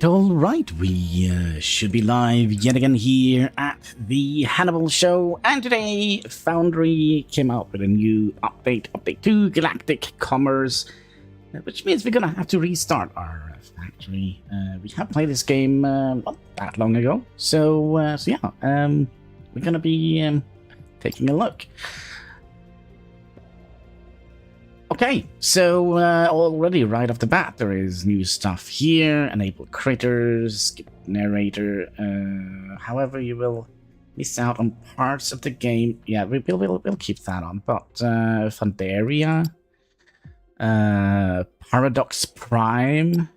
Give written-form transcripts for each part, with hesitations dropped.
All right, we should be live yet again here at the Hannibal Show, and today Foundry came out with a new update 2, Galactic Commerce, which means we're gonna have to restart our factory. We have played this game not that long ago, so yeah, we're gonna be taking a look. Okay, so already right off the bat there is new stuff here. Enable critters, skip narrator. However, you will miss out on parts of the game. Yeah, we'll keep that on. But FOUNDRY, Paradox Prime,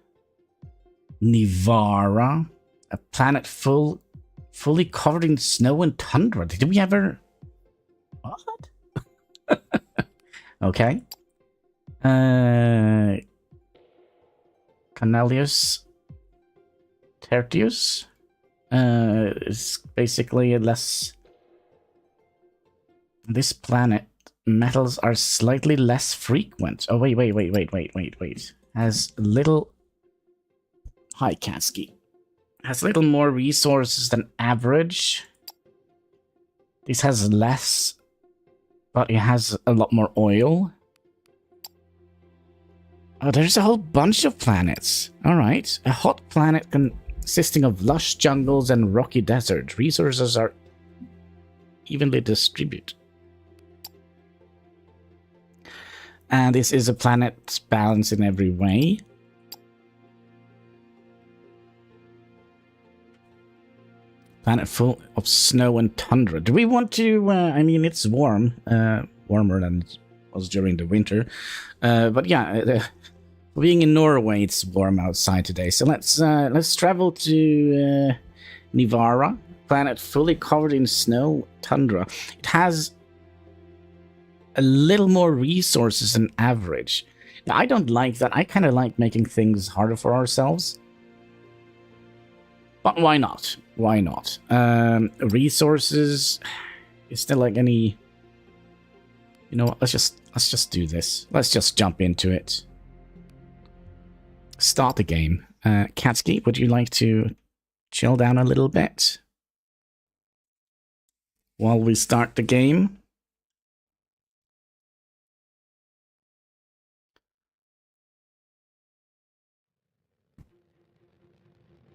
Nivara, a planet fully covered in snow and tundra. Did we ever? What? Okay. Cornelius Tertius is basically a less. This planet metals are slightly less frequent. Oh wait. Has little. Hi, Katsky. Has little more resources than average. This has less, but it has a lot more oil. Oh, there's a whole bunch of planets. Alright. A hot planet consisting of lush jungles and rocky deserts. Resources are evenly distributed. And this is a planet balanced in every way. Planet full of snow and tundra. Do we want to... I mean, it's warm. Warmer than it was during the winter. But yeah... being in Norway, it's warm outside today, so let's travel to Nivara, planet fully covered in snow, tundra. It has a little more resources than average. Now, I don't like that. I kind of like making things harder for ourselves, but why not? Why not? Resources. Is there like any? You know what? Let's just do this. Let's just jump into it. Start the game. Katsky, would you like to chill down a little bit while we start the game?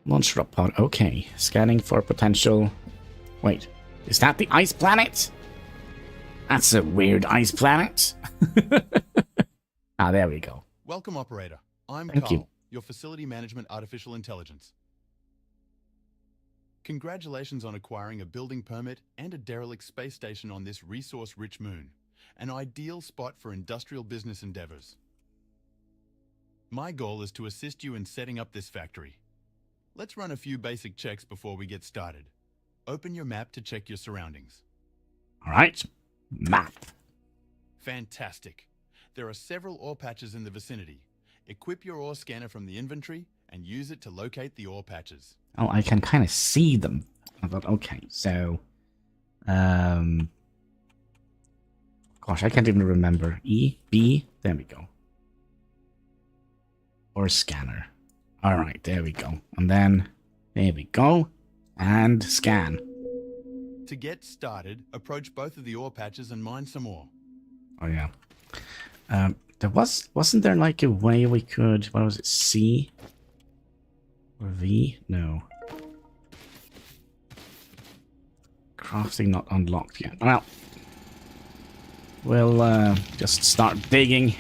Launch drop pod. Okay. Scanning for potential... Wait. Is that the ice planet? That's a weird ice planet. Ah, there we go. Welcome, operator. I'm Thank Carl, you. your facility management artificial intelligence. Congratulations on acquiring a building permit and a derelict space station on this resource-rich moon, an ideal spot for industrial business endeavors. My goal is to assist you in setting up this factory. Let's run a few basic checks before we get started. Open your map to check your surroundings. All right. Map. Fantastic. There are several ore patches in the vicinity. Equip your ore scanner from the inventory and use it to locate the ore patches. Oh, I can kind of see them. I thought, okay, so... Gosh, I can't even remember. E, B, there we go. Ore scanner. Alright, there we go. And then, there we go. And scan. To get started, approach both of the ore patches and mine some ore. Oh, yeah. Wasn't there like a way we could, what was it, C? Or V? No. Crafting not unlocked yet. Well, we'll just start digging.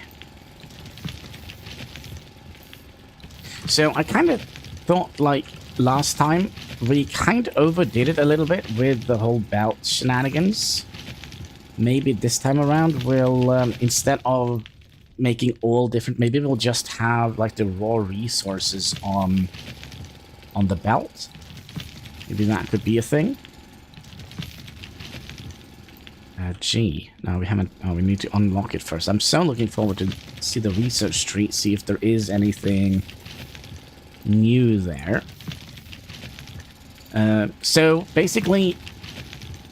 So I kind of thought like last time, we kind of overdid it a little bit with the whole belt shenanigans. Maybe this time around we'll, instead of making all different, maybe we'll just have like the raw resources on the belt. Maybe that could be a thing. G. No, we haven't. Oh, we need to unlock it first. I'm so looking forward to see the research tree, see if there is anything new there. So basically,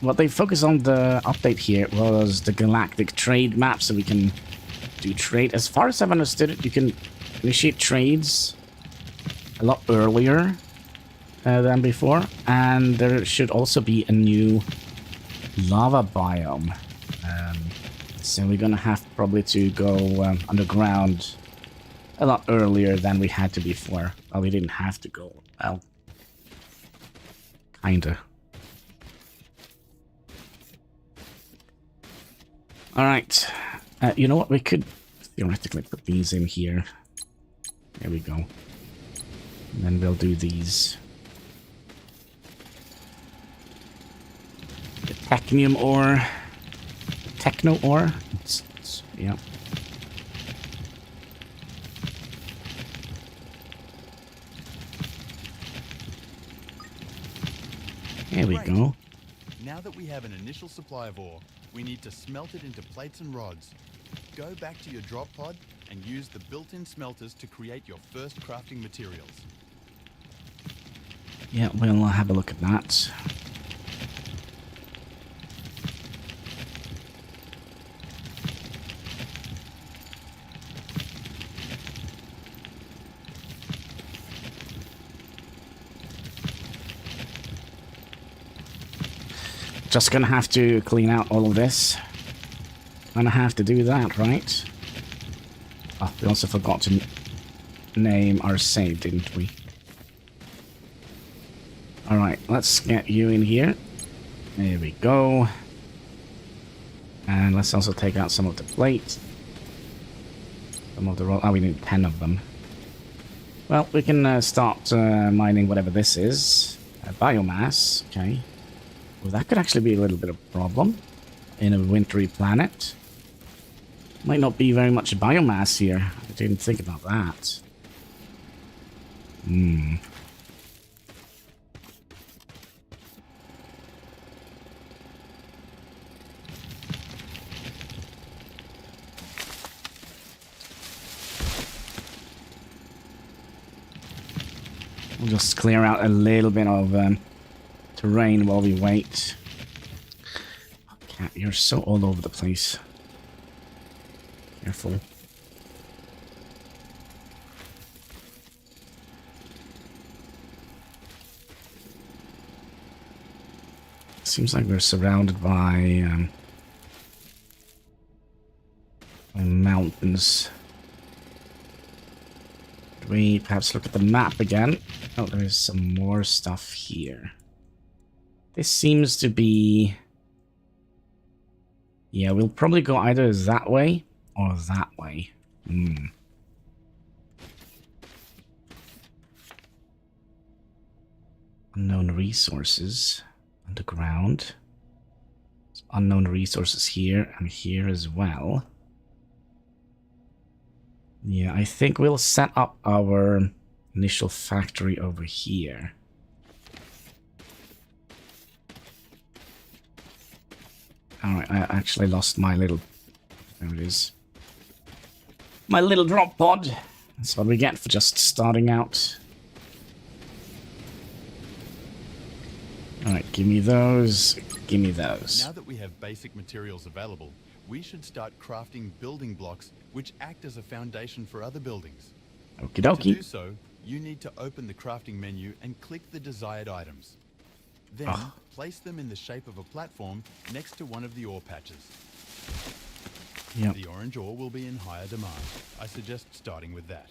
what they focused on the update here was the Galactic trade map, so we can do trade. As far as I've understood it, you can initiate trades a lot earlier than before. And there should also be a new lava biome. So we're gonna have probably to go underground a lot earlier than we had to before. Well, we didn't have to go. Well, kinda. Alright. You know what? We could theoretically put these in here. There we go. And then we'll do these. The technium ore. Techno ore. Yeah. There we go. Now that we have an initial supply of ore, we need to smelt it into plates and rods. Go back to your drop pod and use the built-in smelters to create your first crafting materials. Yeah, we'll have a look at that. Just gonna have to clean out all of this. Gonna have to do that, right? Oh, we also forgot to name our save, didn't we? Alright, let's get you in here. There we go. And let's also take out some of the plates. Some of the roll. Oh, we need 10 of them. Well, we can start mining whatever this is. Biomass, okay. Well, that could actually be a little bit of a problem in a wintry planet. Might not be very much biomass here. I didn't think about that. We'll just clear out a little bit of terrain while we wait. Oh, cat, you're so all over the place. Careful. Seems like we're surrounded by mountains. Could we perhaps look at the map again? Oh, there is some more stuff here. This seems to be... Yeah, we'll probably go either that way or that way. Unknown resources underground. There's unknown resources here and here as well. Yeah, I think we'll set up our initial factory over here. Alright, I actually lost my little... There it is. My little drop pod. That's what we get for just starting out. Alright, give me those. Give me those. Now that we have basic materials available, we should start crafting building blocks which act as a foundation for other buildings. Okie dokie. To do so, you need to open the crafting menu and click the desired items. Then, place them in the shape of a platform next to one of the ore patches. Yep. The orange ore will be in higher demand. I suggest starting with that.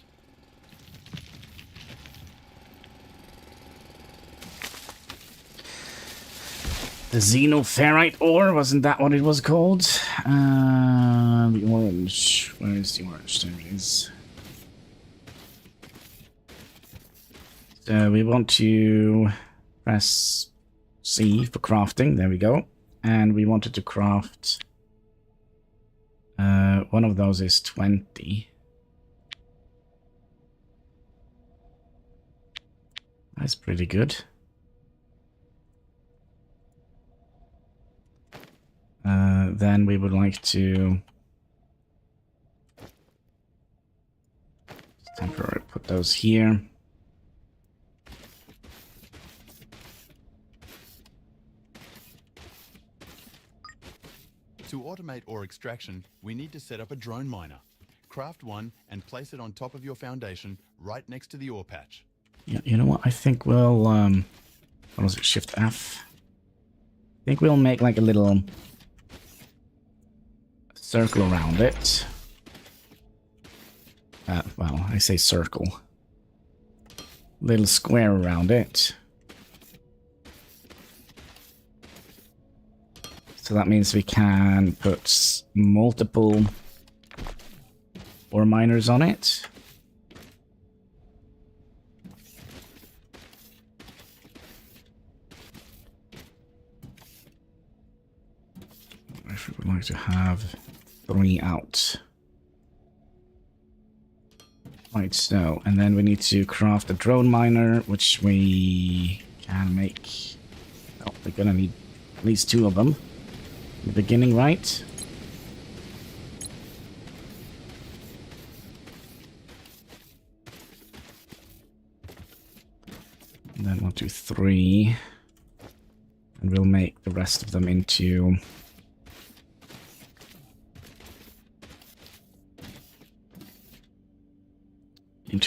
The xenoferrite ore, wasn't that what it was called? The orange. Where is the orange? There it is. So we want to press C for crafting. There we go. And we wanted to craft... one of those is 20. That's pretty good. Then we would like to temporarily put those here. To automate ore extraction, we need to set up a drone miner. Craft one and place it on top of your foundation right next to the ore patch. Yeah, you know what? I think we'll what was it? Shift F. I think we'll make like a little circle around it. Well, I say circle. Little square around it. So that means we can put multiple ore miners on it. If we would like to have 3 out. Right, so, and then we need to craft a drone miner, which we can make. Oh, we're gonna need at least 2 of them in the beginning, right? And then we'll do 3. And we'll make the rest of them into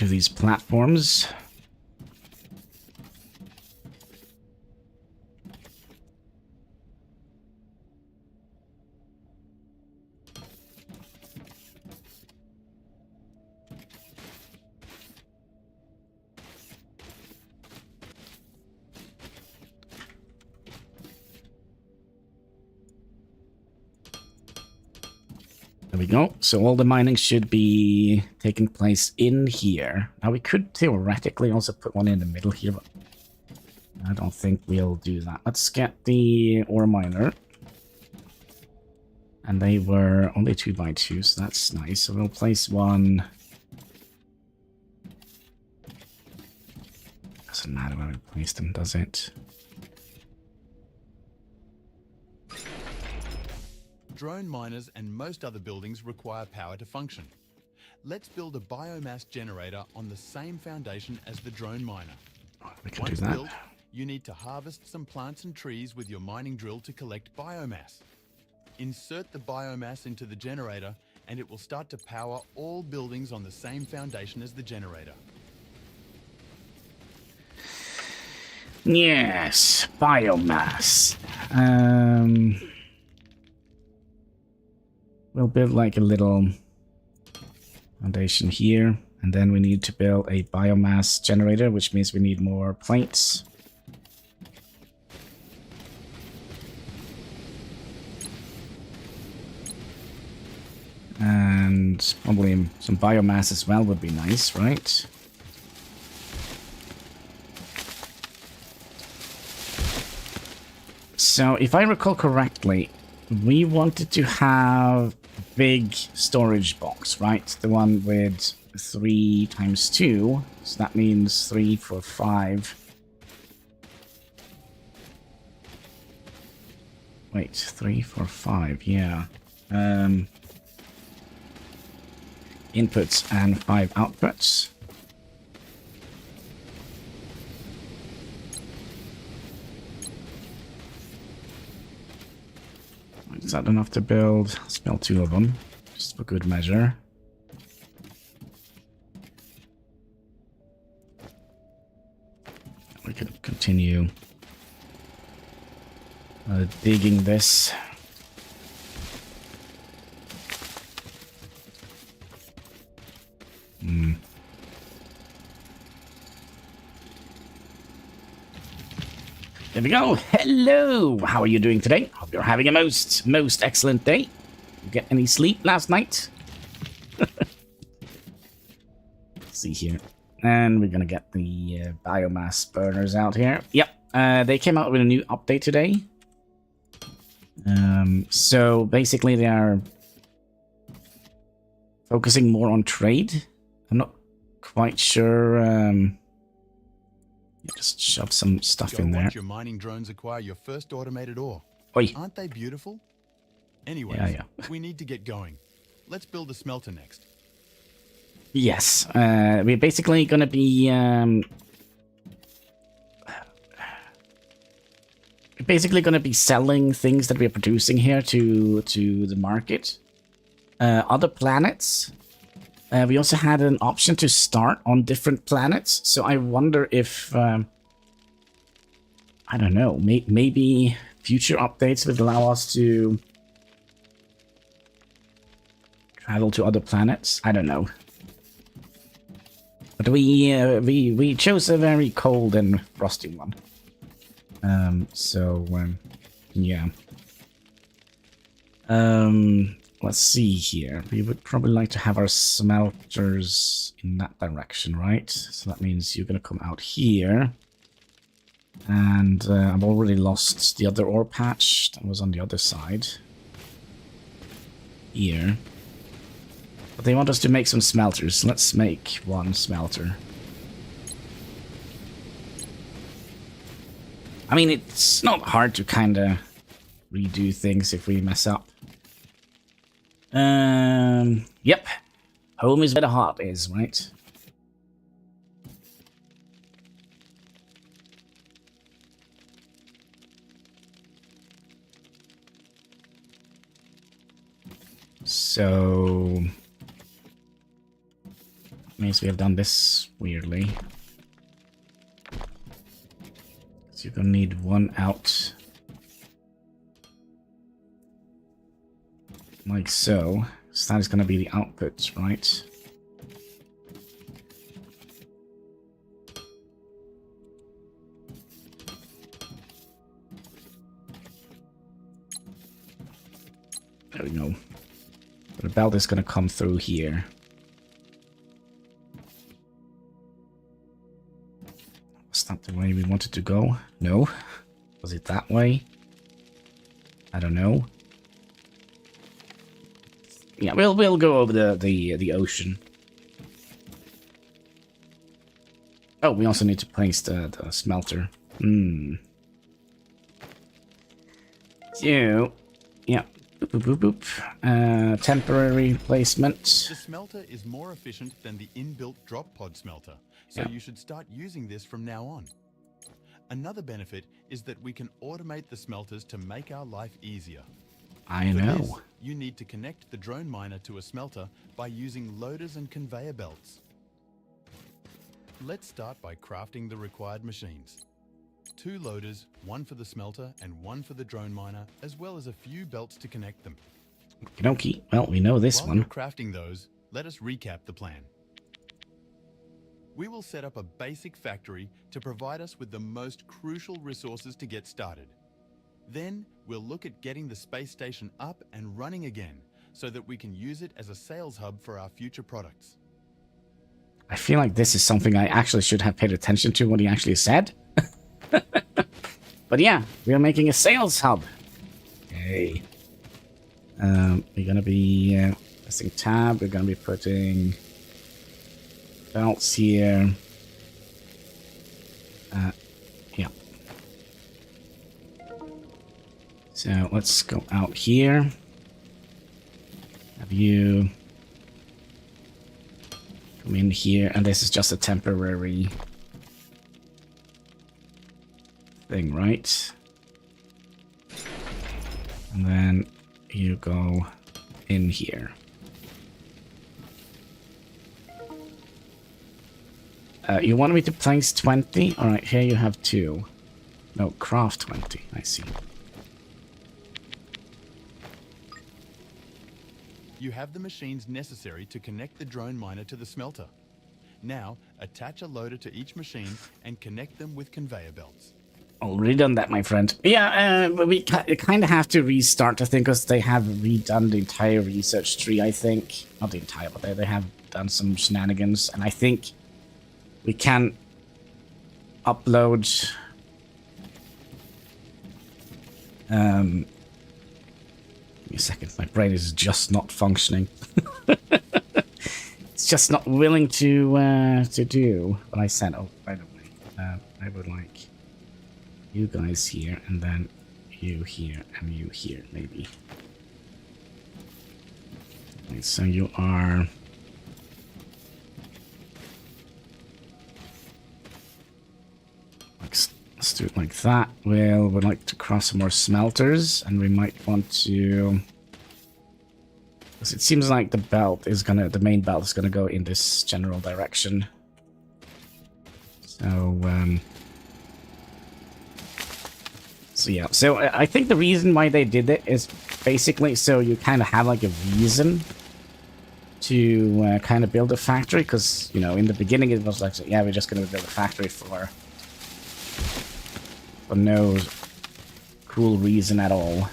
these platforms. There we go. So all the mining should be taking place in here. Now we could theoretically also put one in the middle here, but I don't think we'll do that. Let's get the ore miner. And they were only 2x2, so that's nice. So we'll place one. Doesn't matter where we place them, does it? Drone miners and most other buildings require power to function. Let's build a biomass generator on the same foundation as the drone miner. We can Once do that. built, you need to harvest some plants and trees with your mining drill to collect biomass. Insert the biomass into the generator and it will start to power all buildings on the same foundation as the generator. Yes, biomass. We'll build like a little foundation here, and then we need to build a biomass generator, which means we need more plates. And probably some biomass as well would be nice, right? So, if I recall correctly, we wanted to have a big storage box, right? The one with 3 times 2. So that means 3 for 5. Wait, 3 for 5, yeah. Inputs and 5 outputs. Is that enough to build? Let's build 2 of them, just for good measure. We could continue digging this. There we go. Hello. How are you doing today? Hope you're having a most excellent day. You get any sleep last night? Let's see here. And we're gonna get the biomass burners out here. Yep. They came out with a new update today. So basically they are focusing more on trade. I'm not quite sure. Just shove some stuff in there. Watch your mining drones acquire your first automated ore. Oi. Aren't they beautiful? Anyways, Yeah. we need to get going. Let's build a smelter next. Yes, we're basically going to be selling things that we're producing here to the market. Other planets We also had an option to start on different planets, so I wonder if, I don't know, maybe future updates would allow us to travel to other planets. I don't know. But we chose a very cold and frosty one. Yeah. Let's see here. We would probably like to have our smelters in that direction, right? So that means you're gonna come out here. And I've already lost the other ore patch that was on the other side. Here. But they want us to make some smelters. Let's make one smelter. I mean, it's not hard to kind of redo things if we mess up. Yep. Home is where the heart is, right? So means we have done this weirdly. So you're gonna need one out. Like so. So that is gonna be the output, right? There we go. The belt is gonna come through here. Was that the way we wanted to go? No. Was it that way? I don't know. Yeah, we'll go over the ocean. Oh, we also need to place the smelter. So, yeah. Boop, boop, boop, boop. Temporary placement. The smelter is more efficient than the inbuilt drop pod smelter, so you should start using this from now on. Another benefit is that we can automate the smelters to make our life easier. I know. For this, you need to connect the drone miner to a smelter by using loaders and conveyor belts. Let's start by crafting the required machines. 2 loaders, 1 for the smelter and 1 for the drone miner, as well as a few belts to connect them. Okey-dokey. Well, we know this While one. you're crafting those, let us recap the plan. We will set up a basic factory to provide us with the most crucial resources to get started. Then we'll look at getting the space station up and running again, so that we can use it as a sales hub for our future products. I feel like this is something I actually should have paid attention to what he actually said. But yeah, we are making a sales hub. Okay. We're gonna be pressing tab. We're gonna be putting belts here. Yeah. So let's go out here. Have you come in here, and this is just a temporary thing, right? And then you go in here. You want me to place 20? Alright, here you have 2. No, craft 20. I see. You have the machines necessary to connect the drone miner to the smelter. Now, attach a loader to each machine and connect them with conveyor belts. Already done that, my friend. Yeah, but we kind of have to restart, I think, because they have redone the entire research tree, I think. Not the entire, but they have done some shenanigans. And I think we can upload... Give me a second, my brain is just not functioning. It's just not willing to do what I said. Oh, by the way, I would like you guys here, and then you here, and you here, maybe. Okay, so you are... Let's do it like that. Well, we'd like to cross some more smelters, and we might want to Because it seems like the main belt is gonna go in this general direction. So yeah, so I think the reason why they did it is basically so you kind of have like a reason to kind of build a factory, because, you know, in the beginning it was like, yeah, we're just going to build a factory for no cool reason at all.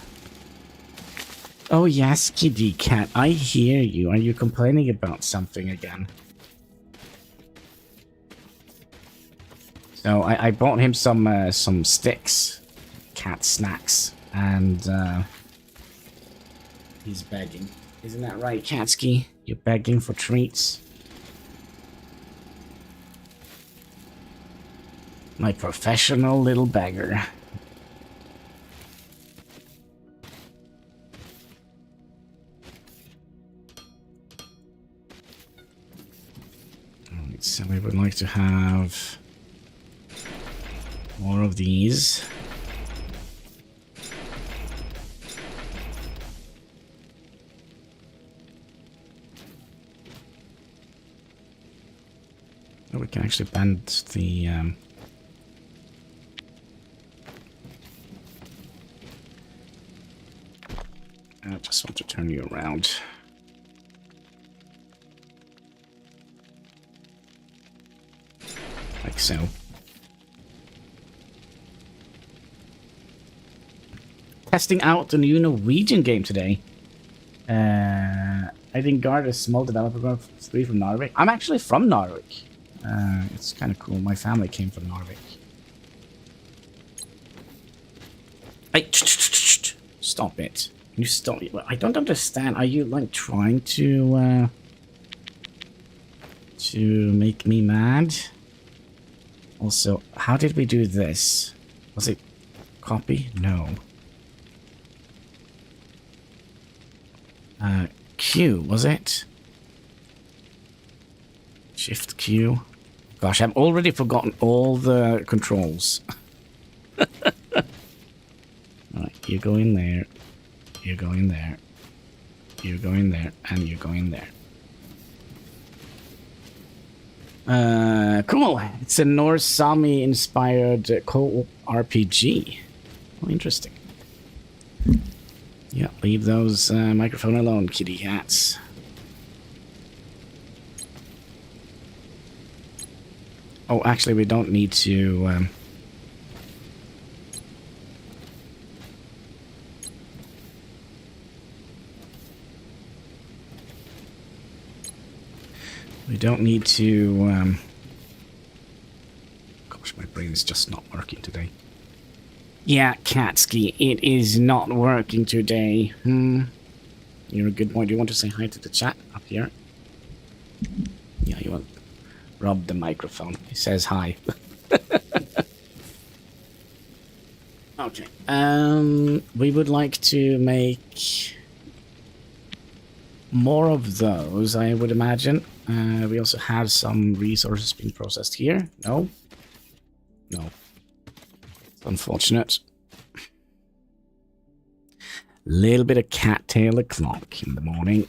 Oh yes, kitty cat, I hear you. Are you complaining about something again? So I bought him some sticks, cat snacks, and he's begging. Isn't that right, Katsky? You're begging for treats? My professional little beggar. Alright, so we would like to have more of these. Oh, we can actually bend the I just want to turn you around. Like so. Testing out the new Norwegian game today. I think Guard is small developer 3 from Narvik. I'm actually from Narvik. It's kind of cool. My family came from Narvik. Hey, stop it. Can you stop? I don't understand. Are you like trying to make me mad? Also, how did we do this? Was it copy? No. Q, was it? Shift Q. Gosh, I've already forgotten all the controls. Alright, you go in there. You go in there. You go in there. And you go in there. Cool. It's a Norse Sami inspired co-op RPG. Oh, interesting. Yeah, leave those microphone alone, kitty cats. Oh, actually, we don't need to... we don't need to... Gosh, my brain is just not working today. Yeah, Katsky, it is not working today. You're a good boy. Do you want to say hi to the chat up here? Yeah, you want to rub the microphone. He says hi. Okay. We would like to make more of those, I would imagine. We also have some resources being processed here. No? No. It's unfortunate. Little bit of cattail o'clock in the morning.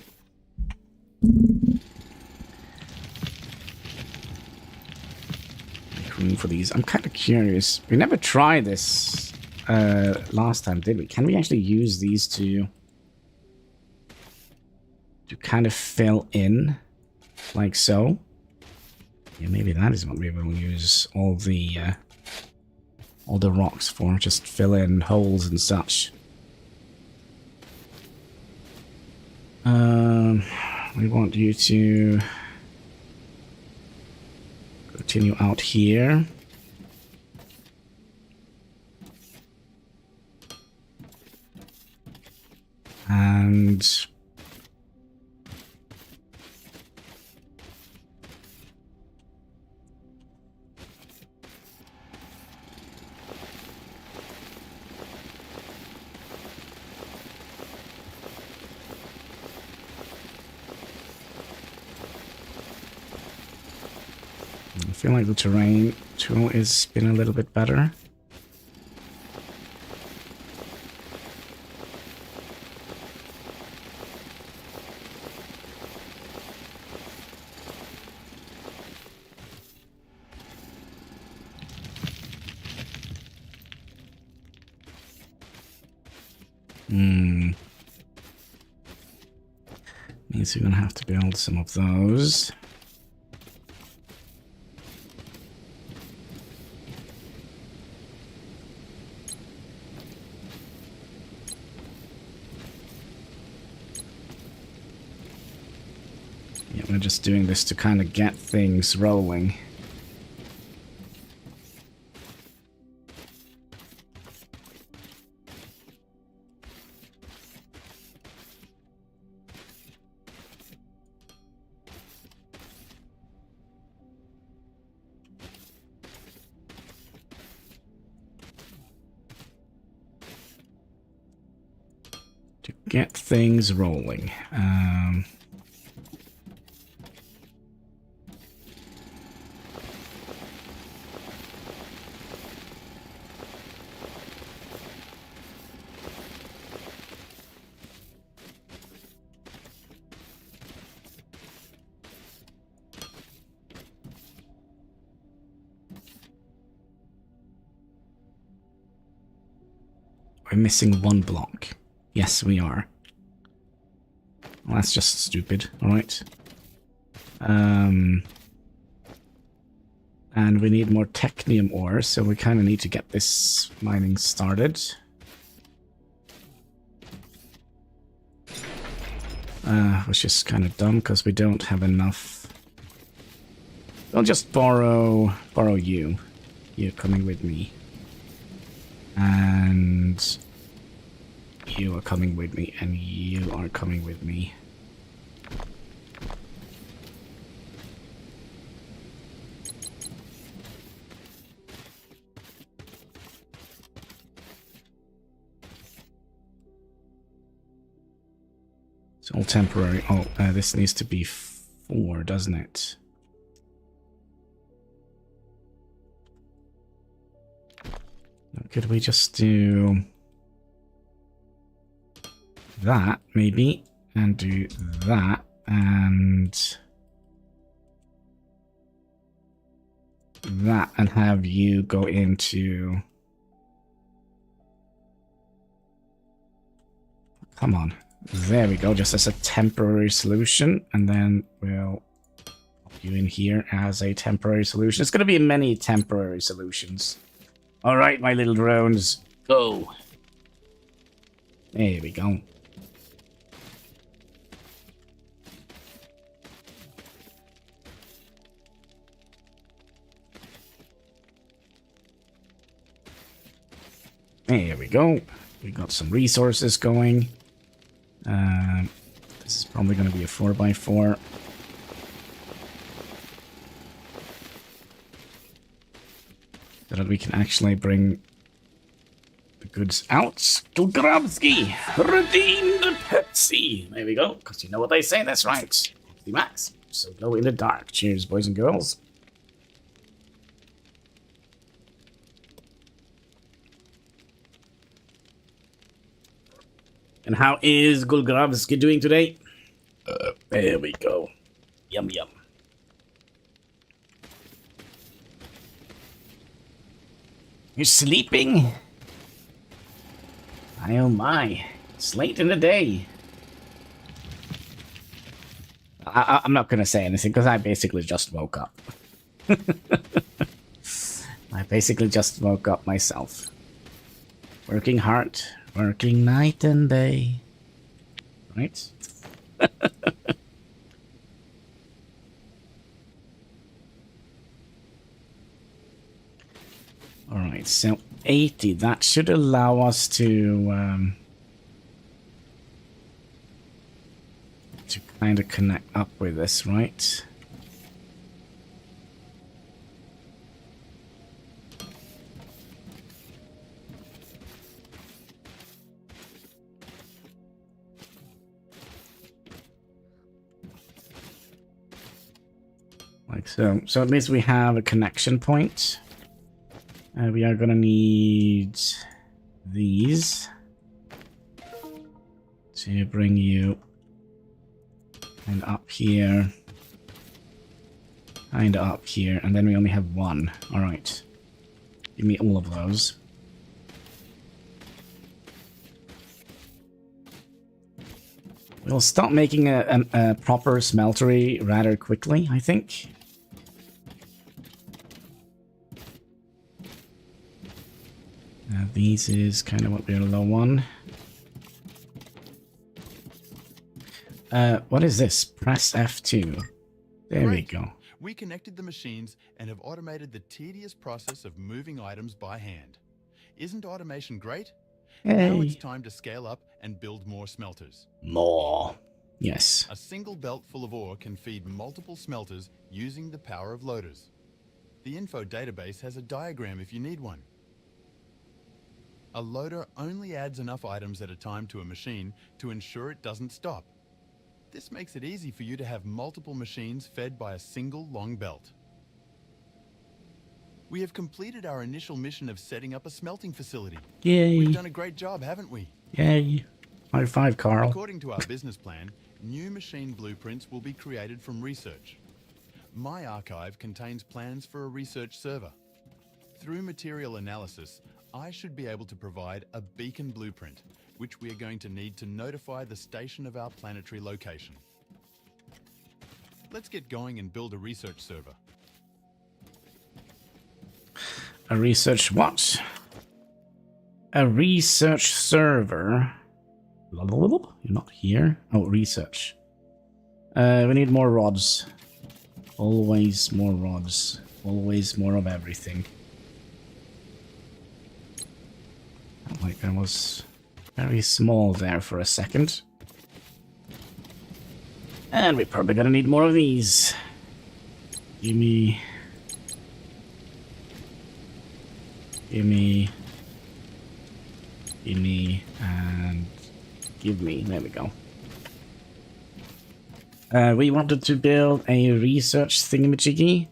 Make room for these. I'm kind of curious. We never tried this last time, did we? Can we actually use these to kind of fill in like so? Yeah, maybe that is what we will use all the rocks for. Just fill in holes and such. We want you to continue out here. And I feel like the terrain tool has been a little bit better. Means we're gonna have to build some of those. Yeah, we're just doing this to kind of get things rolling. Get things rolling. We're missing one block. Yes, we are. Well, that's just stupid. Alright. And we need more technium ore, so we kind of need to get this mining started. Which is kind of dumb, because we don't have enough. I'll just borrow you. You're coming with me. And you are coming with me, and you are coming with me. It's all temporary. Oh, this needs to be 4, doesn't it? Could we just do that, maybe, and do that, and that, and have you go into... Come on. There we go, just as a temporary solution, and then we'll put you in here as a temporary solution. It's going to be many temporary solutions. Alright, my little drones, go. There we go. There we go. We got some resources going. This is probably going to be a 4x4. So that we can actually bring the goods out. Galactic, redeem the Pepsi. There we go. Because you know what they say, that's right. The max. So glow in the dark. Cheers, boys and girls. And how is Galactic doing today? There we go. Yum yum. You're sleeping? Oh my. It's late in the day. I'm not going to say anything because I basically just woke up. I basically just woke up myself. Working hard. Working night and day. Right? Alright, so 80. That should allow us to kind of connect up with this, right? Like so. So at least we have a connection point. We are gonna need these to bring you and up here, and up here, and then we only have one. All right, give me all of those. We'll start making a proper smeltery rather quickly, I think. These is kind of what we're low on. What is this? Press F2. There we go. We connected the machines and have automated the tedious process of moving items by hand. Isn't automation great? Now it's time to scale up and build more smelters. More. Yes. A single belt full of ore can feed multiple smelters using the power of loaders. The info database has a diagram if you need one. A loader only adds enough items at a time to a machine to ensure it doesn't stop. This makes it easy for you to have multiple machines fed by a single long belt. We have completed our initial mission of setting up a smelting facility. Yay. We've done a great job, haven't we? Yay. High five, Carl. According to our business plan, new machine blueprints will be created from research. My archive contains plans for a research server. Through material analysis, I should be able to provide a beacon blueprint, which we are going to need to notify the station of our planetary location. Let's get going and build a research server. A research what? A research server. You're not here. Oh, research. We need more rods. Always more rods. Always more of everything. Like I was very small there for a second. And we're probably gonna need more of these. Gimme. Gimme. Gimme. And give me. There we go. We wanted to build a research thingamajiggy.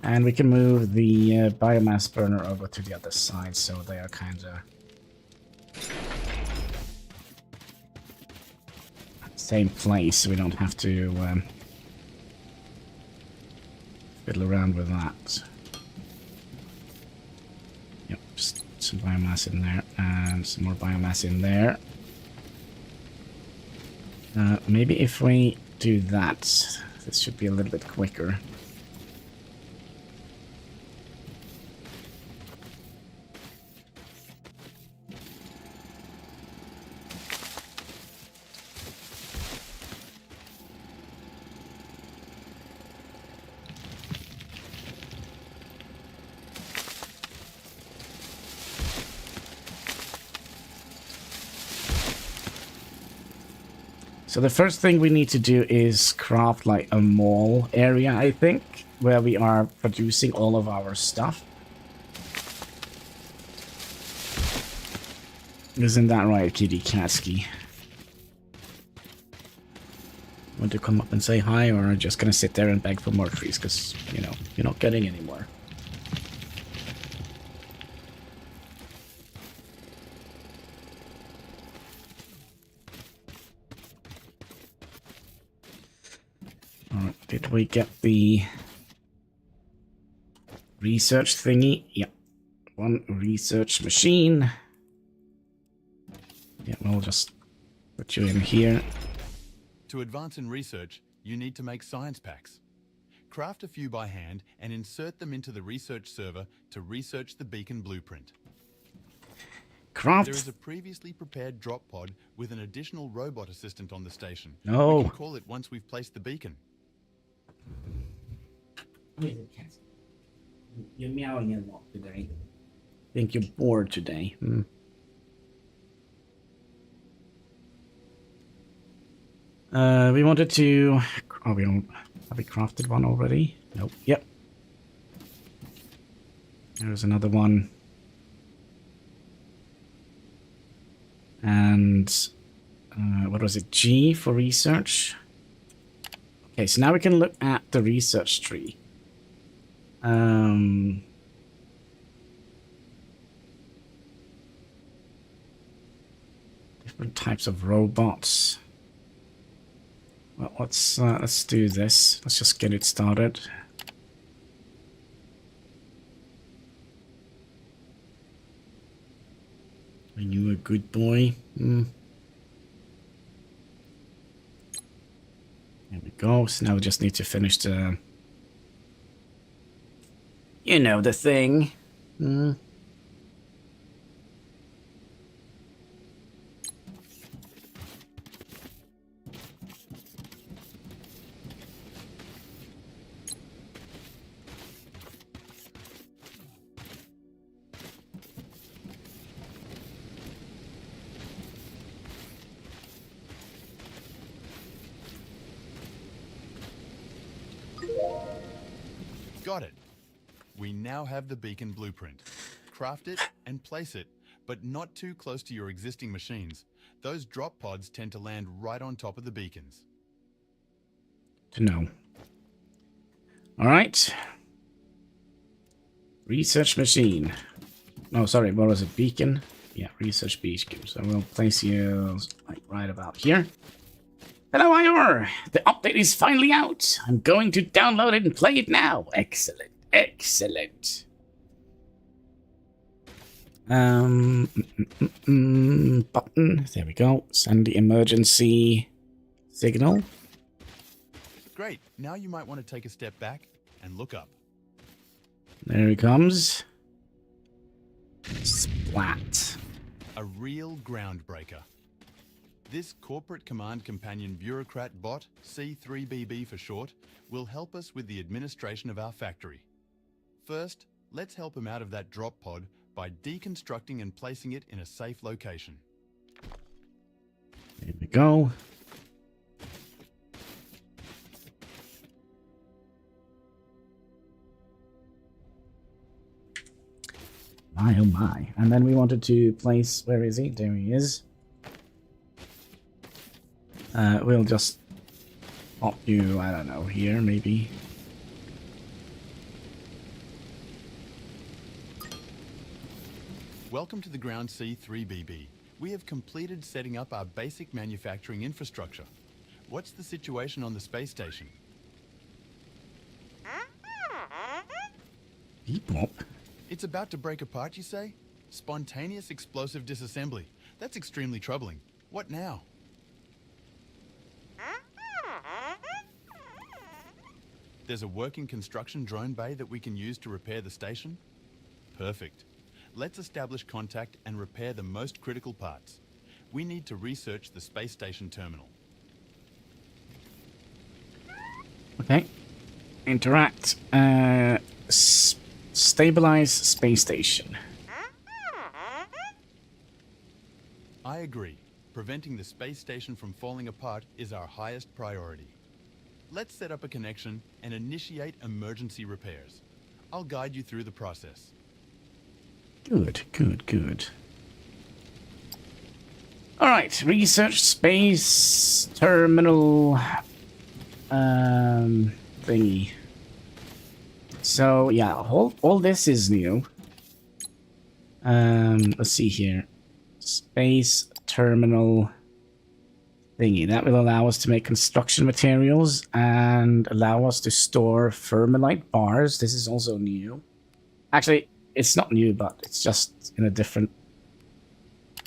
And we can move the biomass burner over to the other side, so they are kind of same place, so we don't have to fiddle around with that. Yep, just some biomass in there, and some more biomass in there. Maybe if we do that, this should be a little bit quicker. So the first thing we need to do is craft like a mall area, I think, where we are producing all of our stuff. Isn't that right, Kitty Katsky? Want to come up and say hi, or just gonna sit there and beg for more trees, because, you know, you're not getting any more. Did we get the research thingy? Yep. One research machine. Yeah, we'll just put you in here. To advance in research, you need to make science packs. Craft a few by hand and insert them into the research server to research the beacon blueprint. Craft. There is a previously prepared drop pod with an additional robot assistant on the station. No. We can call it once we've placed the beacon. You're meowing a lot today. I think you're bored today. We wanted to... Oh, we don't... Have we crafted one already? Nope. Yep. There's another one. And... what was it? G for research? Okay, so now we can look at the research tree. Different types of robots. Well, let's do this. Let's just get it started. Are you a good boy? go. So now we just need to finish the... You know, the thing. Got it. We now have the beacon blueprint. Craft it and place it, but not too close to your existing machines. Those drop pods tend to land right on top of the beacons. To know. Alright. Research machine. No, sorry, what was it? Beacon? Yeah, research beacon. So we'll place you like right about here. Hello, IOR! The update is finally out! I'm going to download it and play it now! Excellent, excellent. Button. There we go. Send the emergency signal. Great. Now you might want to take a step back and look up. There he comes. Splat. A real groundbreaker. This corporate command companion bureaucrat bot, C3BB for short, will help us with the administration of our factory. First, let's help him out of that drop pod by deconstructing and placing it in a safe location. There we go. My oh my. And then we wanted to place... Where is he? There he is. We'll just pop you, I don't know, here maybe. Welcome to the ground C3BB. We have completed setting up our basic manufacturing infrastructure. What's the situation on the space station? Beep-bop. It's about to break apart, you say? Spontaneous explosive disassembly. That's extremely troubling. What now? There's a working construction drone bay that we can use to repair the station? Perfect. Let's establish contact and repair the most critical parts. We need to research the space station terminal. Okay. Interact. Stabilize space station. I agree. Preventing the space station from falling apart is our highest priority. Let's set up a connection and initiate emergency repairs. I'll guide you through the process. Good, good, good. Alright, research space terminal thingy. So yeah, all this is new. Let's see here. Space terminal thingy. That will allow us to make construction materials and allow us to store thermalite bars. This is also new. Actually, it's not new, but it's just in a different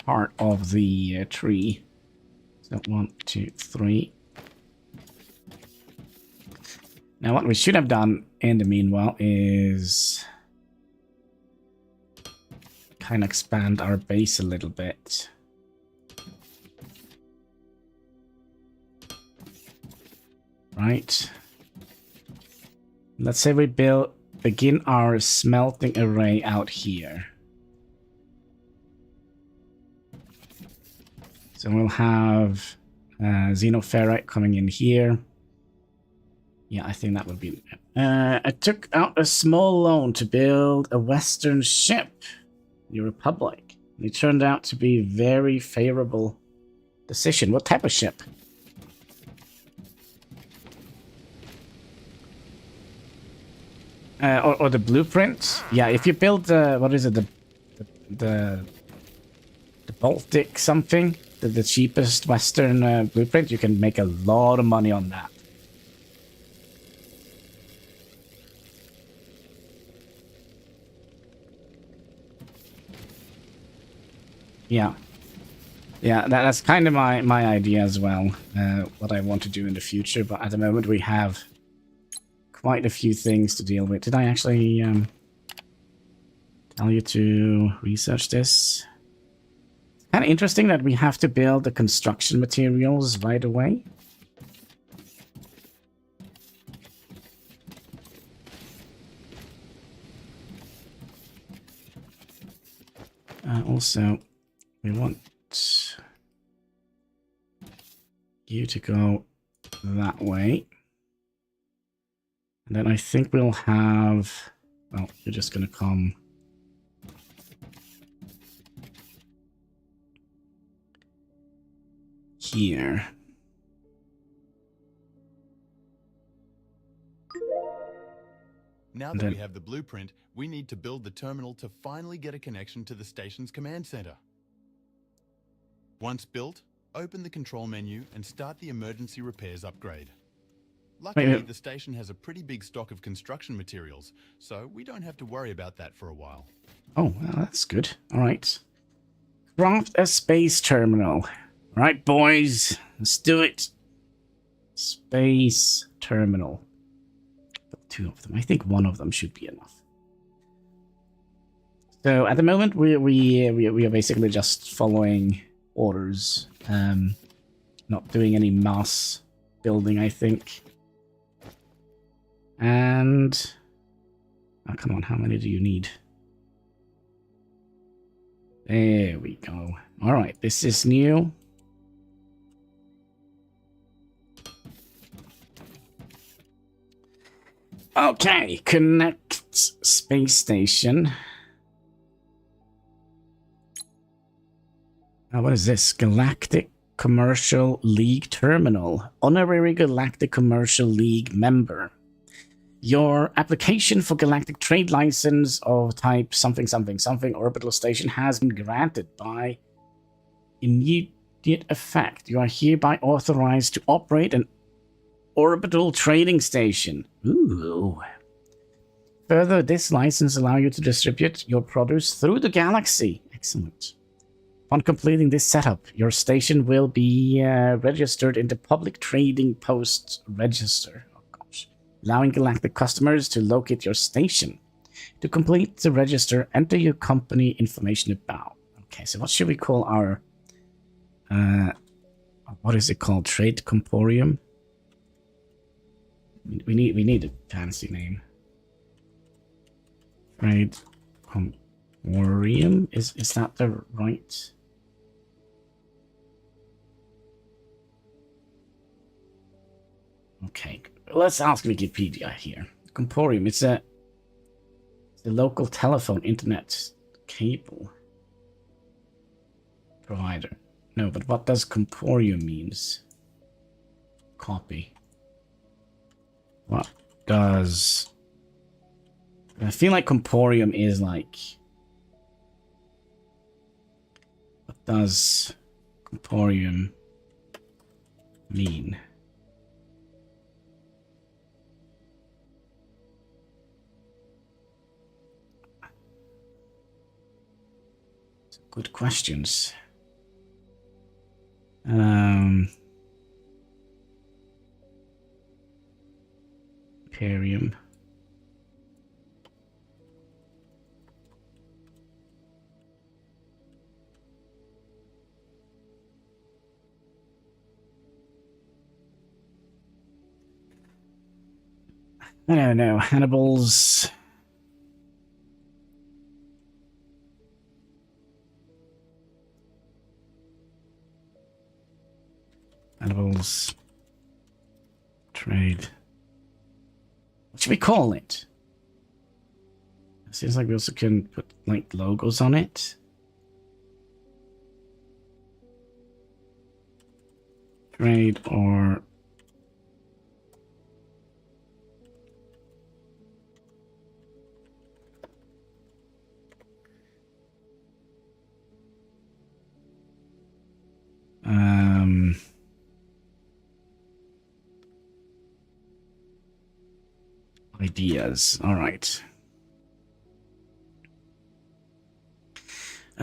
part of the tree. So 1, 2, 3. Now what we should have done in the meanwhile is kind of expand our base a little bit. Right. Let's say we begin our smelting array out here. So we'll have xenoferrite coming in here. Yeah, I think that would be... I took out a small loan to build a Western ship in the Republic. It turned out to be a very favorable decision. What type of ship? Or the blueprint? Yeah, if you build what is it? The Baltic something, the cheapest Western blueprint, you can make a lot of money on that. Yeah. Yeah, that's kind of my idea as well, what I want to do in the future, but at the moment we have quite a few things to deal with. Did I actually tell you to research this? It's kind of interesting that we have to build the construction materials right away. Also, we want you to go that way. And then I think we'll have... Well, you're just going to come... here. Now that we have the blueprint, we need to build the terminal to finally get a connection to the station's command center. Once built, open the control menu and start the emergency repairs upgrade. Luckily, the station has a pretty big stock of construction materials, so we don't have to worry about that for a while. Oh, well, that's good. All right. Craft a space terminal. All right, boys. Let's do it. Space terminal. Two of them. I think one of them should be enough. So at the moment, we are basically just following orders. Not doing any mass building, I think. And... oh, come on, how many do you need? There we go. Alright, this is new. Okay, connect space station. What is this? Galactic Commercial League Terminal. Honorary Galactic Commercial League member. Your application for Galactic Trade License of type something something something orbital station has been granted by immediate effect. You are hereby authorized to operate an orbital trading station. Ooh. Further, this license allows you to distribute your produce through the galaxy. Excellent. Upon completing this setup, your station will be registered in the Public Trading Post Register. Allowing Galactic customers to locate your station. To complete the register, enter your company information about. Okay, so what should we call our... what is it called? Trade Comporium? We need a fancy name. Trade Comporium? Is that the right... Okay, let's ask Wikipedia here. Comporium, it's a local telephone internet cable provider. No, but what does Comporium means? Copy. What does... I feel like Comporium is like... what does Comporium mean? Good questions. Imperium. I don't know. Hannibal's... Hannibal's trade. What should we call it? It seems like we also can put like logos on it. Trade or ideas. All right.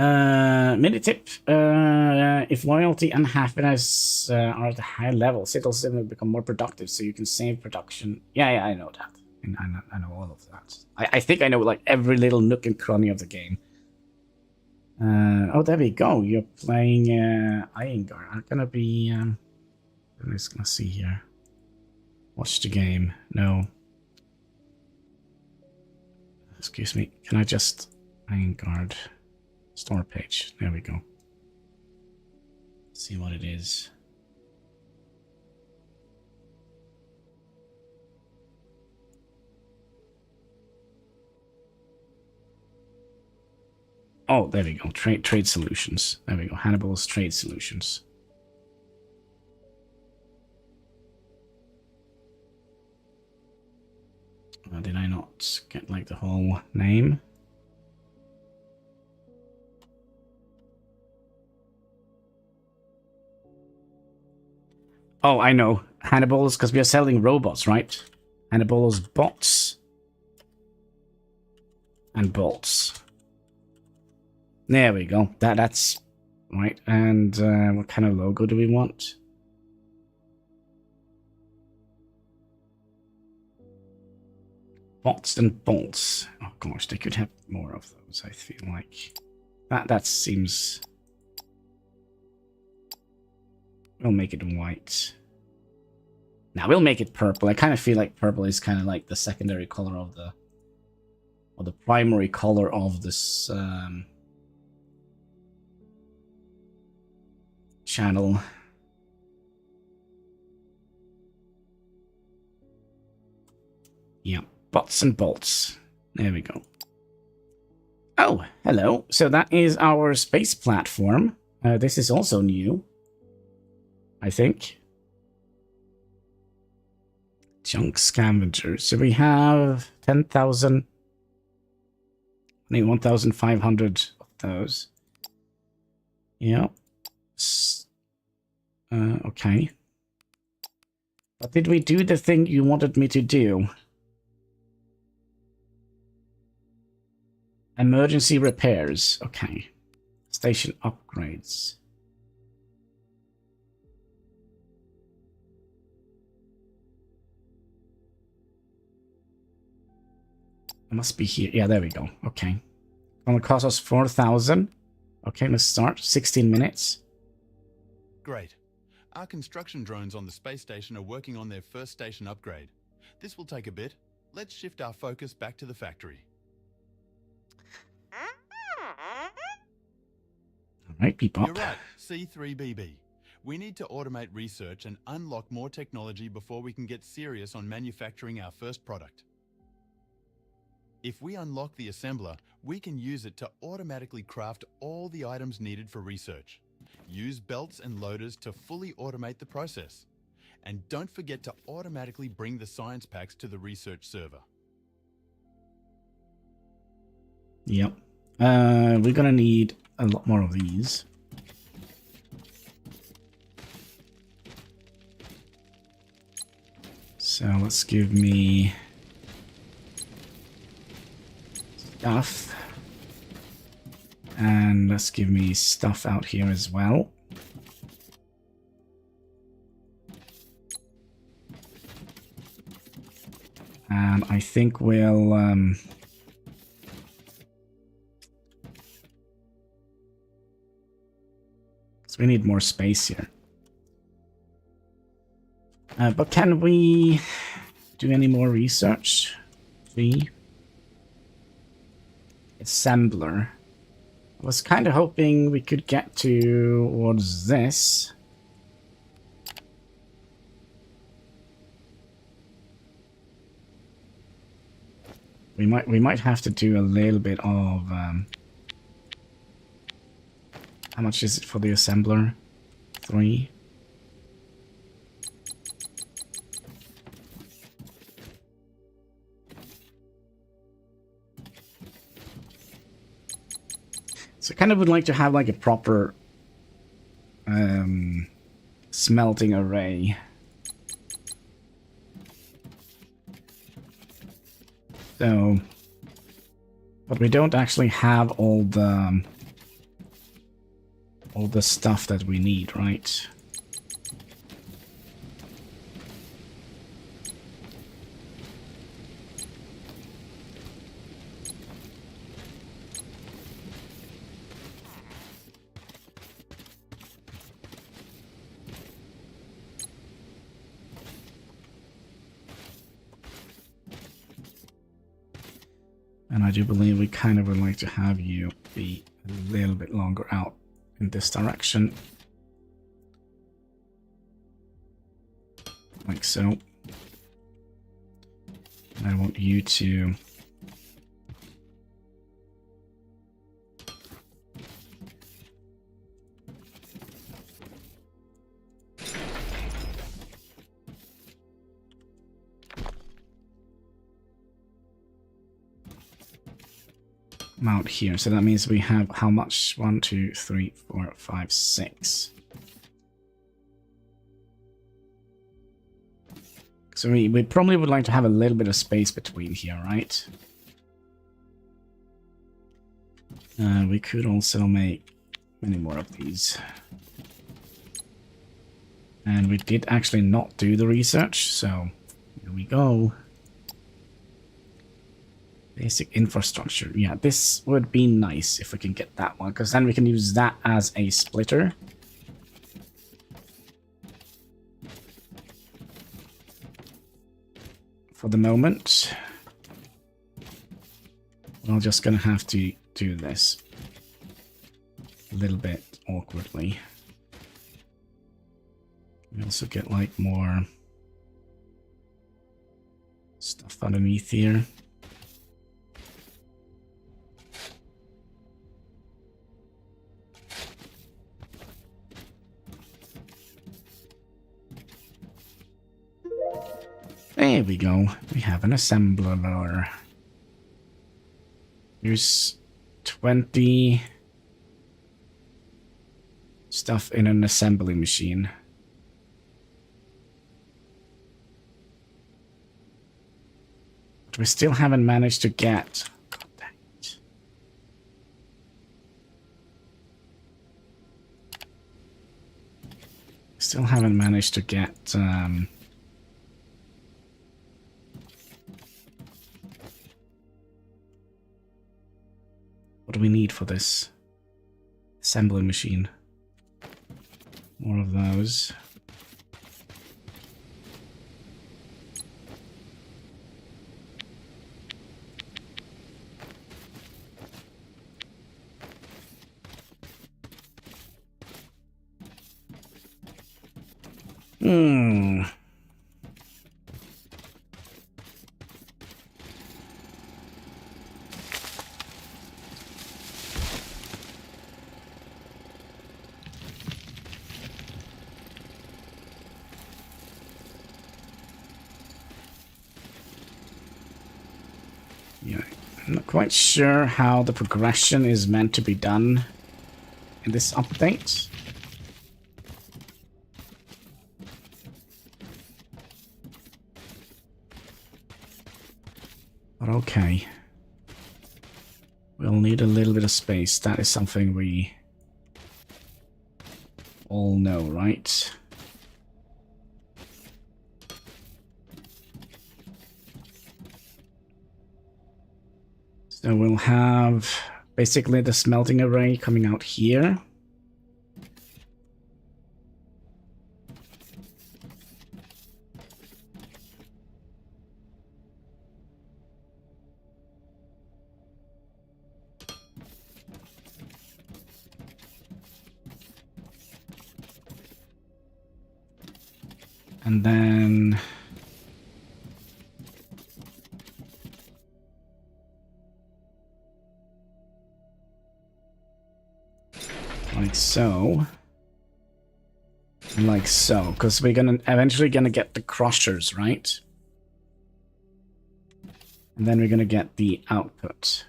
Mini tip: if loyalty and happiness are at a high level, citizens will become more productive, so you can save production. Yeah, I know that. I know all of that. I think I know like every little nook and cranny of the game. Oh, there we go. You're playing Iyengar. I'm gonna be. I'm just gonna see here. Watch the game. No. Excuse me. Can I just Iyengar store page? There we go. See what it is. Oh, there we go. Trade solutions. There we go. Hannibal's trade solutions. Did I not get like the whole name? Oh, I know. Hannibal's, because we are selling robots, right? Hannibal's bots and bolts. There we go. That's right. And what kind of logo do we want? Bots and bolts. Oh gosh, they could have more of those. I feel like that seems. We'll make it white. Now we'll make it purple. I kind of feel like purple is kind of like the secondary color of the, or the primary color of this channel. Yeah, bots and bolts. There we go. Oh, hello. So that is our space platform. This is also new, I think. Junk scavenger. So we have 10,000. I think 1,500 of those. Yeah. Okay. But did we do the thing you wanted me to do? Emergency repairs. Okay. Station upgrades. It must be here. Yeah, there we go. Okay. Gonna cost us 4,000. Okay, let's start. 16 minutes. Great. Our construction drones on the space station are working on their first station upgrade. This will take a bit. Let's shift our focus back to the factory. Alright, Bebop. You're right, C3BB. We need to automate research and unlock more technology before we can get serious on manufacturing our first product. If we unlock the assembler, we can use it to automatically craft all the items needed for research. Use belts and loaders to fully automate the process. And don't forget to automatically bring the science packs to the research server. Yep. We're gonna need a lot more of these. So let's give me stuff. And let's give me stuff out here as well. And I think we'll so we need more space here. But can we do any more research? Assembler. I was kind of hoping we could get towards this. We might have to do a little bit of how much is it for the assembler? 3. So I kind of would like to have like a proper smelting array. So, but we don't actually have all the all the stuff that we need, right? And I do believe we kind of would like to have you be a little bit longer out in this direction. Like so. And I want you to out here. So that means we have how much? 1, 2, 3, 4, 5, 6. So we probably would like to have a little bit of space between here, right? We could also make many more of these. And we did actually not do the research, so here we go. Basic infrastructure. Yeah, this would be nice if we can get that one, because then we can use that as a splitter. For the moment, we're just gonna have to do this a little bit awkwardly. We also get like more stuff underneath here. There we go. We have an assembler. Here's 20 stuff in an assembly machine. But we still haven't managed to get... God dang it. Still haven't managed to get... What do we need for this assembly machine? More of those. Yeah, I'm not quite sure how the progression is meant to be done in this update. But okay. We'll need a little bit of space. That is something we all know, right? So we'll have basically the smelting array coming out here. And then like so. And like so, because we're eventually gonna get the crushers, right? And then we're gonna get the output.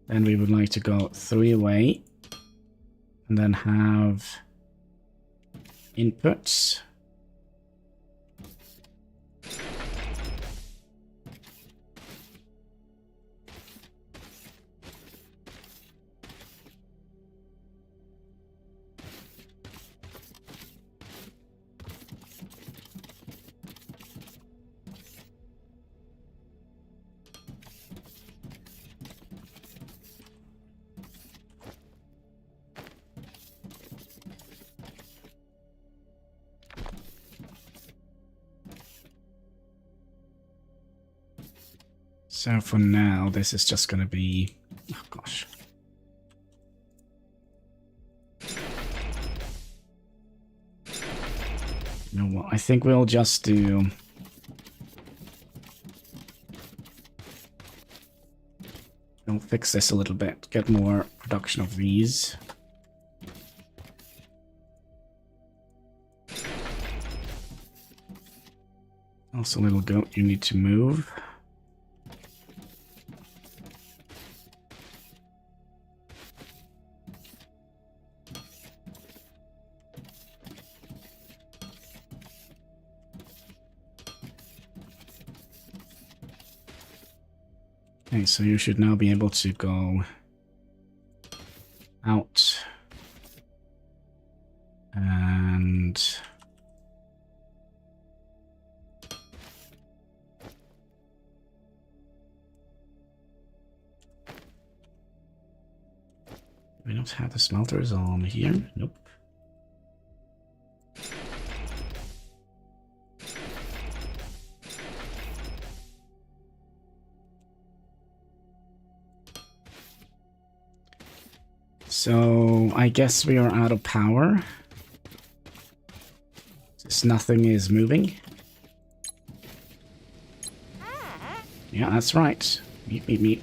Then we would like to go 3-way and then have inputs. So for now, this is just gonna be... Oh, gosh. You know what? I think we'll just do... We'll fix this a little bit. Get more production of these. Also, little goat, you need to move. Okay, so you should now be able to go out and we don't have the smelters on here. Nope. So I guess we are out of power. Since nothing is moving. Yeah, that's right. Meep, meep, meep.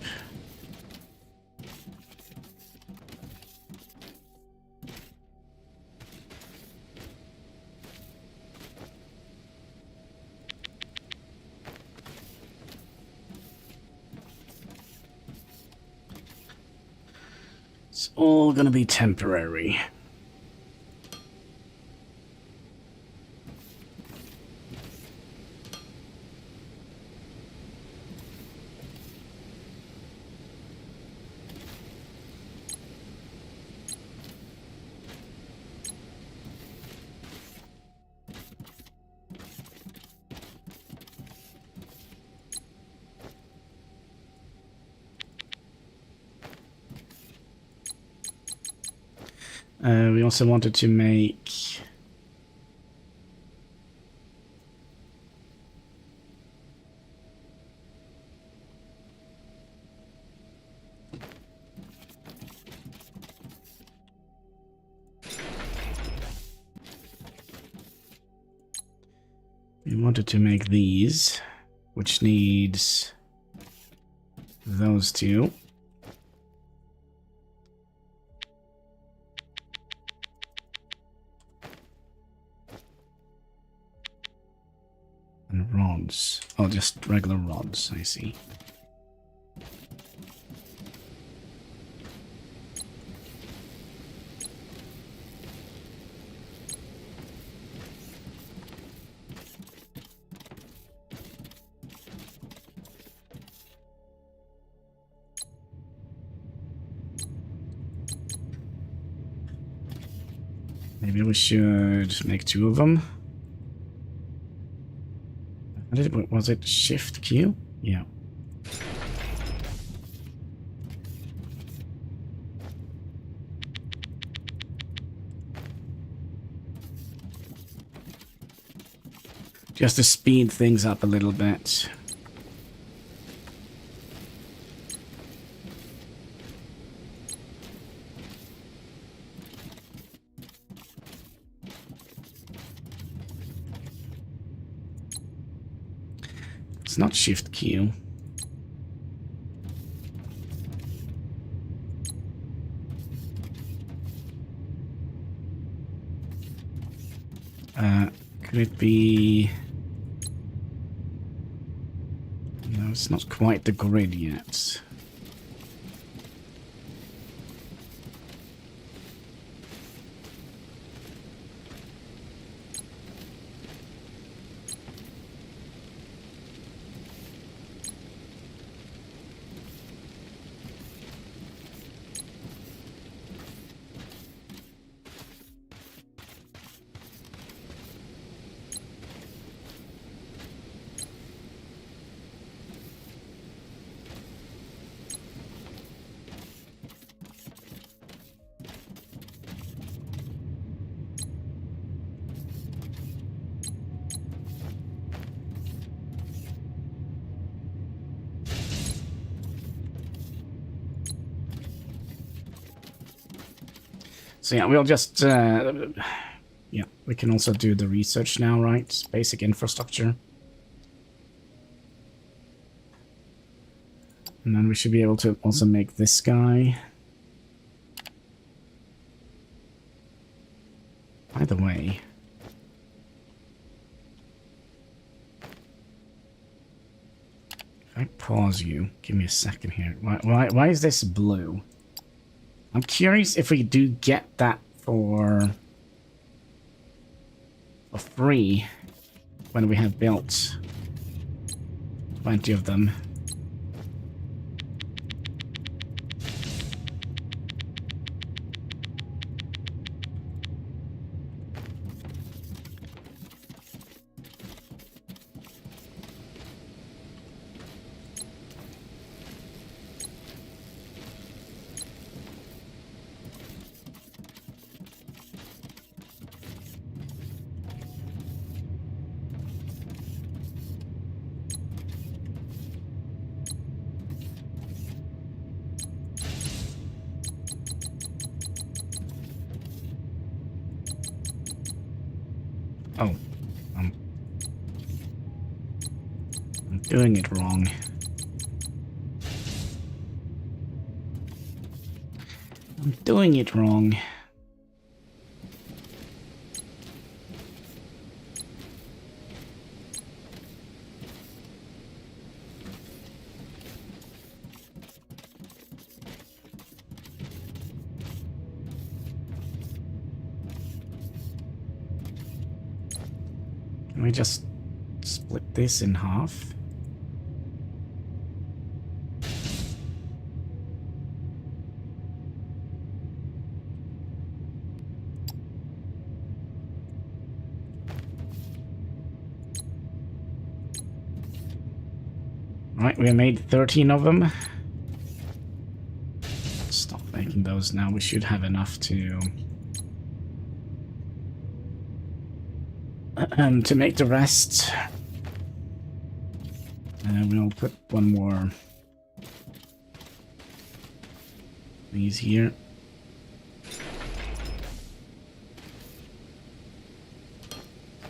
It's all gonna be temporary. We also wanted to make... these, which needs those two. And rods. Oh, just regular rods, I see. Maybe we should make two of them. Was it Shift Q? Yeah. Just to speed things up a little bit. It's not Shift Q. Could it be... No, it's not quite the grid yet. So yeah, we'll just... yeah, we can also do the research now, right? Basic infrastructure. And then we should be able to also make this guy. By the way... If I pause you, give me a second here. Why is this blue? I'm curious if we do get that for free when we have built plenty of them. Oh, I'm doing it wrong. I'm doing it wrong. Can we just split this in half? Alright, we made 13 of them. Stop making those now. We should have enough to make the rest. And we'll put one more these here.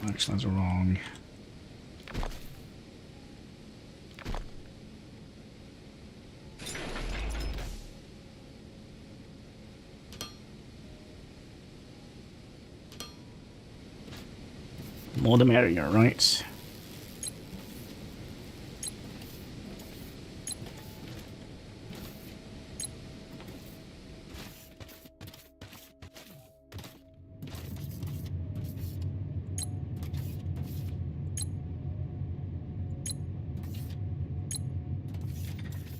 Actually, that's wrong. More the merrier, right?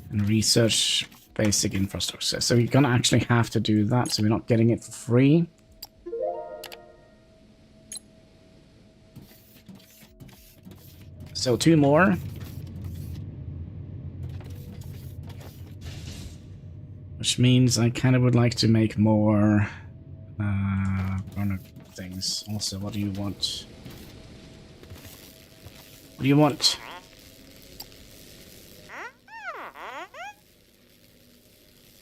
And research basic infrastructure. So you're gonna actually have to do that, so we're not getting it for free. So 2 more. Which means I kind of would like to make more burner things. Also, what do you want? What do you want?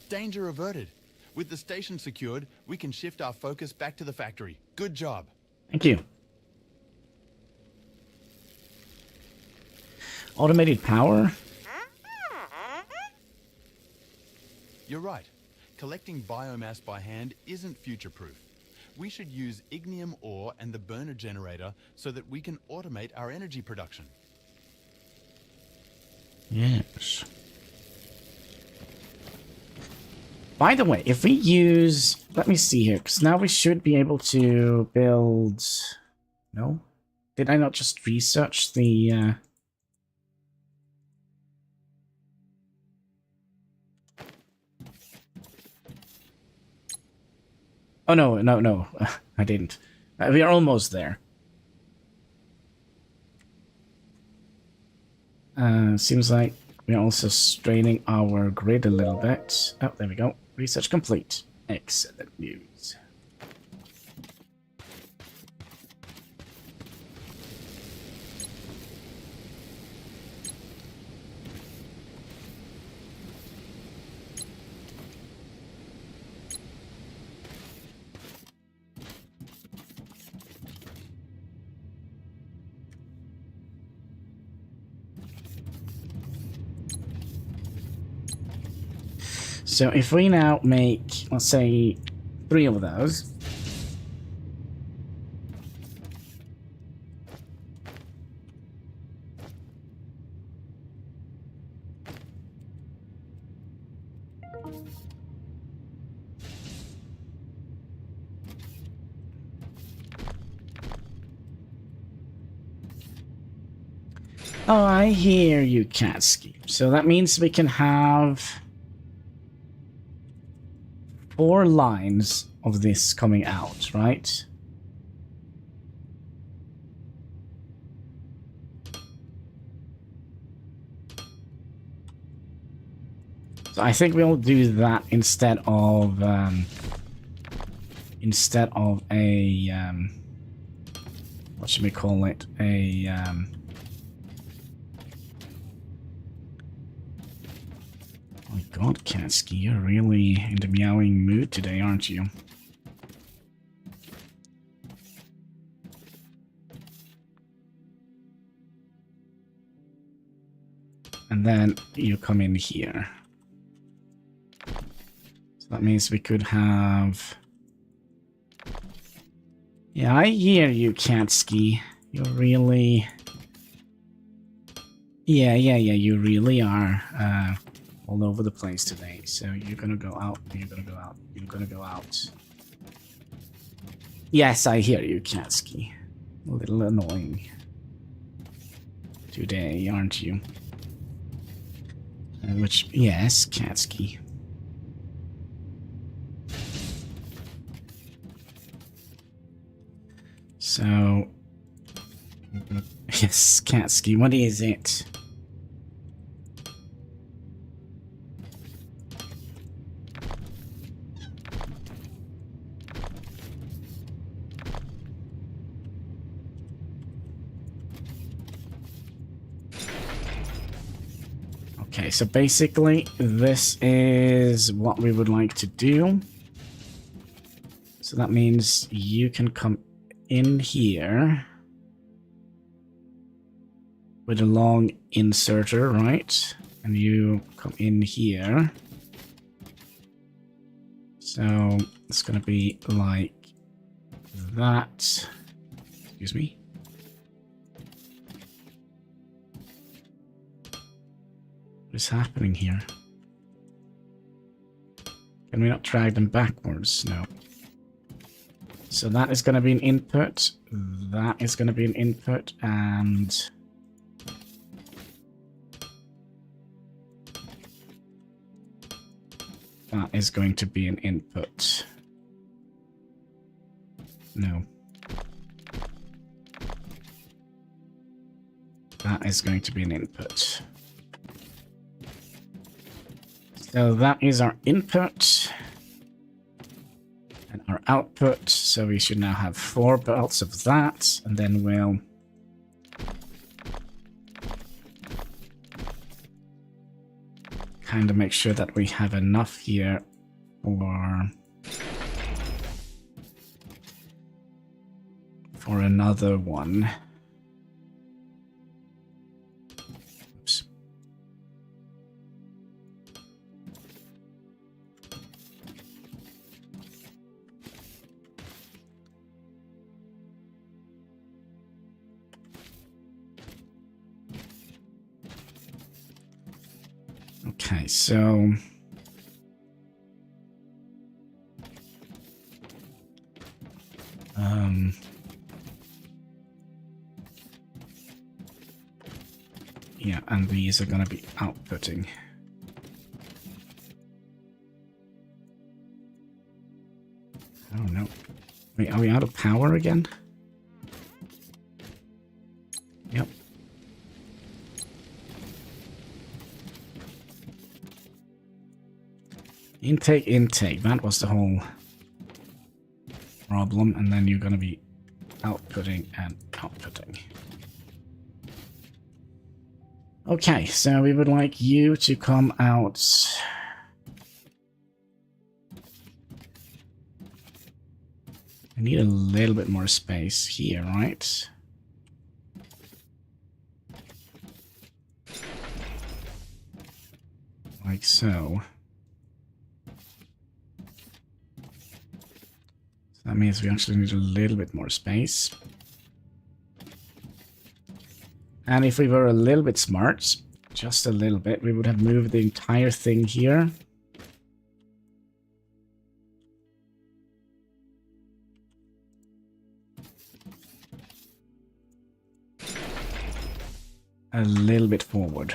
Danger averted. With the station secured, we can shift our focus back to the factory. Good job. Thank you. Automated power? You're right. Collecting biomass by hand isn't future-proof. We should use ignium ore and the burner generator so that we can automate our energy production. Yes. By the way, if we use... Let me see here, because now we should be able to build... No? Did I not just research the... Oh, no. I didn't. We are almost there. Seems like we're also straining our grid a little bit. Oh, there we go. Research complete. Excellent news. So if we now make, let's say, 3 of those. Oh, I hear you, Katsky. So that means we can have 4 lines of this coming out, right? So I think we'll do that instead of a what should we call it? Oh my god, Katsky, you're really in the meowing mood today, aren't you? And then you come in here. So that means we could have... Yeah, I hear you, Katsky. You're really... Yeah, you really are all over the place today. So you're gonna go out, you're gonna go out, you're gonna go out. Yes, I hear you, Katsky. A little annoying today, aren't you? Yes, Katsky. So, yes, Katsky, what is it? Okay, so basically, this is what we would like to do. So that means you can come in here with a long inserter, right? And you come in here. So it's gonna be like that. Excuse me. What is happening here? Can we not drag them backwards? No. So that is going to be an input. That is going to be an input. And... that is going to be an input. No. That is going to be an input. So that is our input and our output. So we should now have 4 belts of that, and then we'll kind of make sure that we have enough here for another one. Oops. Okay, so yeah, and these are going to be outputting. Oh no. Wait, are we out of power again? Yep. Intake. That was the whole problem. And then you're going to be outputting and outputting. Okay, so we would like you to come out. I need a little bit more space here, right? Like so. That means we actually need a little bit more space. And if we were a little bit smart, just a little bit, we would have moved the entire thing here. A little bit forward.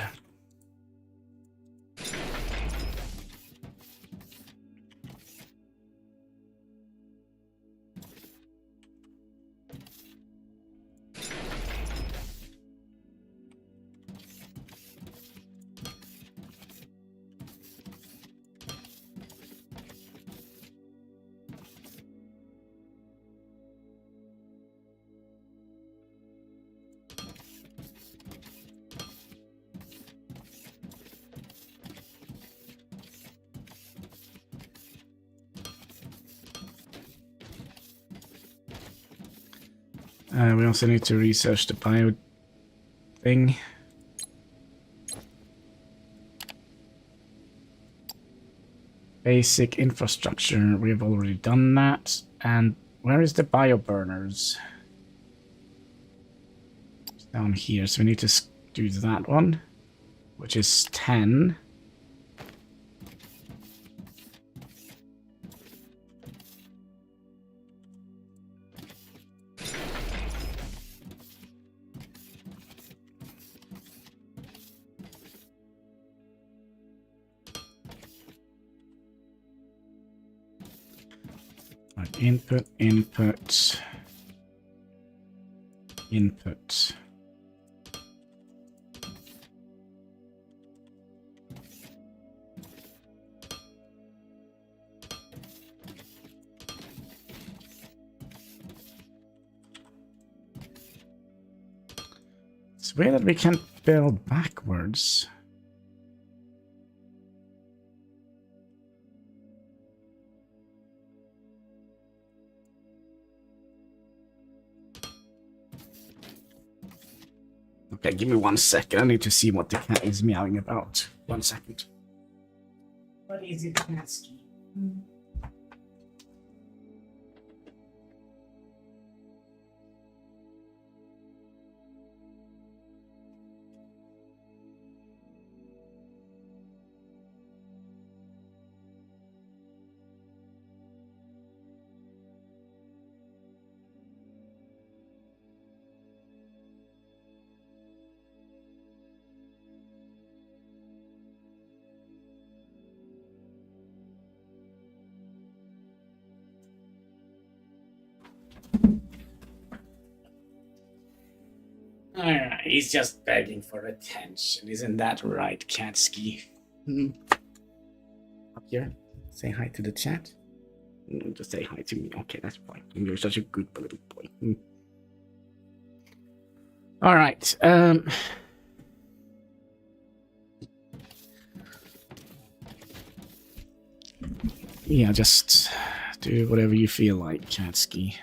We also need to research the bio thing. Basic infrastructure, we've already done that. And where is the bio burners? It's down here, so we need to do that one, which is 10. Input, input, input. It's weird that we can't build backwards. Okay, give me 1 second. I need to see what the cat is meowing about. 1 second. What is it, Katsky? Alright, he's just begging for attention. Isn't that right, Katsky? Up here, say hi to the chat. Just say hi to me. Okay, that's fine. You're such a good little boy. Alright, yeah, just do whatever you feel like, Katsky.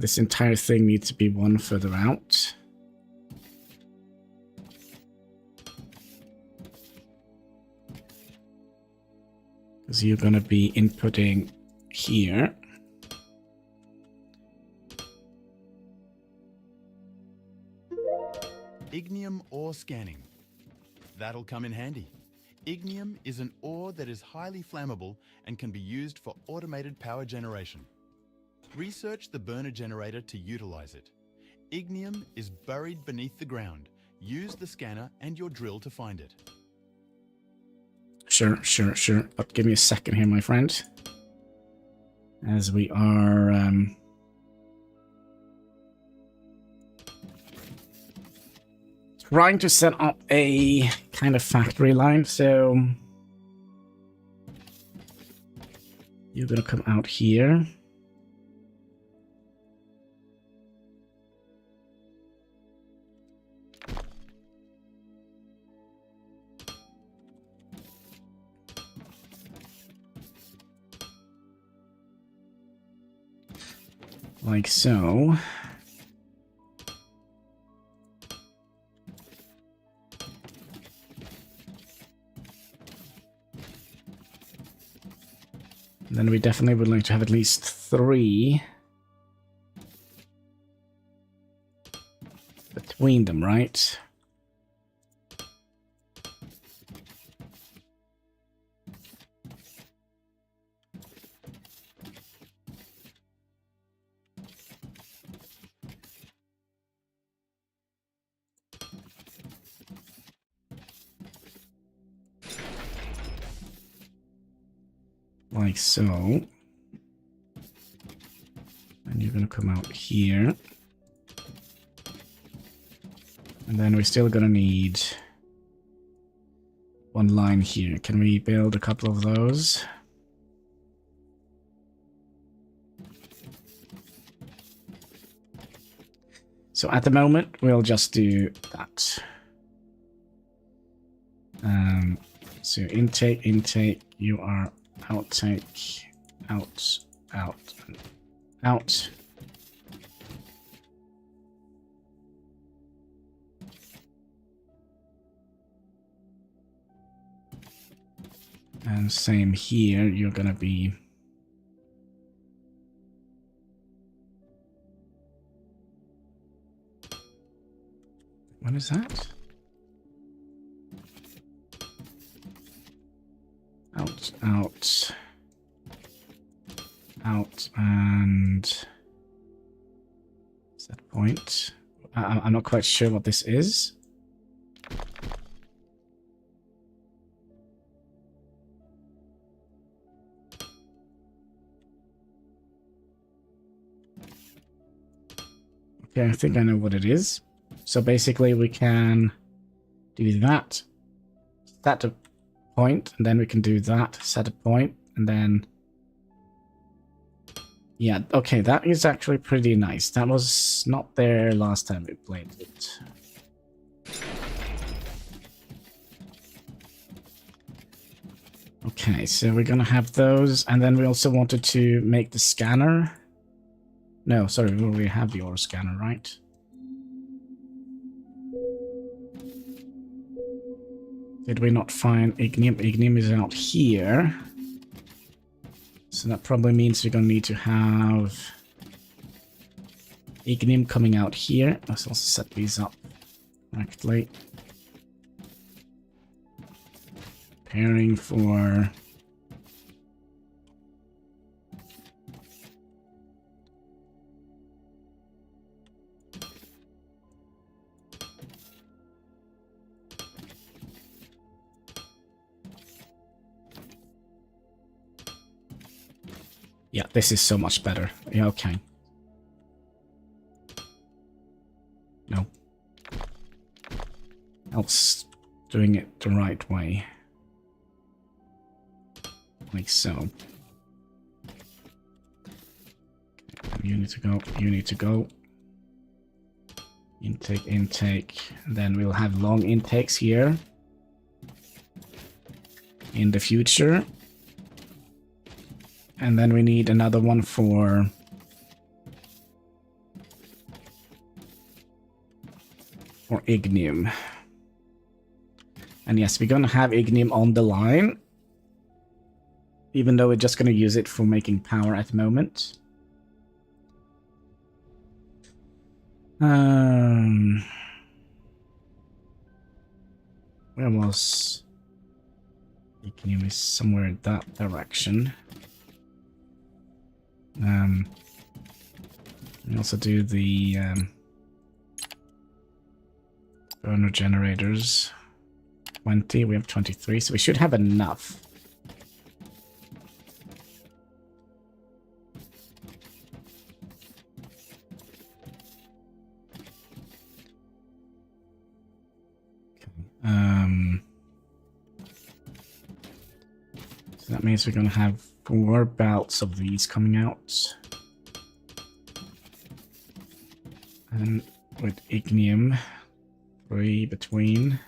This entire thing needs to be one further out. Because you're going to be inputting here. Ignium ore scanning. That'll come in handy. Ignium is an ore that is highly flammable and can be used for automated power generation. Research the burner generator to utilize it. Ignium is buried beneath the ground. Use the scanner and your drill to find it. Sure. But give me a second here, my friend. As we are... trying to set up a kind of factory line, so... You're gonna come out here. Like so. And then we definitely would like to have at least 3 between them, right? Like so. And you're gonna come out here. And then we're still gonna need 1 line here. Can we build a couple of those? So at the moment, we'll just do that. So intake, you are outtake, out, out. And same here, you're gonna be... What is that? Out, and set point. I'm not quite sure what this is. Okay, I think I know what it is. So basically we can do that, set a point, and then we can do that, set a point, and then... Yeah, okay, that is actually pretty nice. That was not there last time we played it. Okay, so we're gonna have those, and then we also wanted to make the scanner. No, sorry, we already have the ore scanner, right? Did we not find Ignium? Ignium is out here. So that probably means we're gonna need to have Ignium coming out here. Let's also set these up correctly. Preparing for... Yeah, this is so much better. Yeah, okay. No. Else doing it the right way. Like so. You need to go, you need to go. Intake, intake. Then we'll have long intakes here. In the future. And then we need another one for... Ignium. And yes, we're gonna have Ignium on the line. Even though we're just gonna use it for making power at the moment. Where was... Ignium is somewhere in that direction. We also do the burner generators. 20, we have 23, so we should have enough. So that means we're going to have 4 belts of these coming out. And with Ignium, 3 between.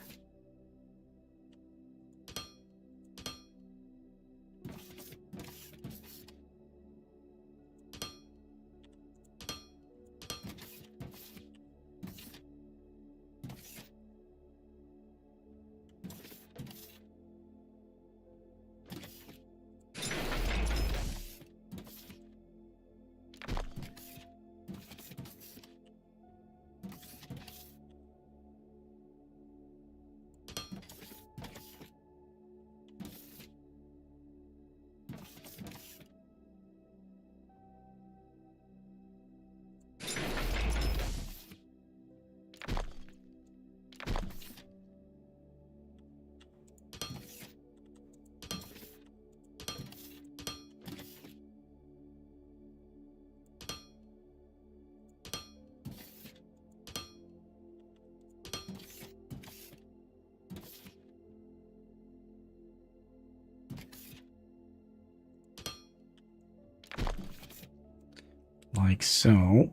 like so.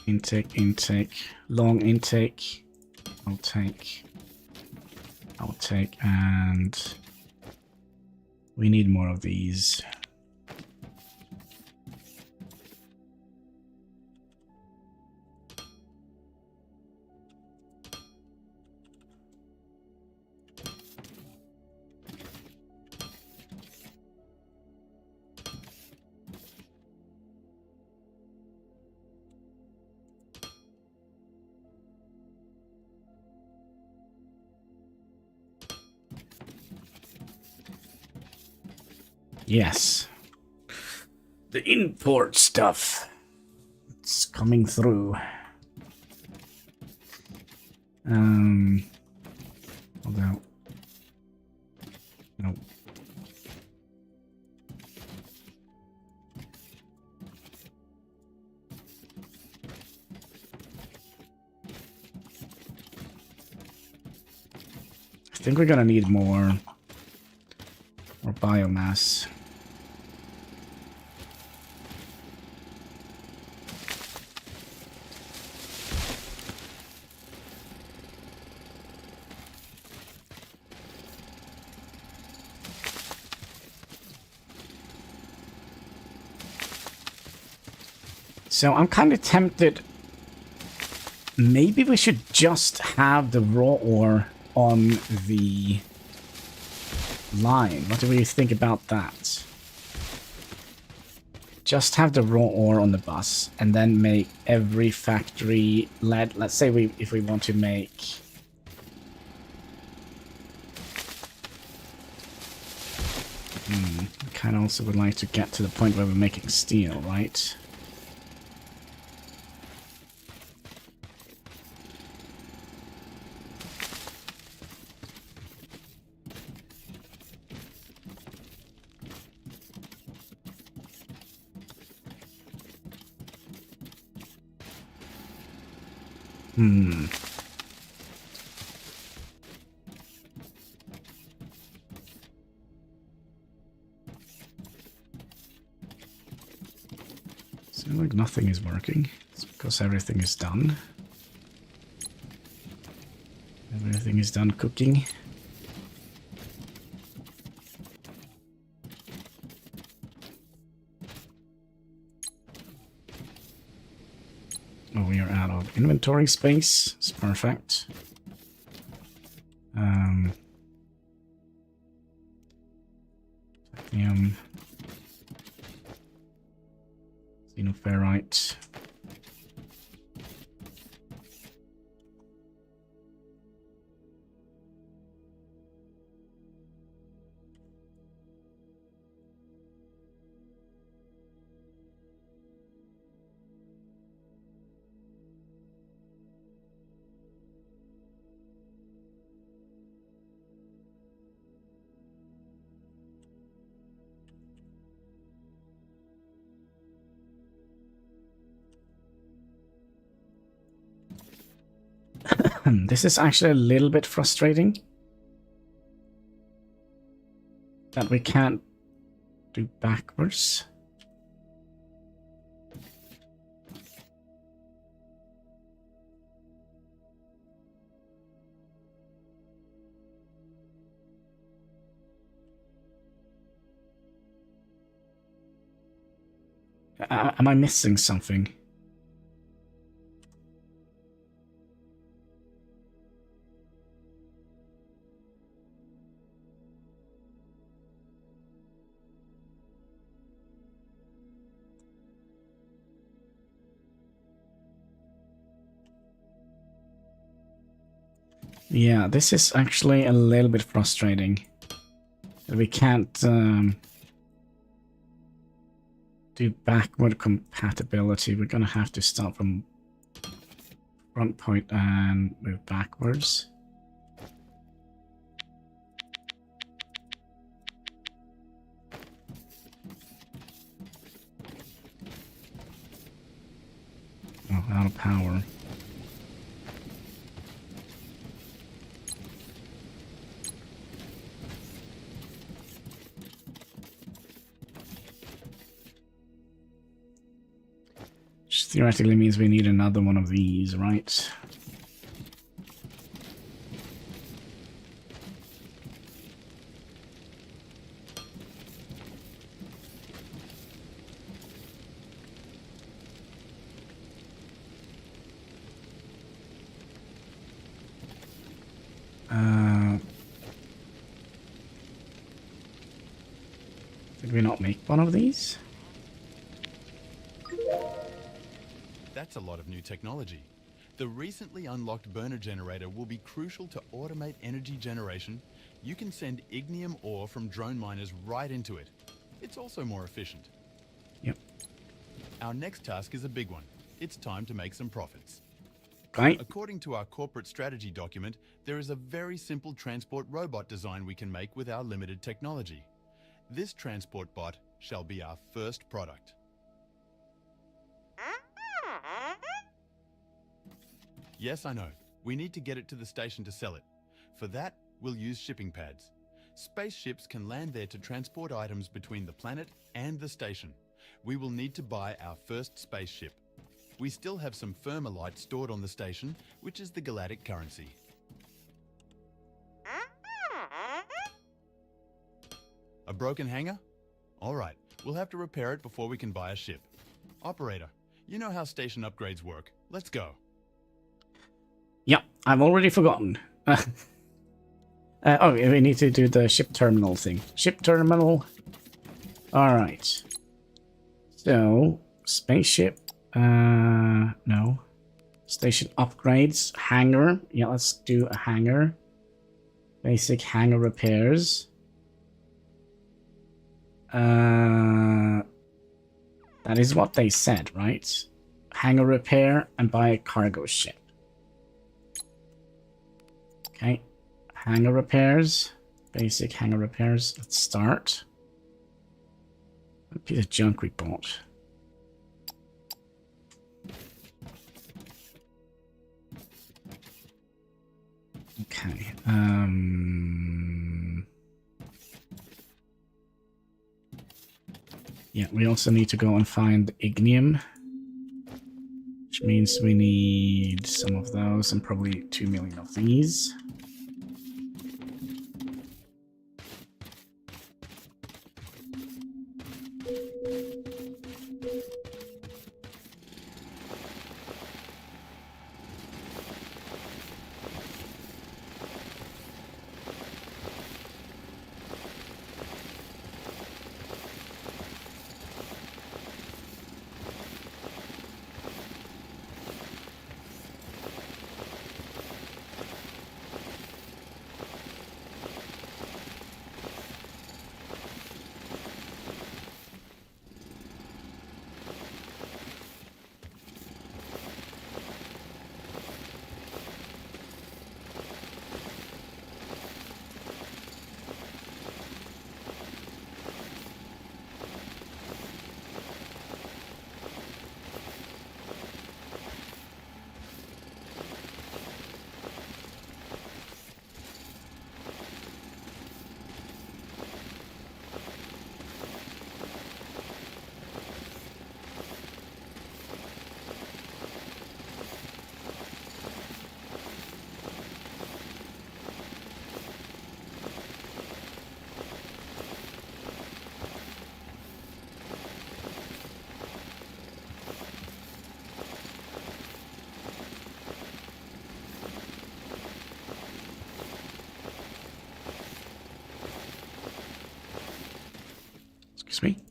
Intake, intake, long intake. I'll take, and we need more of these. Yes. The import stuff. It's coming through. Although... No. I think we're gonna need more biomass. So I'm kind of tempted. Maybe we should just have the raw ore on the line. What do we think about that? Just have the raw ore on the bus and then make every factory lead. Let's say if we want to make... I kind of also would like to get to the point where we're making steel, right? Seems like nothing is working. It's because everything is done. Everything is done cooking. Oh, we are out of inventory space. It's perfect. Titanium. Xenoferrite. This is actually a little bit frustrating. That we can't do backwards. Am I missing something? Yeah, this is actually a little bit frustrating. We can't do backward compatibility. We're gonna have to start from front point and move backwards. Oh, out of power. Which theoretically means we need another one of these, right? Did we not make one of these? That's a lot of new technology. The recently unlocked burner generator will be crucial to automate energy generation. You can send ignium ore from drone miners right into it. It's also more efficient. Yep. Our next task is a big one. It's time to make some profits. Right. According to our corporate strategy document, there is a very simple transport robot design we can make with our limited technology. This transport bot shall be our first product. Yes, I know. We need to get it to the station to sell it. For that, we'll use shipping pads. Spaceships can land there to transport items between the planet and the station. We will need to buy our first spaceship. We still have some Thermalite stored on the station, which is the Galactic currency. A broken hangar? All right, we'll have to repair it before we can buy a ship. Operator, you know how station upgrades work. Let's go. Yeah, I've already forgotten. Oh, we need to do the ship terminal thing. Ship terminal. Alright. So, spaceship. No. Station upgrades. Hangar. Yeah, let's do a hangar. Basic hangar repairs. That is what they said, right? Hangar repair and buy a cargo ship. Okay, hangar repairs, basic hangar repairs. Let's start. What piece of junk we bought? Okay. Yeah, we also need to go and find ignium, which means we need some of those and probably 2 million of these. Excuse me.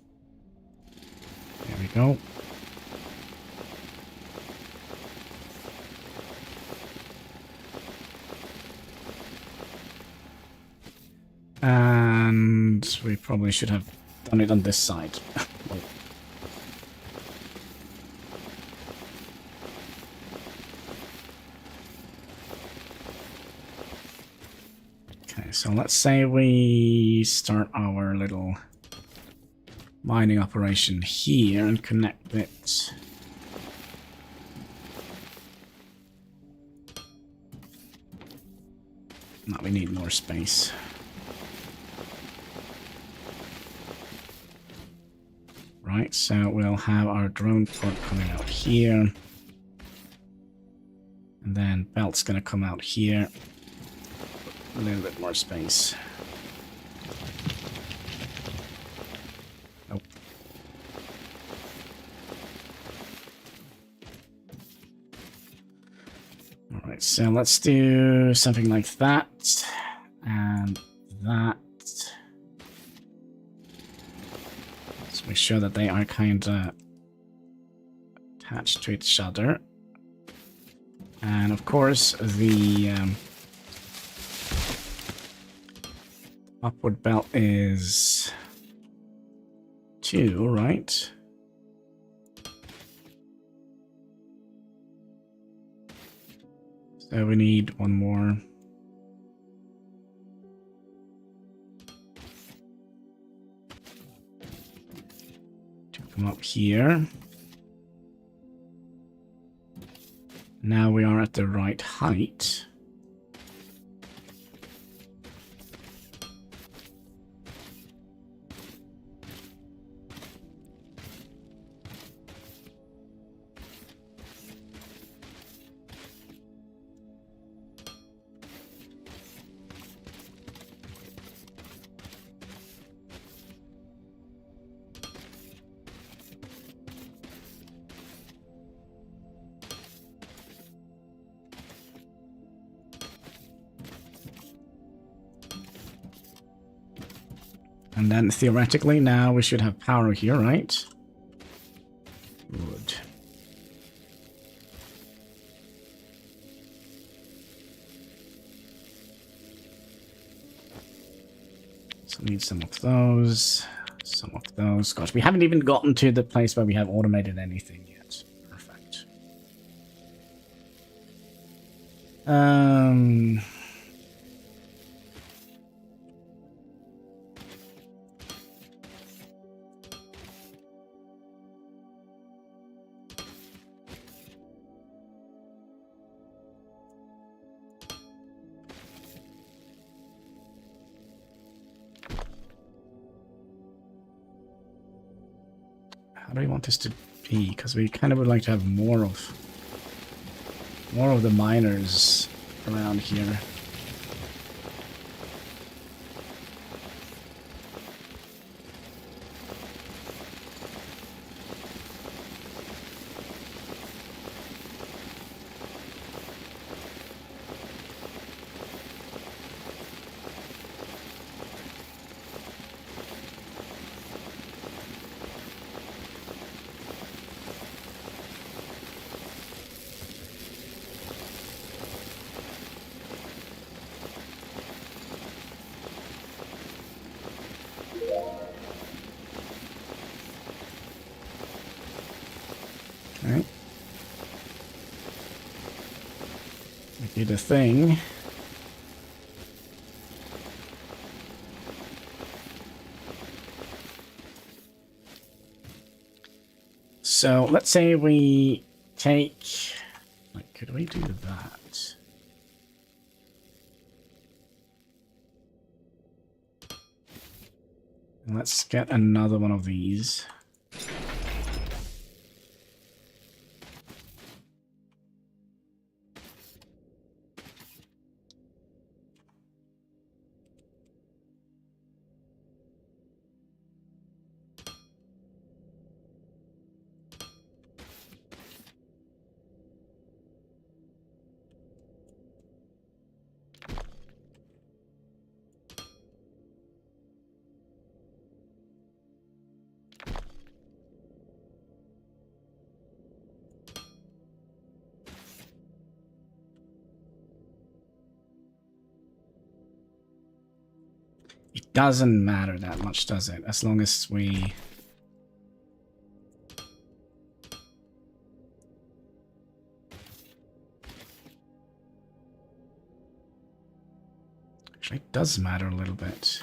There we go. And we probably should have done it on this side. Okay, so let's say we start our little mining operation here and connect it. No, we need more space. Right, so we'll have our drone port coming out here. And then belt's gonna come out here. A little bit more space. Nope. Alright, so let's do something like that. And that. Let's make sure that they are kind of attached to each other. And of course, the upward belt is 2, right? So we need one more. To come up here. Now we are at the right height. And then theoretically now we should have power here, right? Good. So need some of those. Some of those. Gosh, we haven't even gotten to the place where we have automated anything yet. Perfect. How do we want this to be? Because we kind of would like to have more of the miners around here. Right. Do the thing. So let's say we take, like, could we do that? And let's get another one of these. It doesn't matter that much, does it? As long as we... Actually, it does matter a little bit.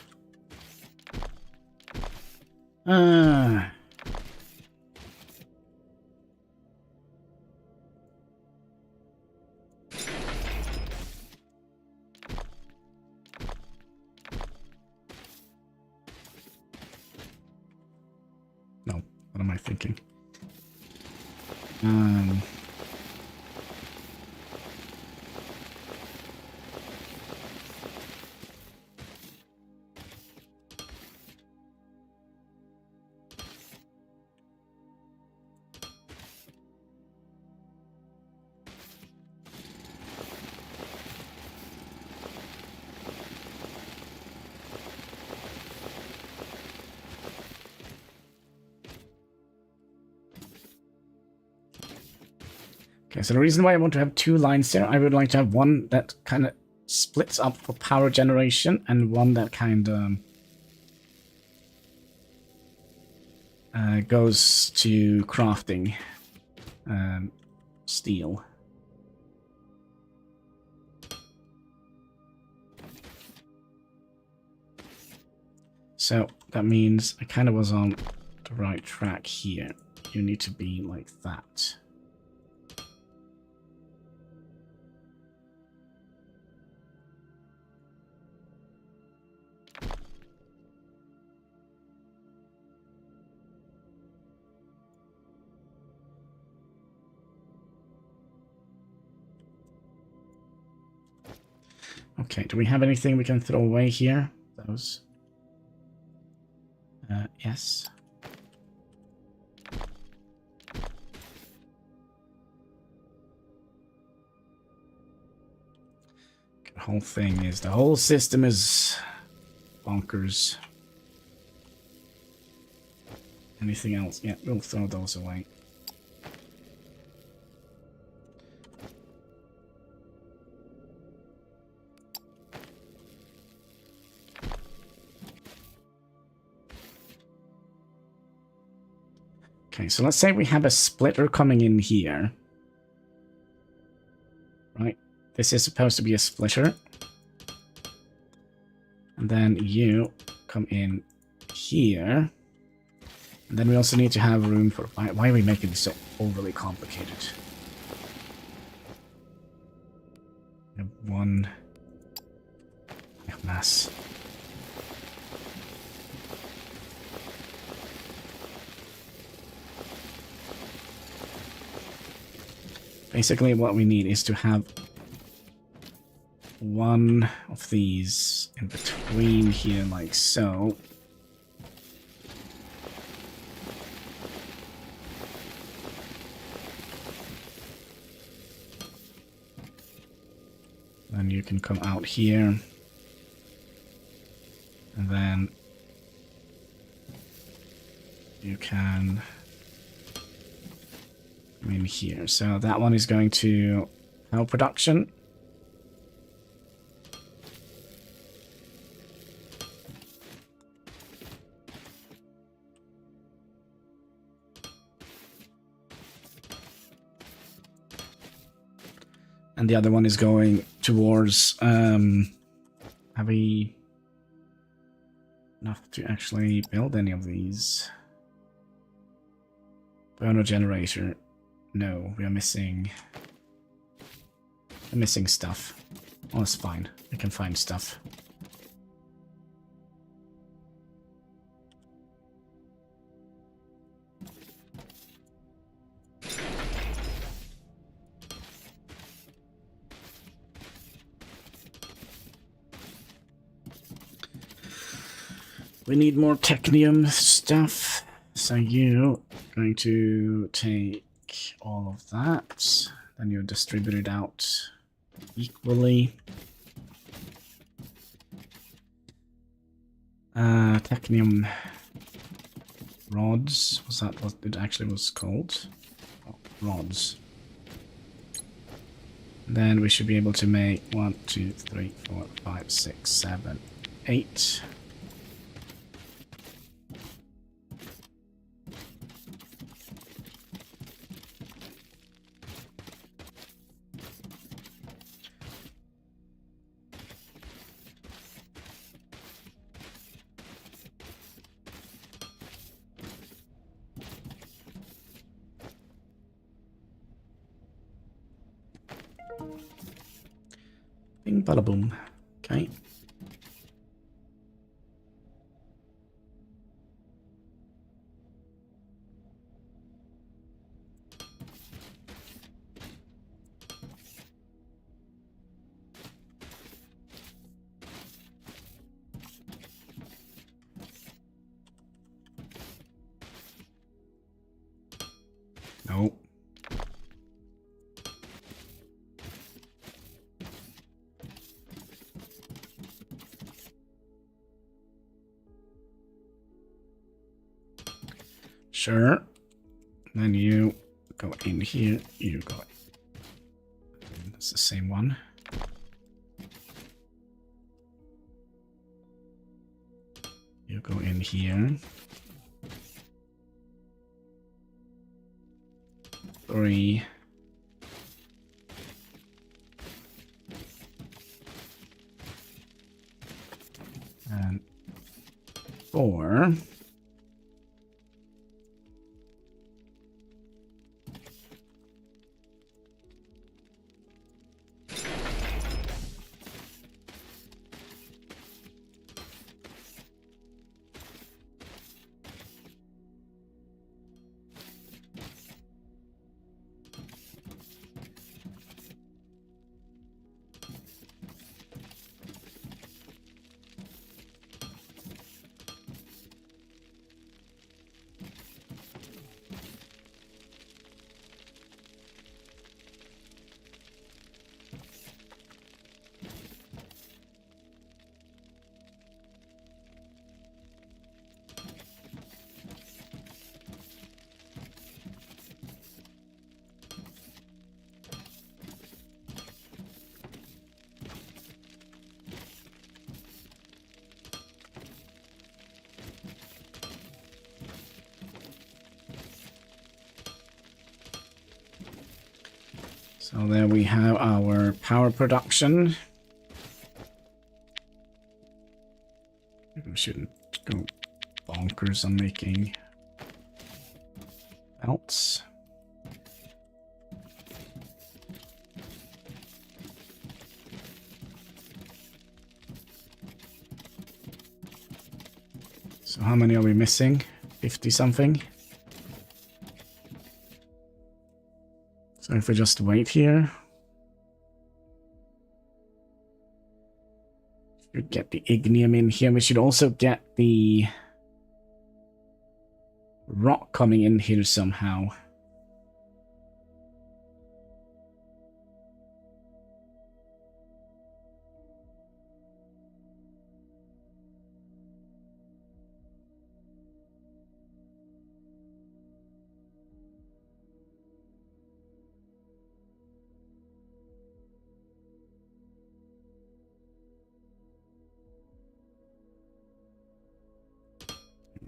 No. What am I thinking? Okay, so the reason why I want to have 2 lines there, I would like to have one that kind of splits up for power generation and one that kind of goes to crafting steel. So that means I kind of was on the right track here. You need to be like that. Okay, do we have anything we can throw away here? Those. Yes. The whole thing is, the whole system is bonkers. Anything else? Yeah, we'll throw those away. Okay, so let's say we have a splitter coming in here. Right? This is supposed to be a splitter. And then you come in here. And then we also need to have room for... Why are we making this so overly complicated? We have one... mass. Basically, what we need is to have one of these in between here, like so. Then you can come out here. And then you can come in here. So that one is going to power production. And the other one is going towards, have we enough to actually build any of these? Burner generator. No, we are missing... We're missing stuff. Oh, that's fine. We can find stuff. We need more technium stuff. So you are going to take all of that. Then you distribute it out equally. Technium rods. Was that what it actually was called? Oh, rods. Then we should be able to make 1, 2, 3, 4, 5, 6, 7, 8. Bing bada boom. Okay. Nope. Sure. Then you go in here. You go in. That's the same one. You go in here. 3. And 4. So there we have our power production. We shouldn't go bonkers on making belts. So how many are we missing? 50 something. So if we just wait here, we get the ignium in here. We should also get the rock coming in here somehow.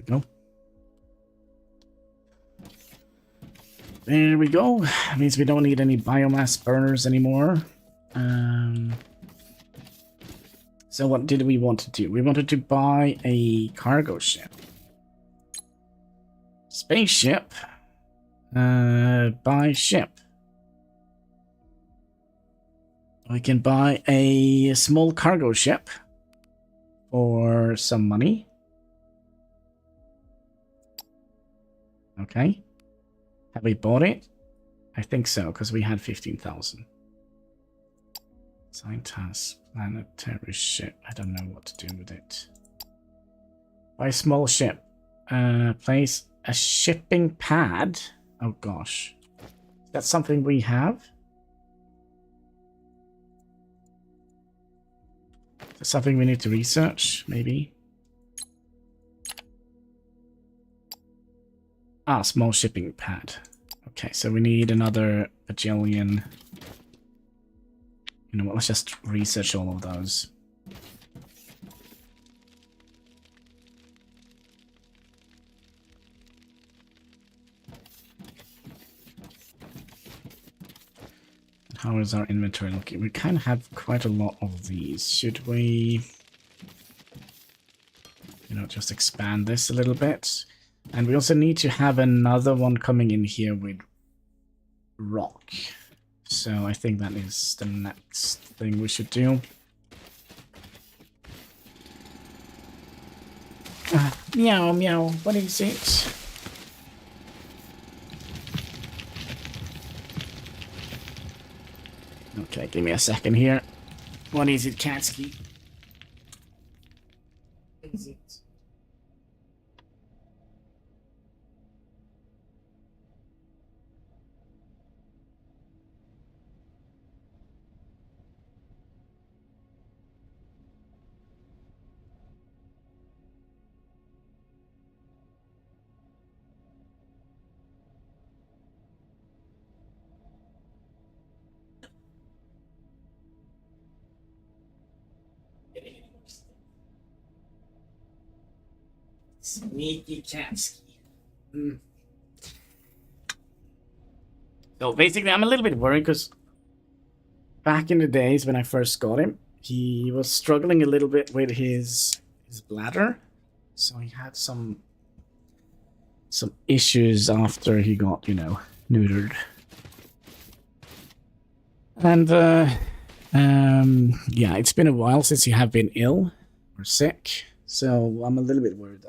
Go. There we go. That means we don't need any biomass burners anymore. So what did we want to do? We wanted to buy a cargo ship. Spaceship. Buy ship. We can buy a small cargo ship for some money. Okay. Have we bought it? I think so, because we had 15,000. Sign task. Planetary ship. I don't know what to do with it. Buy small ship. Place a shipping pad. Oh gosh. That's something we have? That's something we need to research, maybe? Ah, small shipping pad. Okay, so we need another bajillion. You know what, let's just research all of those. How is our inventory looking? We kind of have quite a lot of these. Should we, you know, just expand this a little bit? And we also need to have another one coming in here with rock. So I think that is the next thing we should do. Meow, meow. What is it? Okay, give me a second here. What is it, Katsky? What is it? Sneaky Chatsky. So basically, I'm a little bit worried because back in the days when I first got him, he was struggling a little bit with his bladder. So he had some issues after he got, you know, neutered. And yeah, it's been a while since you have been ill or sick, so I'm a little bit worried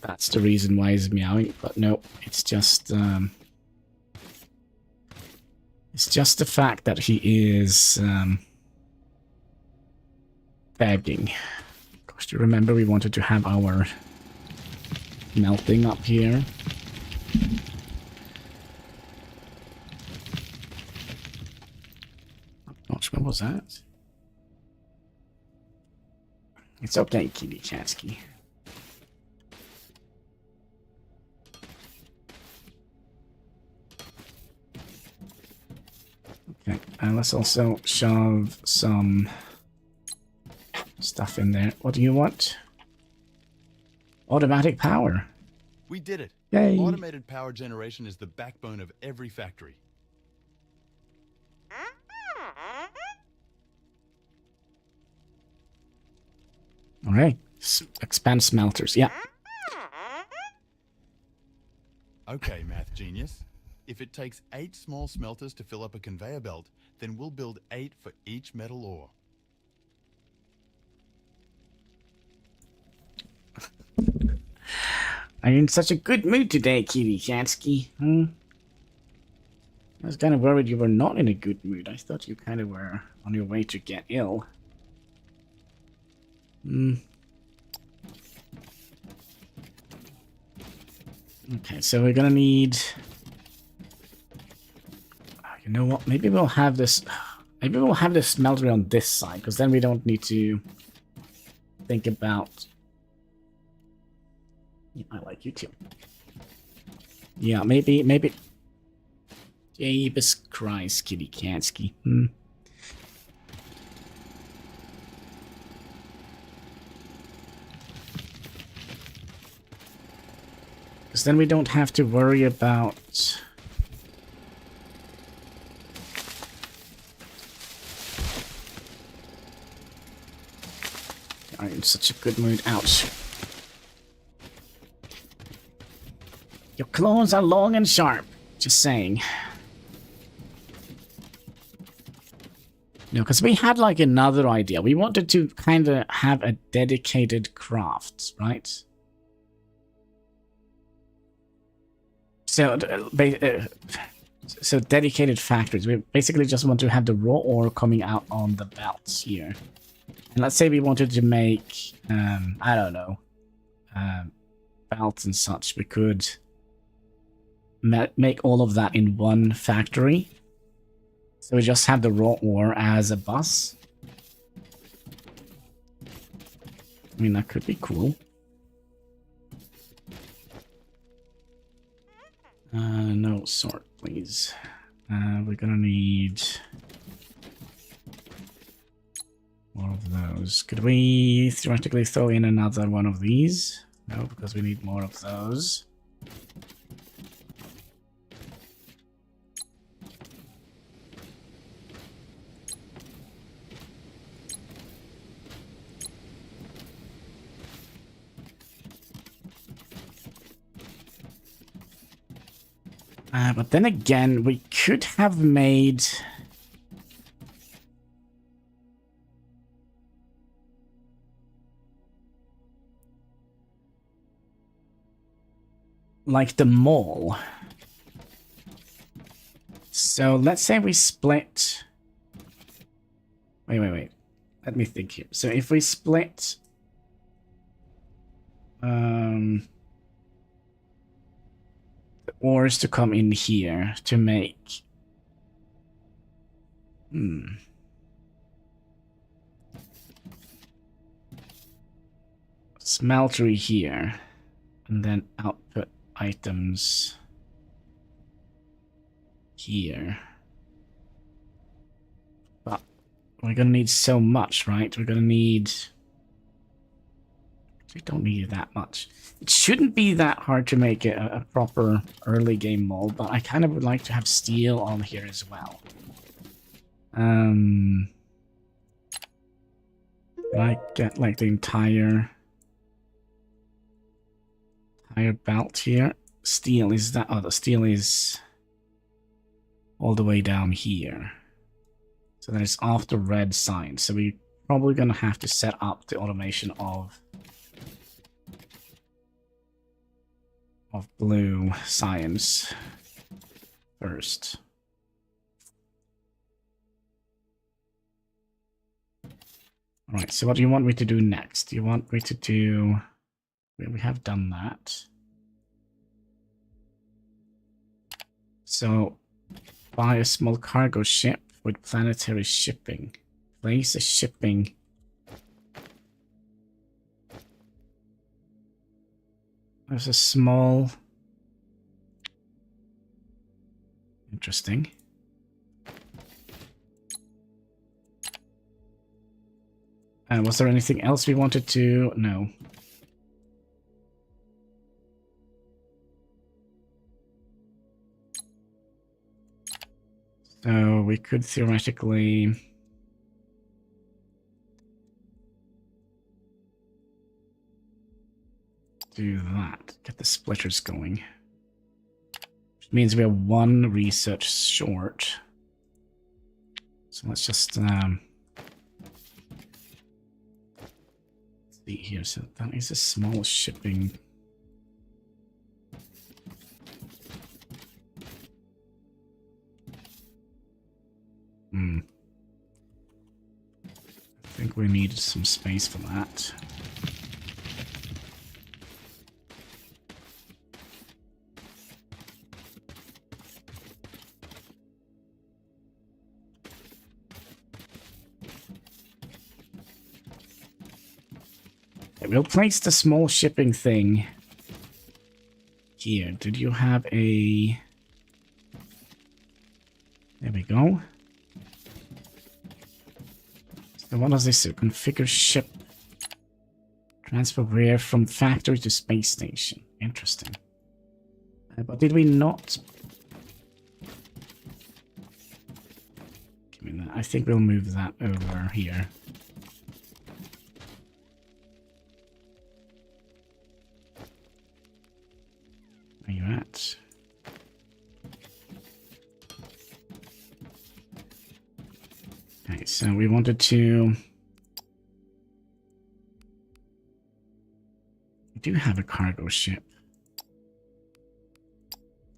that's the reason why he's meowing. But no, it's just the fact that he is begging. Of course, do you remember we wanted to have our melting up here? Gosh, what was that? It's okay, Kitty Chatsky. Okay, and let's also shove some stuff in there. What do you want? Automatic power. We did it. Yay. Automated power generation is the backbone of every factory. All right, expand smelters. Yeah. Okay, math genius. If it takes 8 small smelters to fill up a conveyor belt, then we'll build 8 for each metal ore. Are you in such a good mood today, Kitty Chatsky? I was kind of worried you were not in a good mood. I thought you kind of were on your way to get ill. Okay, so we're gonna need... You know what? Maybe we'll have this... Maybe we'll have this smelter on this side, because then we don't need to think about... Yeah, I like you too. Yeah, maybe... Jesus Christ, Kitty Kansky. Because then we don't have to worry about... I'm in such a good mood. Ouch. Your claws are long and sharp. Just saying. No, because we had like another idea. We wanted to kind of have a dedicated craft, right? So dedicated factories. We basically just want to have the raw ore coming out on the belts here. And let's say we wanted to make, I don't know, belts and such. We could make all of that in one factory. So we just have the raw ore as a bus. I mean, that could be cool. No sort, please. We're gonna need more of those. Could we theoretically throw in another one of these? No, because we need more of those. But then again, we could have made... like the mall. So let's say we split... Wait. Let me think here. So if we split... the ores to come in here to make... Smeltery here. And then output items here. But we're gonna need so much, right? We're gonna need... We don't need that much. It shouldn't be that hard to make a proper early game mold, but I kind of would like to have steel on here as well. I get like the entire belt here. Steel is that? Oh, the steel is all the way down here. So that is off the red sign. So we're probably gonna have to set up the automation of blue signs first. Alright, so what do you want me to do next? Do you want me to do... We have done that. So, buy a small cargo ship with planetary shipping. Place a shipping... There's a small... Interesting. Was there anything else we wanted to... No. So we could theoretically... do that. Get the splitters going. Which means we are one research short. So let's just... see here, so that is a small shipping. I think we need some space for that. We'll place the small shipping thing here. Did you have a... There we go. So what does this do? Configure ship. Transfer ware from factory to space station. Interesting. But did we not... Give me that. I think we'll move that over here. Where you at? Okay, so we wanted to... We do have a cargo ship.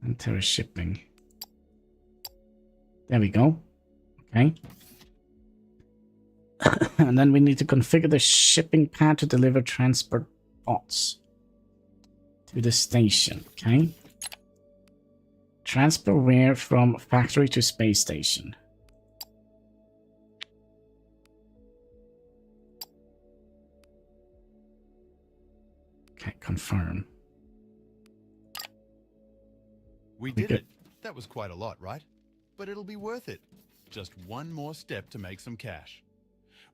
Planetary shipping. There we go. Okay. And then we need to configure the shipping pad to deliver transport bots to the station. Okay. Transfer ware from factory to space station. Okay, confirm. We did it. That was quite a lot, right? But it'll be worth it. Just one more step to make some cash.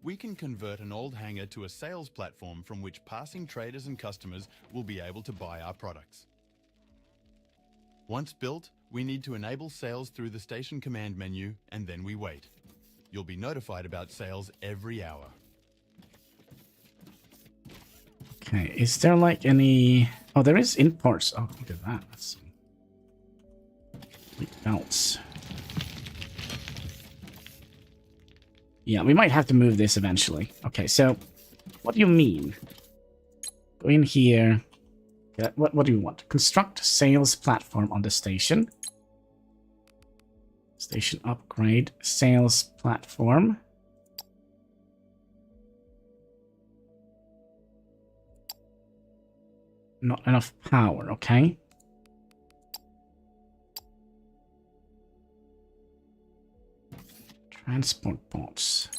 We can convert an old hangar to a sales platform from which passing traders and customers will be able to buy our products. Once built, we need to enable sales through the station command menu, and then we wait. You'll be notified about sales every hour. Okay, is there like any... Oh, there is imports. Oh, look at that. That's some belts. Yeah, we might have to move this eventually. Okay, so what do you mean? Go in here. What do you want? Construct sales platform on the station. Station upgrade. Sales platform. Not enough power, okay? Transport bots.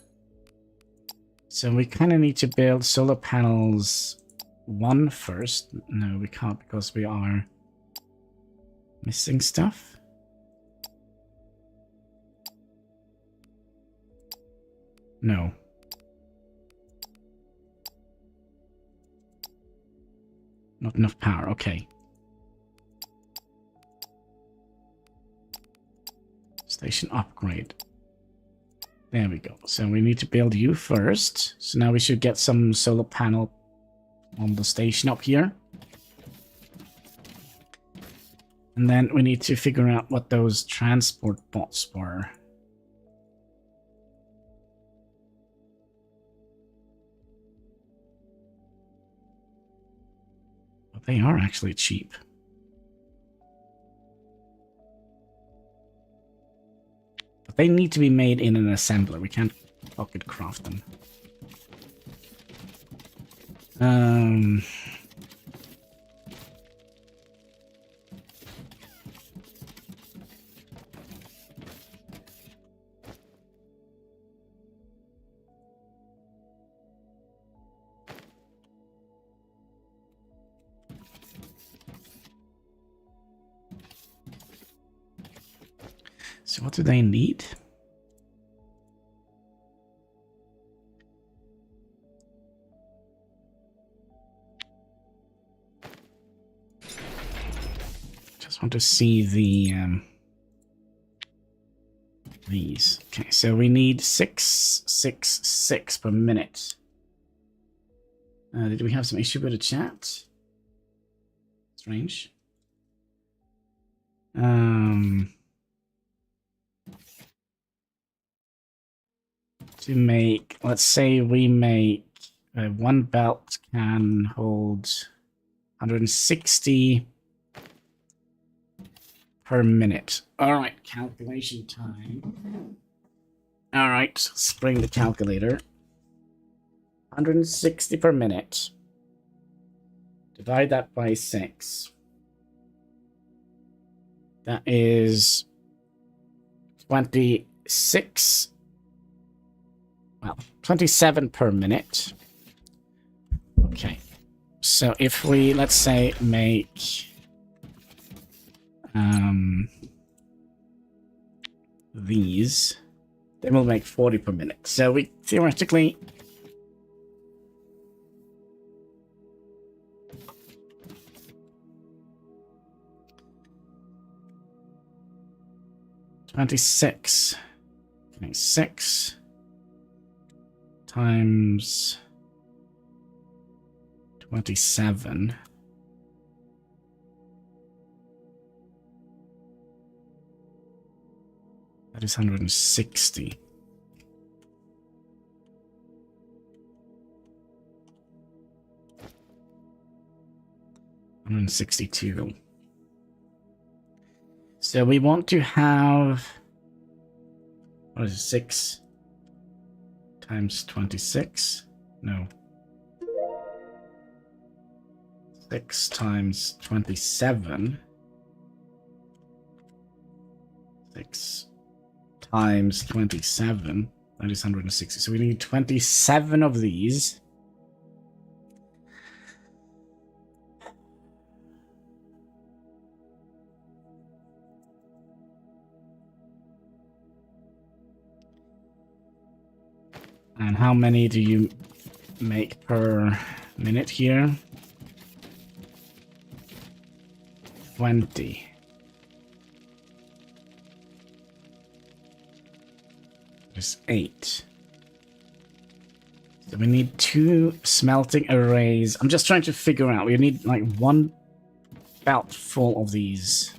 So we kind of need to build solar panels 1 first. No, we can't because we are missing stuff. No. Not enough power, okay. Station upgrade. There we go. So we need to build you first. So now we should get some solar panel on the station up here. And then we need to figure out what those transport bots were. But they are actually cheap. But they need to be made in an assembler. We can't pocket craft them. So what do they need? Just want to see the these. Okay, so we need 666 per minute. Did we have some issue with the chat? Strange. To make, let's say we make one belt can hold 160 per minute. All right, calculation time. All right, let's bring the calculator. 160 per minute. Divide that by 6. That is 26. Well, 27 per minute. Okay. So if we, let's say, make these, then we'll make 40 per minute. So we theoretically $26. Okay, 6 times 27. That is 160. $162. So we want to have, what is it, 6 times 26? No. 6 times 27. 6 times 27. That is 160. So we need 27 of these. And how many do you make per minute here? 20. There's 8. So we need 2 smelting arrays. I'm just trying to figure out. We need like 1 belt full of these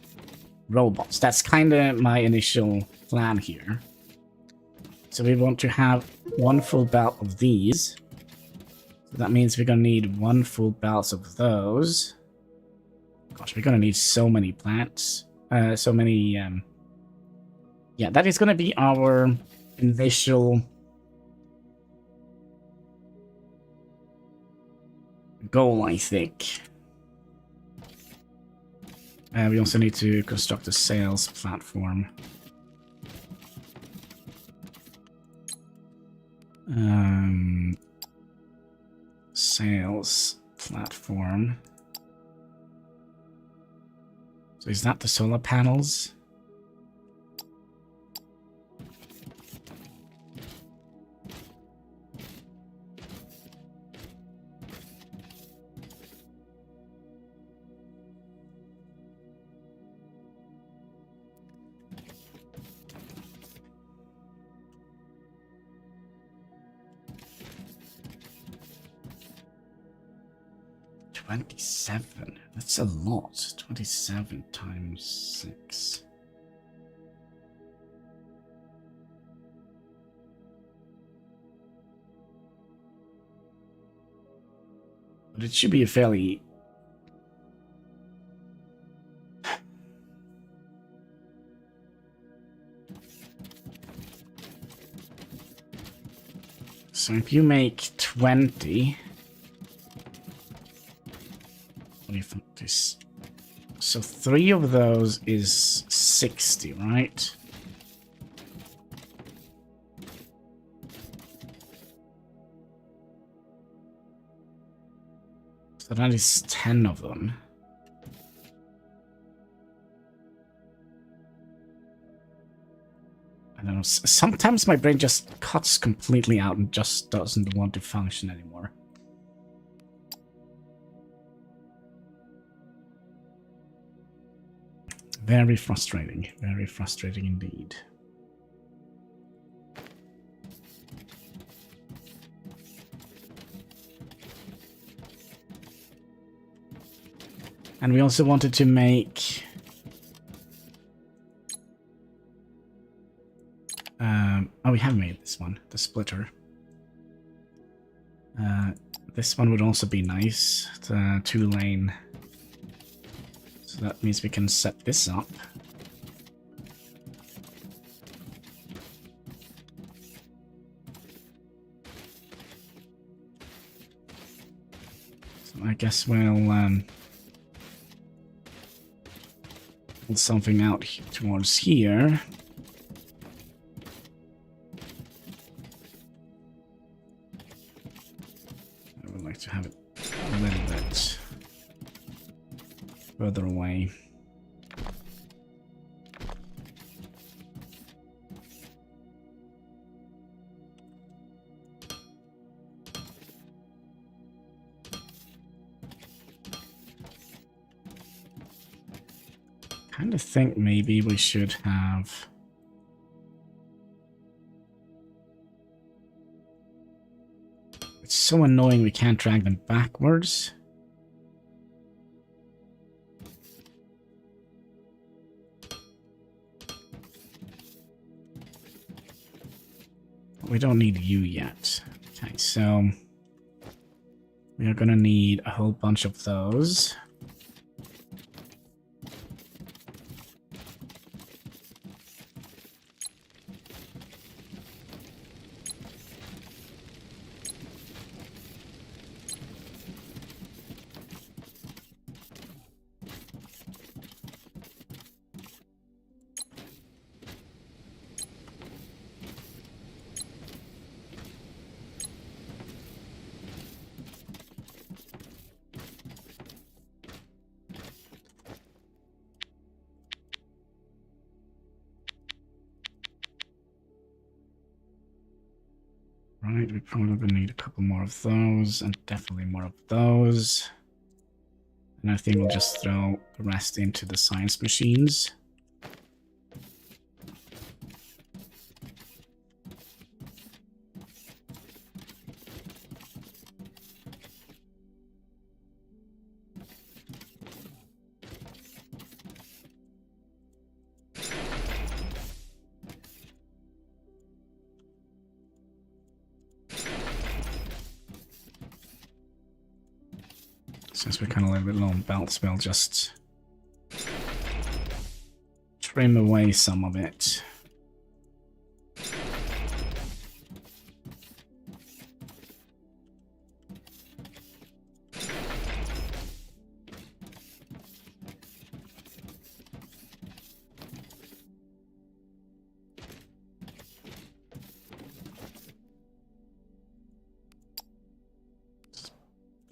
robots. That's kind of my initial plan here. So we want to have 1 full belt of these. So that means we're going to need 1 full belt of those. Gosh, we're going to need so many plants. So many... Yeah, that is going to be our initial goal, I think. We also need to construct a sales platform. Sales platform. So is that the solar panels? 27. That's a lot. 27 times 6. But it should be a fairly... So if you make 20... What do you think this... So 3 of those is 60, right? So that is 10 of them. I don't know. Sometimes my brain just cuts completely out and just doesn't want to function anymore. Very frustrating. Very frustrating indeed. And we also wanted to make... oh, we have made this one, the splitter. This one would also be nice. It's a 2-lane. So that means we can set this up. So I guess we'll pull something out towards here. I would like to have it a little bit further away. Kind of think maybe we should have... It's so annoying we can't drag them backwards. We don't need you yet. Okay, so we are gonna need a whole bunch of those. Right, we probably gonna need a couple more of those, and definitely more of those. And I think we'll just throw the rest into the science machines. Since we're kind of a little bit low on belts, we'll just trim away some of it.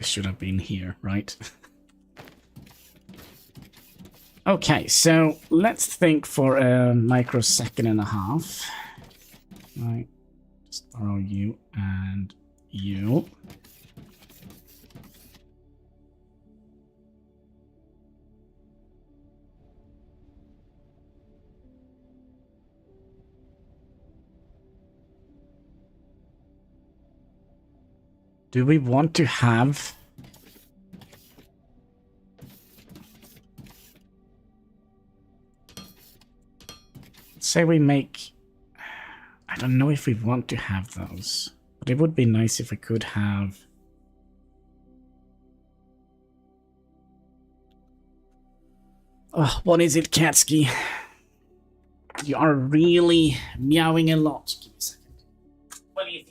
Should have been here, right? Okay, so let's think for a microsecond and a half. Right, just borrow you and you. Do we want to have say we make... I don't know if we want to have those, but it would be nice if we could have... Oh, what is it, Katsky? You are really meowing a lot. Give me a second. What do you think?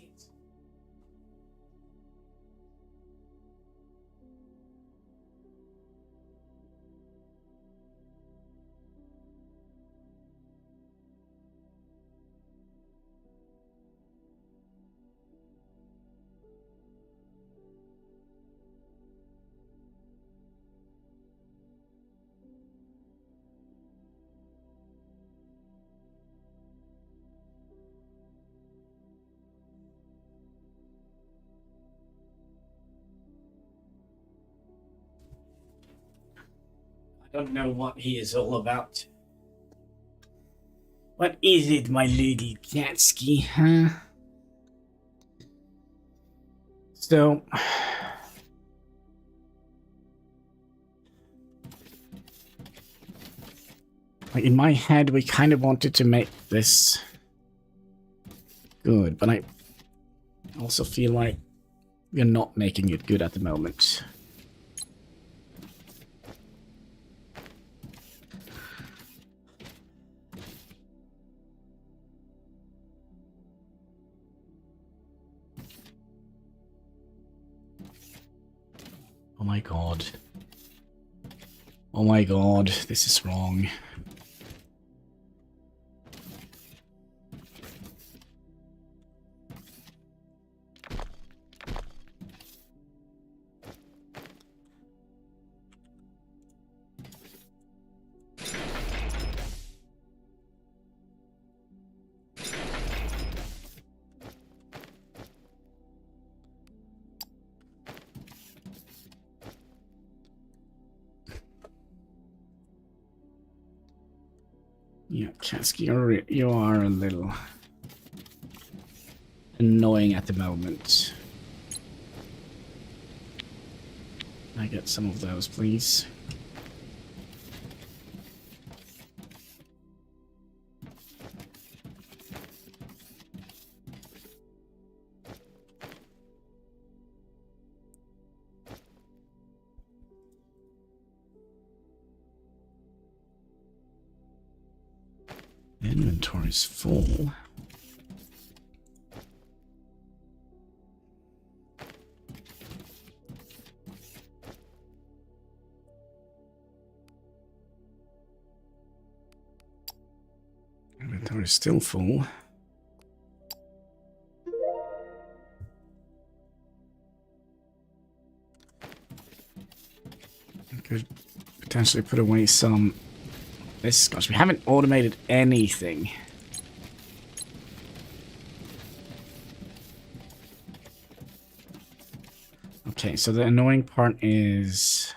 I don't know what he is all about. What is it, my little Katsky, huh? So... like in my head, we kind of wanted to make this good, but I also feel like we're not making it good at the moment. Oh my god. Oh my god, this is wrong. Yeah, Chesky, you are a little annoying at the moment. Can I get some of those, please? Inventory's full. Inventory's still full. I could potentially put away some. This, gosh, we haven't automated anything. Okay, so the annoying part is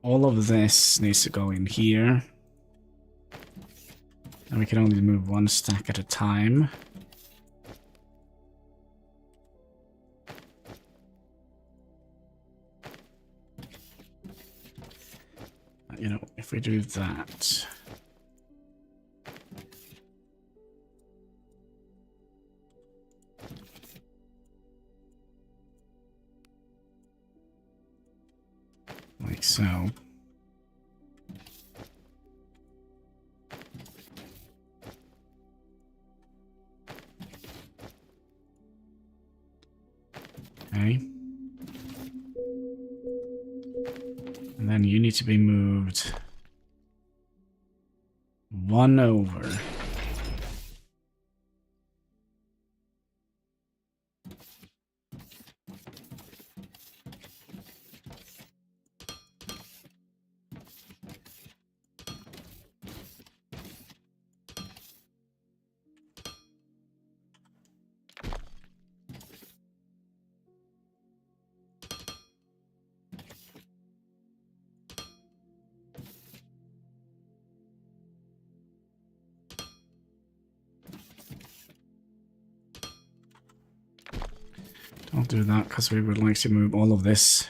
all of this needs to go in here. And we can only move one stack at a time. You know, if we do that. Like so. Okay. And then you need to be moved one over. Don't do that because we would like to move all of this.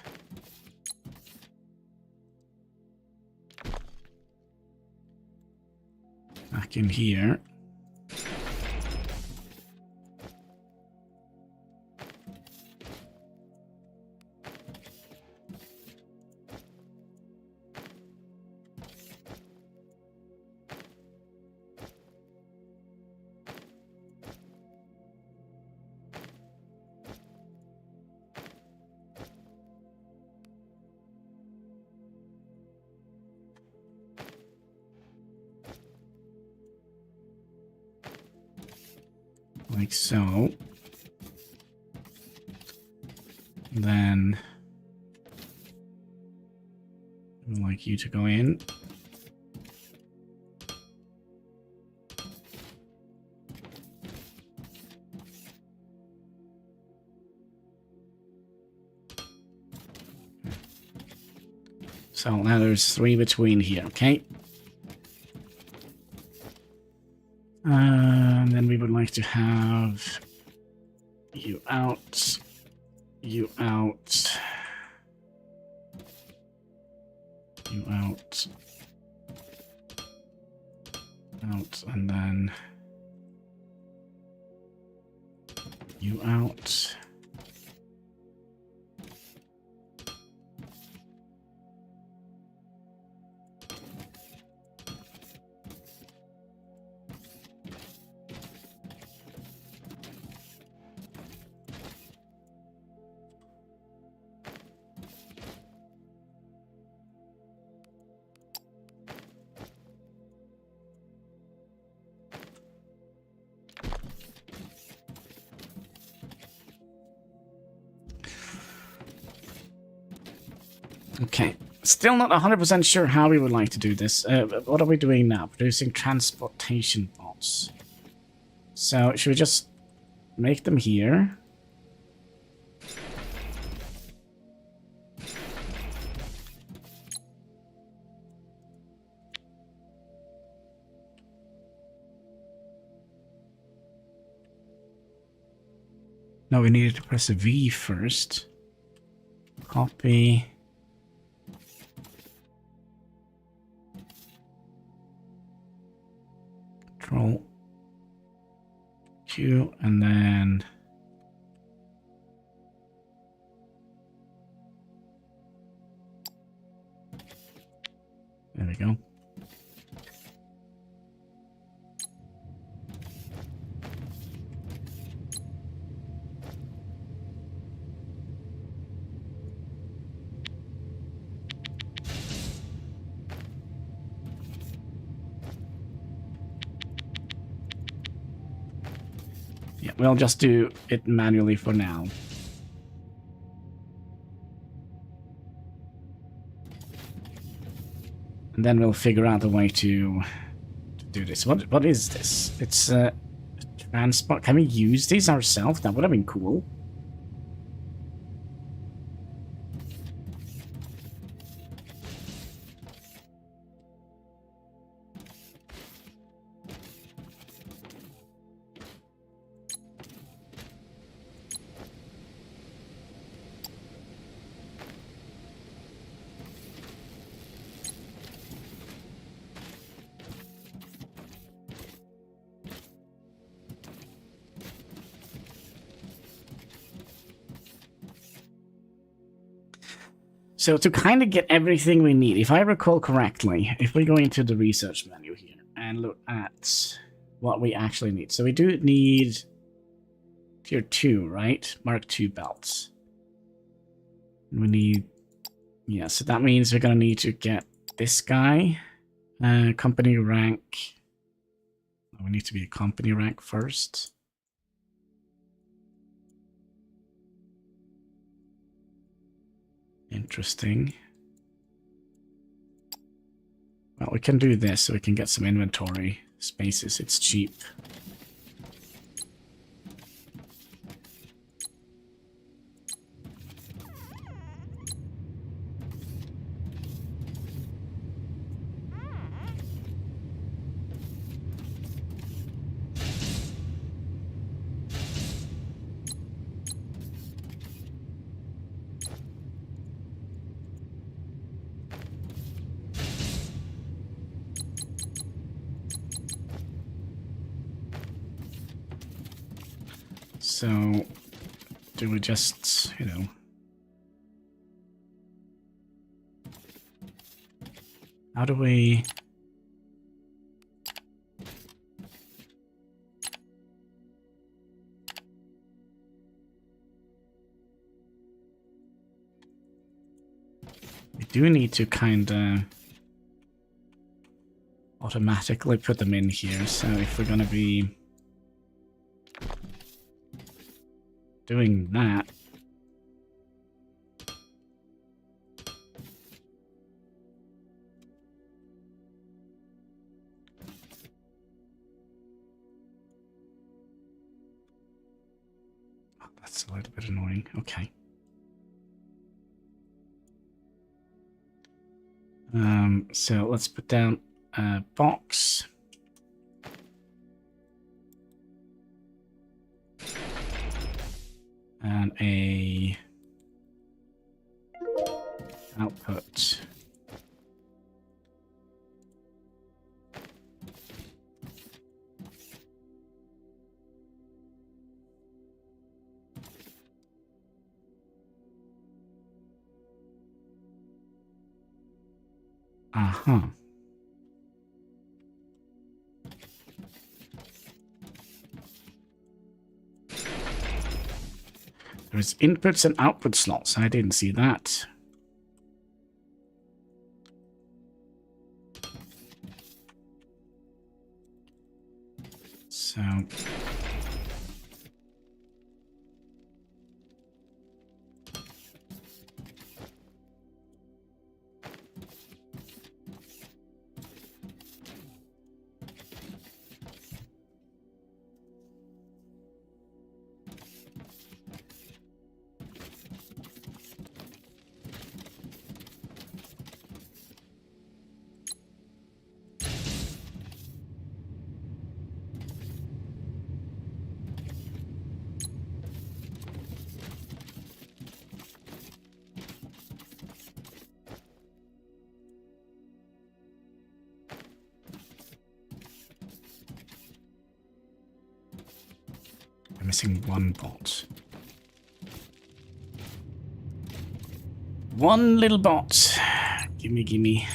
back in here. Like so. Then I would like you to go in. So now there's 3 between here, okay? And then we would like to have you out, you out, you out, out, and then you out. Okay, still not 100% sure how we would like to do this. What are we doing now? Producing transportation bots. So, should we just make them here? No, we needed to press a V first. Copy. Control Q, and then there we go. Yeah, we'll just do it manually for now. And then we'll figure out a way to do this. What is this? It's transport. Can we use these ourselves? That would have been cool. So to kind of get everything we need, if I recall correctly, if we go into the research menu here and look at what we actually need. So we do need tier 2, right? Mark 2 belts. We need, yeah, so that means we're going to need to get this guy, company rank. We need to be a company rank first. Interesting. Well, we can do this so we can get some inventory spaces. It's cheap. So, do we just, you know... How do we... We do need to kind of automatically put them in here. So if we're going to be doing that, oh, that's a little bit annoying. Okay. So let's put down a box. And a output. Uh-huh. There's inputs and output slots. I didn't see that. So... I'm missing one bot. One little bot. Gimme, gimme.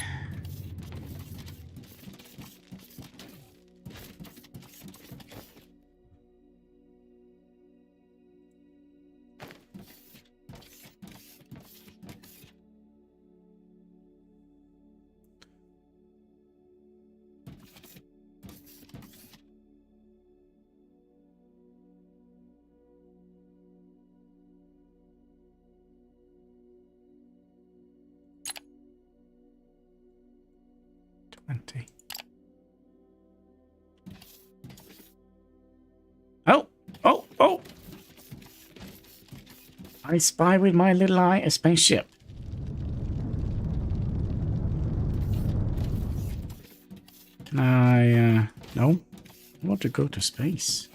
Oh! Oh! Oh! I spy with my little eye a spaceship. Can I, no? I want to go to space.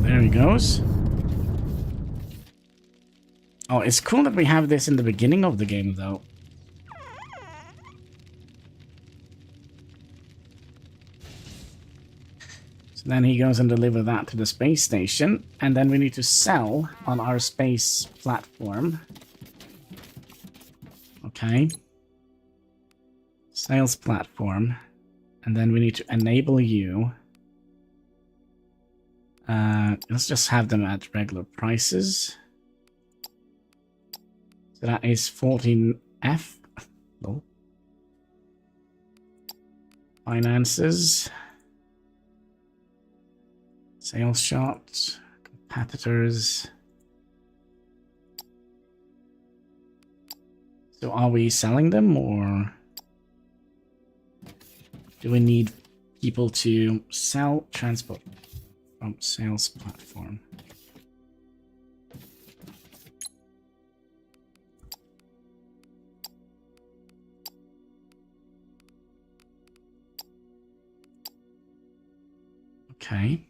There he goes. Oh, it's cool that we have this in the beginning of the game, though. So then he goes and delivers that to the space station, and then we need to sell on our space platform. Okay. Sales platform. And then we need to enable you. Let's just have them at regular prices. So that is 14F. No. Finances. Sales shots. Competitors. So are we selling them, or do we need people to sell transport from sales platform? Okay.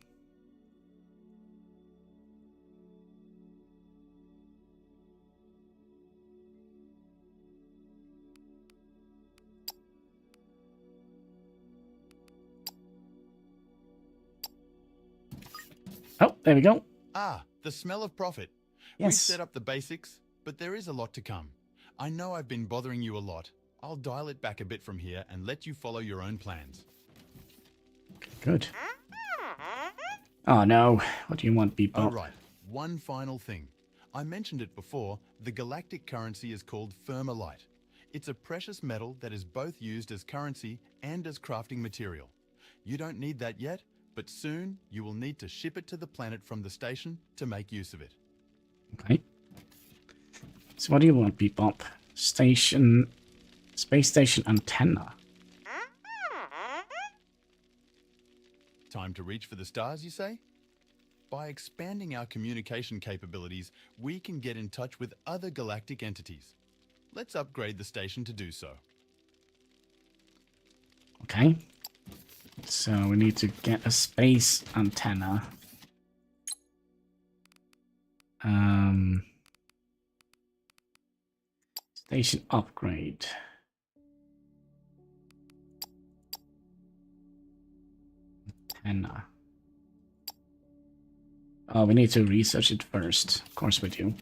there we go. Ah, the smell of profit. Yes. We've set up the basics, but there is a lot to come. I know I've been bothering you a lot. I'll dial it back a bit from here and let you follow your own plans. Good. Oh no, what do you want, Bebop? Oh right, one final thing. I mentioned it before, the galactic currency is called Thermalite. It's a precious metal that is both used as currency and as crafting material. You don't need that yet, but soon you will need to ship it to the planet from the station to make use of it. Okay. So what do you want, Bebop? Station... Space station antenna. Time to reach for the stars, you say? By expanding our communication capabilities, we can get in touch with other galactic entities. Let's upgrade the station to do so. Okay. So we need to get a space antenna. Station upgrade. Antenna. Oh, we need to research it first. Of course we do.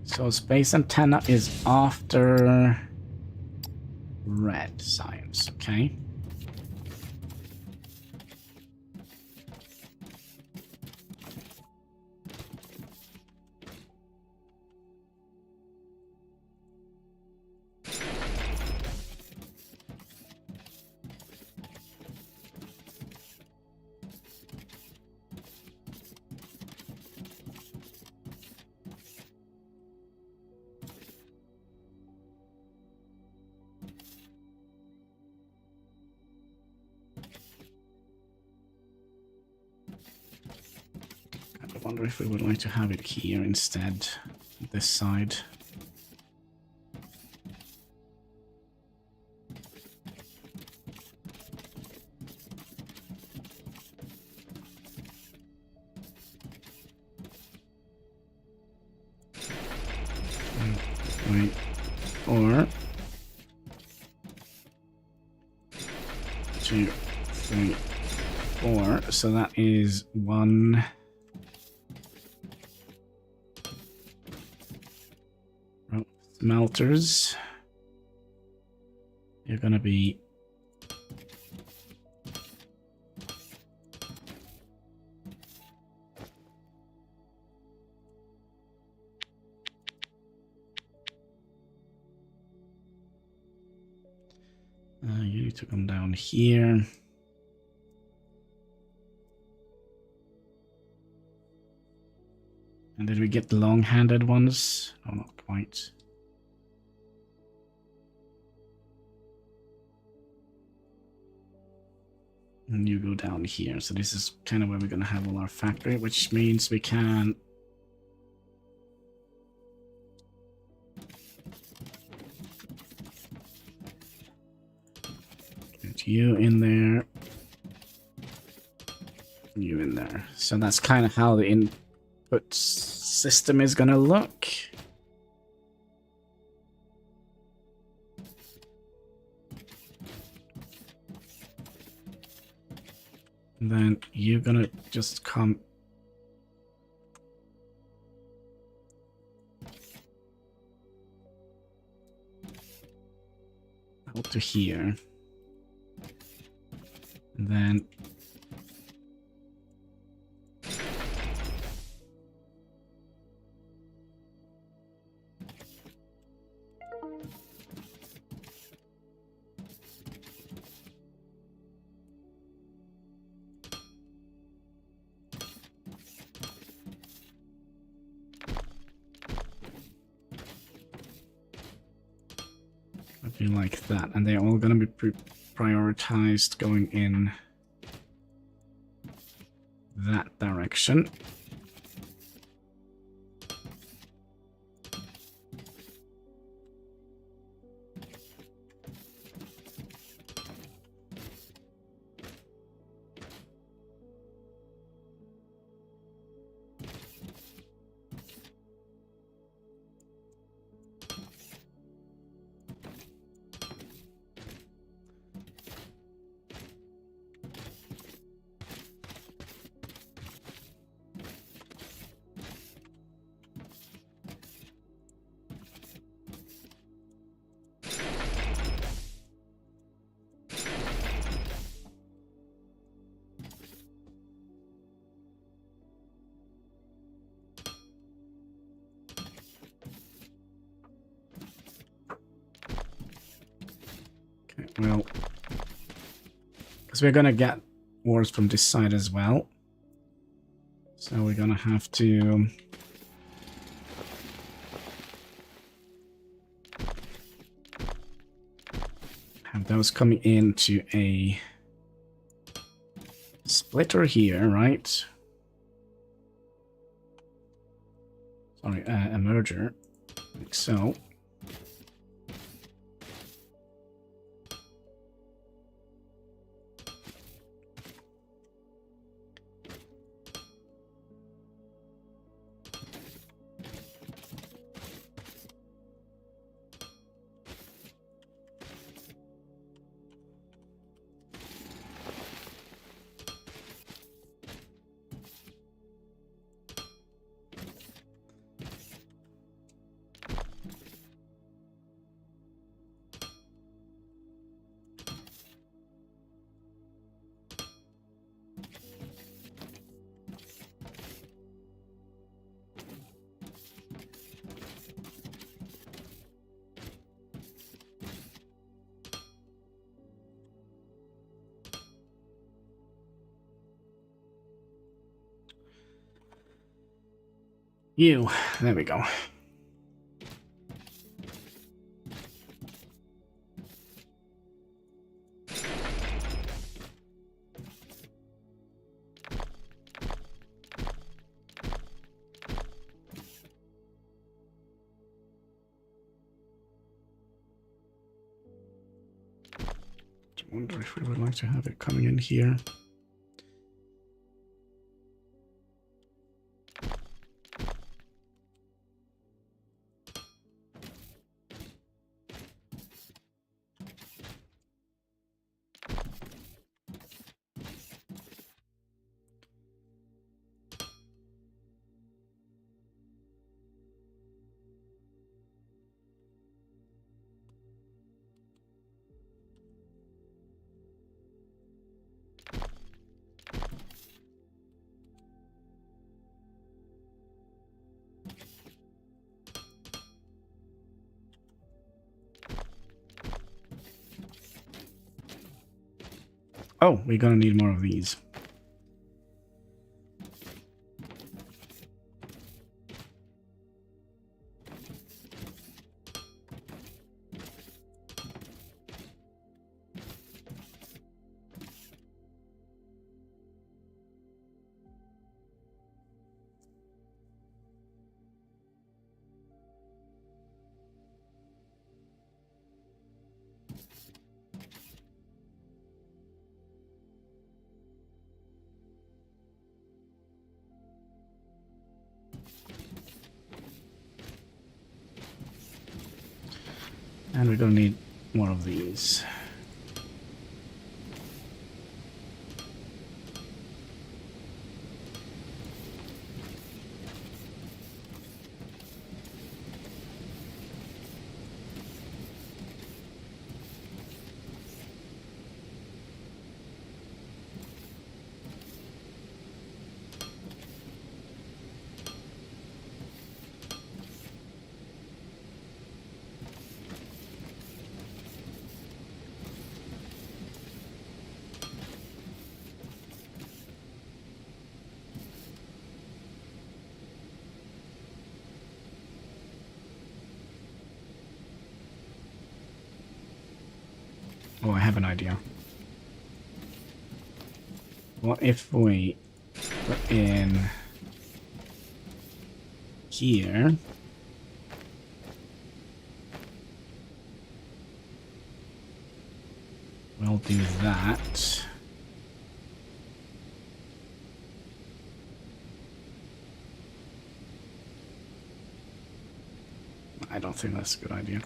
So space antenna is after red science, okay? I wonder if we would like to have it here instead, this side. Right. Or 2, 3, 4. So that is 1. Smelters. You're gonna be you need to come down here. And did we get the long-handed ones? Oh, not quite. And you go down here. So this is kind of where we're going to have all our factory, which means we can... get you in there. You in there. So that's kind of how the input system is going to look. And then you're gonna just come out to here. And then be like that, and they're all going to be prioritized going in that direction. Well, because we're gonna get ores from this side as well. So we're gonna have to have those coming into a splitter here, right? Sorry, a merger, like so. There we go. I wonder if we would like to have it coming in here. Oh, we're gonna need more of these. And we're gonna need more of these. Oh, I have an idea. What if we put in here? We'll do that. I don't think that's a good idea.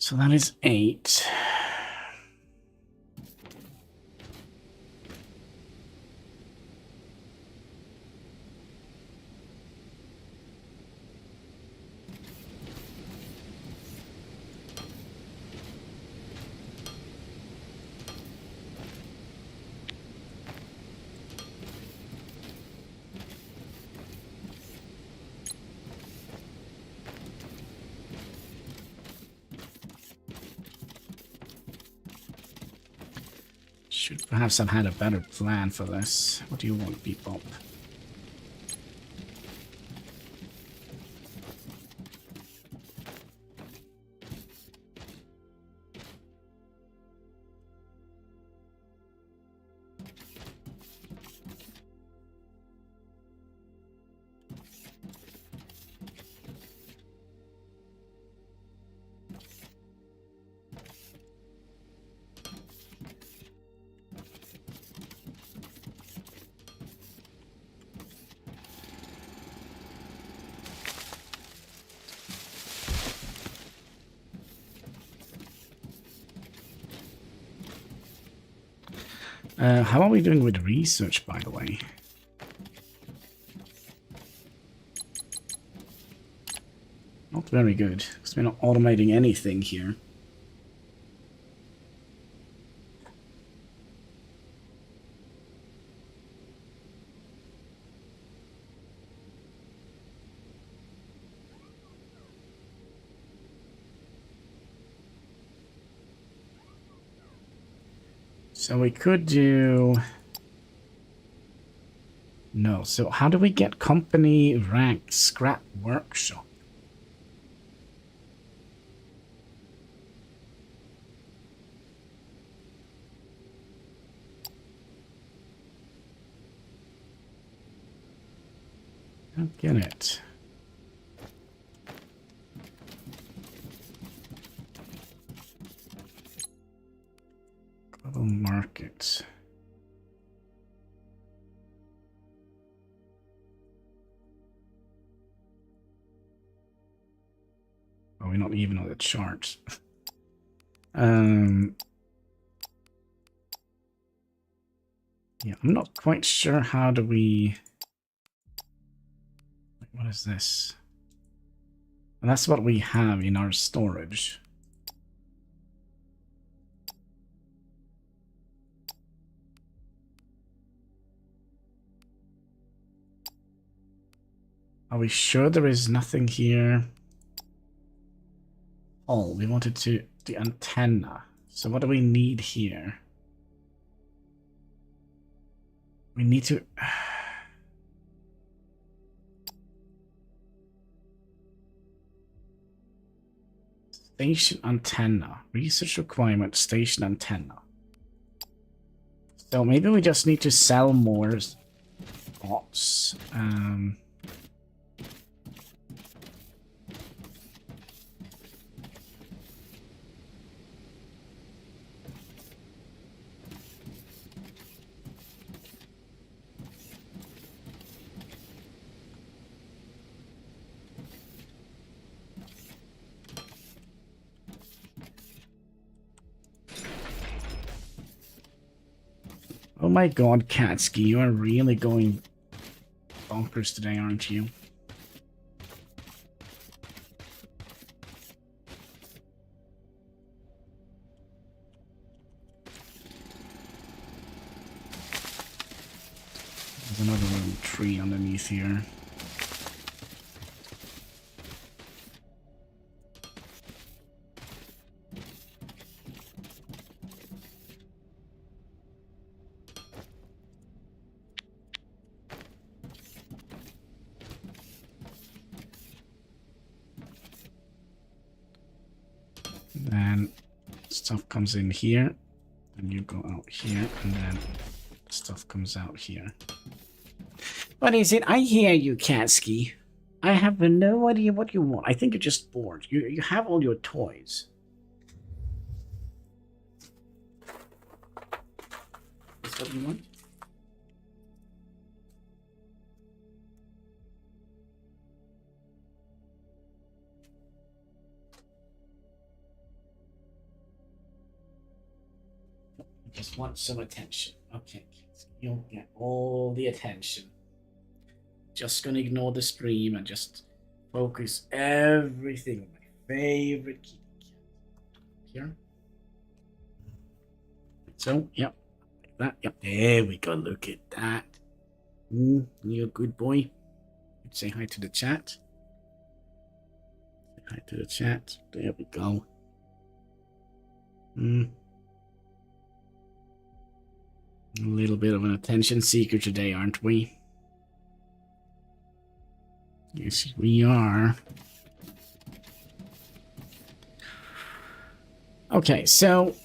So that is 8. Should perhaps have had a better plan for this. What do you want, Bebop? How are we doing with research, by the way? Not very good, because we're not automating anything here. So we could do... No, so how do we get company rank scrap workshop? I don't get it. Global market. Oh, we're not even on the chart. Yeah, I'm not quite sure how do we... What is this? And that's what we have in our storage. Are we sure there is nothing here? Oh, we wanted to... the antenna. So what do we need here? We need to... Station antenna. Research requirement, station antenna. So maybe we just need to sell more spots. Oh my god, Katsuki, you are really going bonkers today, aren't you? There's another little tree underneath here. Then stuff comes in here, and you go out here, and then stuff comes out here. What is it? I hear you, Katsuki. I have no idea what you want. I think you're just bored. You have all your toys. Is that what you want? just want some attention. Okay, kids, you'll get all the attention. Just gonna ignore the stream and just focus everything on my favorite kitty cat. Here. So, yep. Like that. Yep. There we go. Look at that. You're a good boy. Say hi to the chat. Say hi to the chat. There we go. A little bit of an attention seeker today, aren't we? Yes, we are. Okay, so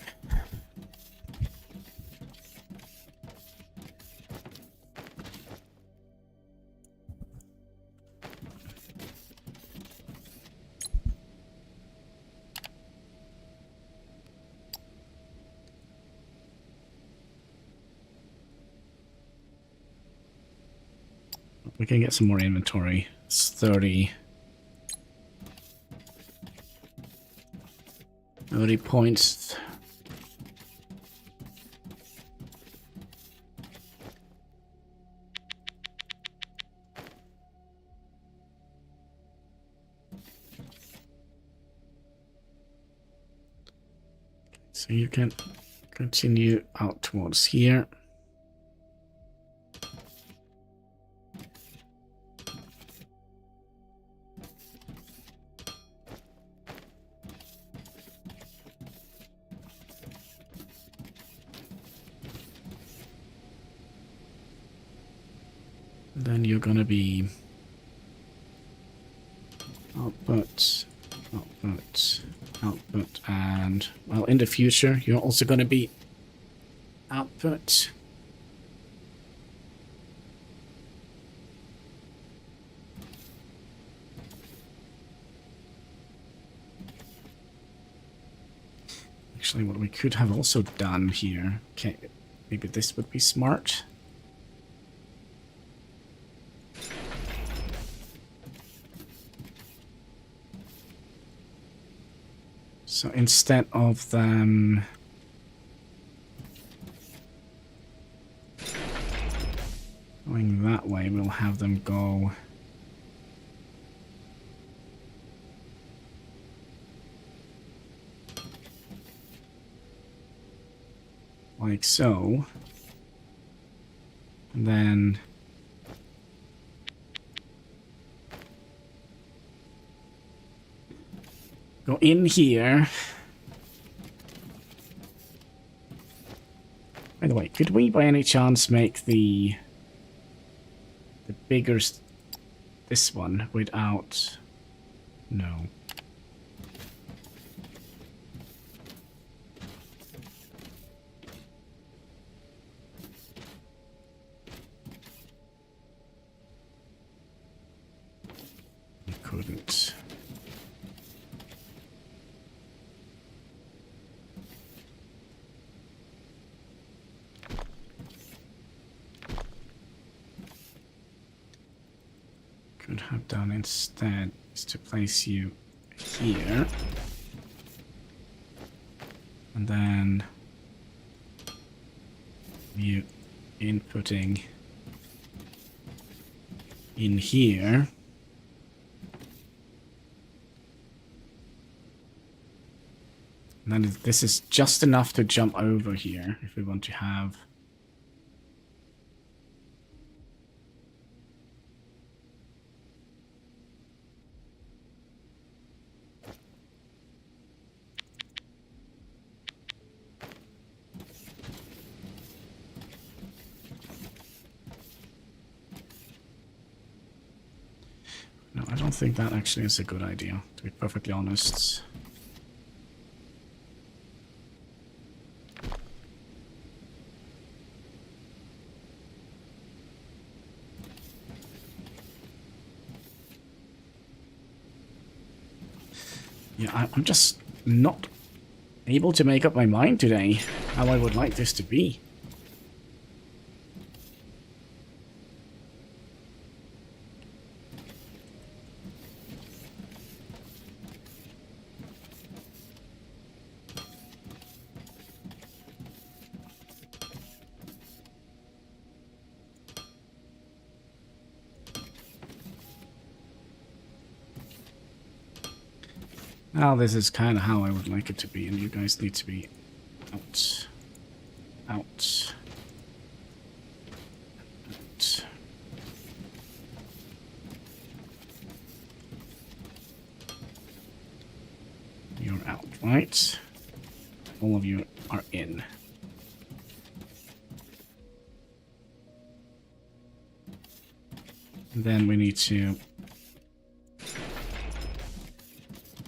we can get some more inventory. It's 30 points. So you can continue out towards here. Then you're gonna be output, and well, in the future, you're also gonna be output. Actually, what we could have also done here, okay, maybe this would be smart. So instead of them going that way, we'll have them go like so. And then go in here. By the way, could we by any chance make the bigger this one without? No. We couldn't. Could have done instead is to place you here, and then you inputting in here. And then this is just enough to jump over here if we want to have. No, I don't think that actually is a good idea, to be perfectly honest. Yeah, I'm just not able to make up my mind today how I would like this to be. Well, this is kind of how I would like it to be, and you guys need to be out. Out. Out. You're out, right? All of you are in. And then we need to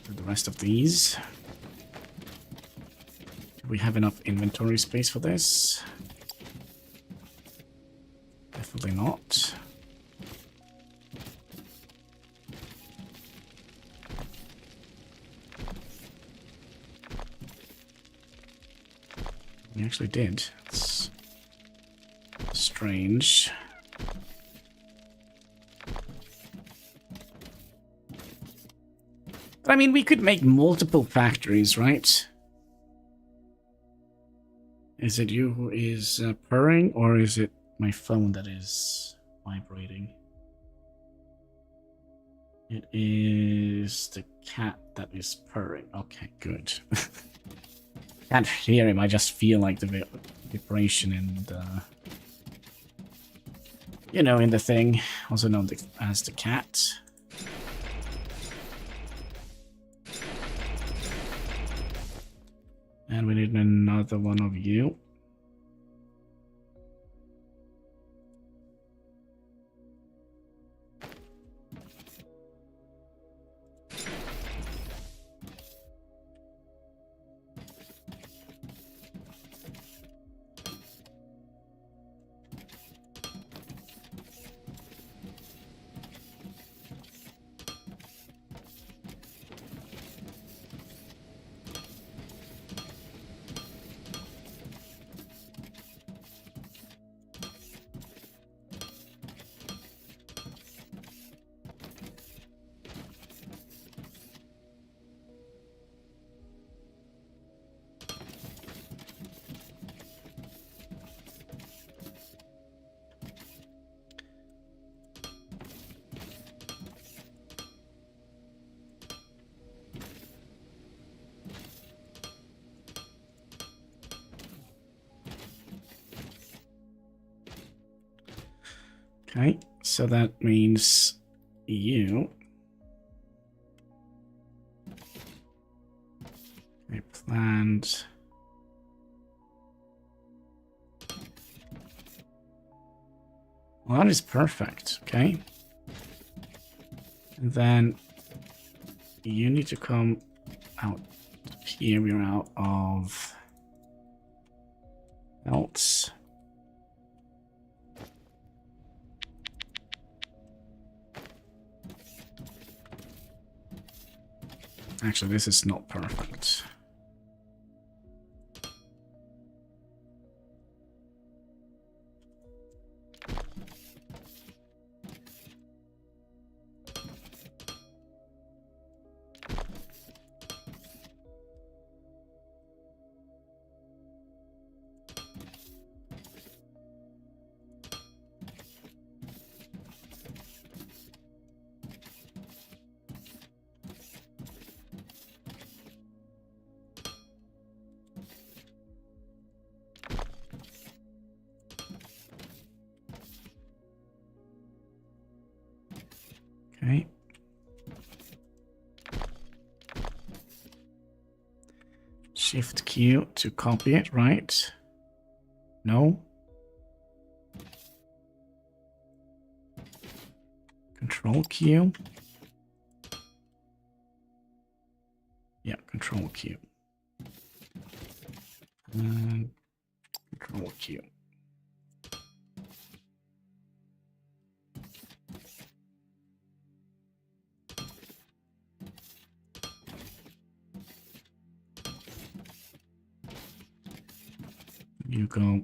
do the rest of these. Do we have enough inventory space for this? Definitely not. We actually did. It's strange. But I mean, we could make multiple factories, right? Is it you who is purring, or is it my phone that is vibrating? It is the cat that is purring. Okay, good. Can't hear him, I just feel like the vibration in the... You know, in the thing, also known as the cat. And we need another one of you. Okay, so that means you. Okay, planned. Well, that is perfect, okay? And then you need to come out here. We're out of belts. Actually, this is not perfect. Okay. Shift Q to copy it, right? No? Control Q. Yeah, Control Q. And Control Q. You go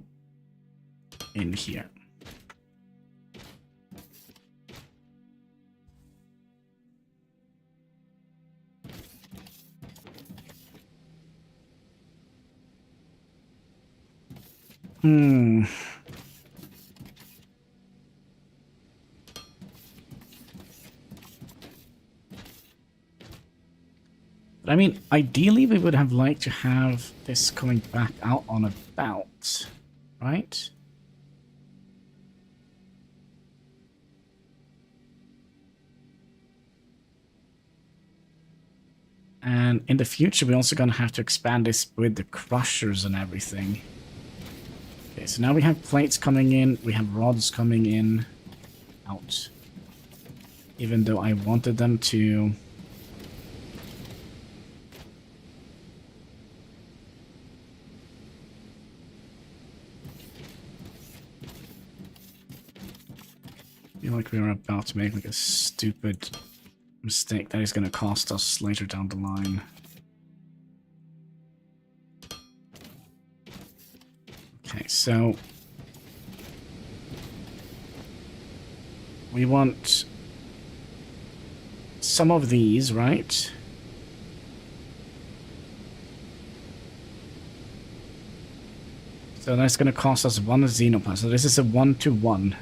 in here. But I mean, ideally we would have liked to have this coming back out on a belt, right? And in the future, we're also going to have to expand this with the crushers and everything. Okay, so now we have plates coming in, we have rods coming in, out. Even though I wanted them to... I feel like we are about to make like a stupid mistake that is going to cost us later down the line. Okay, so we want some of these, right? So that's going to cost us one xenoplasm. So this is a 1-to-1.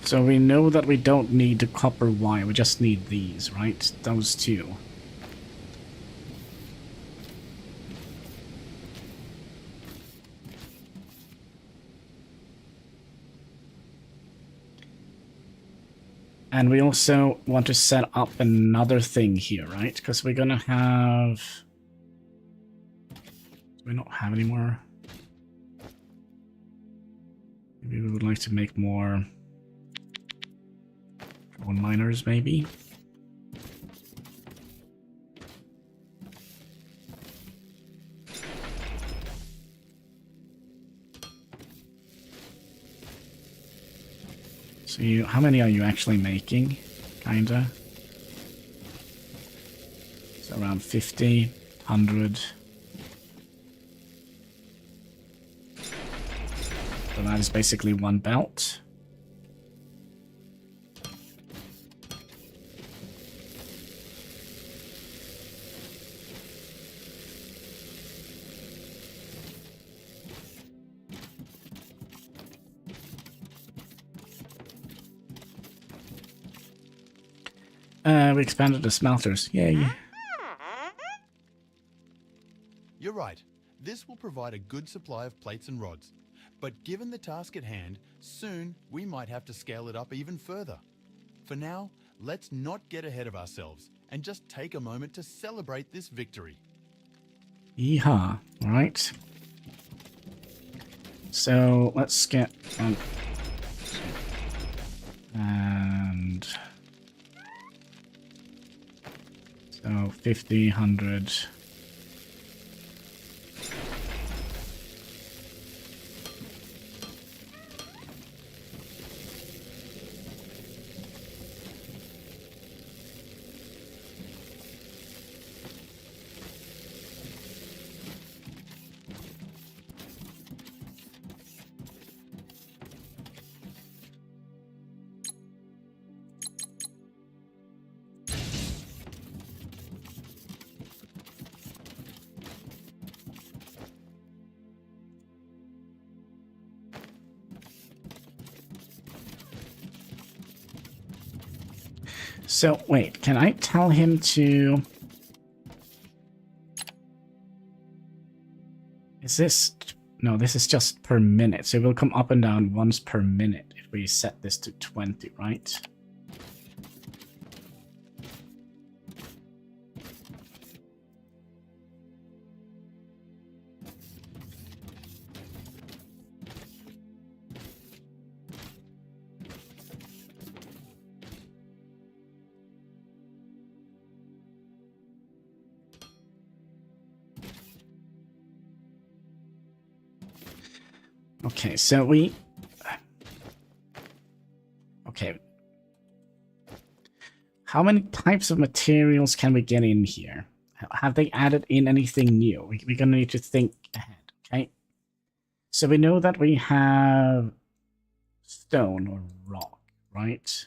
So we know that we don't need the copper wire, we just need these, right? Those two. And we also want to set up another thing here, right? Because we're gonna have... Do we not have any more? Maybe we would like to make more... one-liners, maybe? So you, how many are you actually making? Kinda. So around 50, 100. So that is basically one belt. We expanded the smelters. Yay. You're right. This will provide a good supply of plates and rods. But given the task at hand, soon we might have to scale it up even further. For now, let's not get ahead of ourselves and just take a moment to celebrate this victory. Yeehaw. Alright. So let's get on. And so 50, 100. So, wait, can I tell him to... Is this... No, this is just per minute. So it will come up and down once per minute if we set this to 20, right? Okay, so we... Okay. How many types of materials can we get in here? Have they added in anything new? We're going to need to think ahead, okay? So we know that we have stone or rock, right?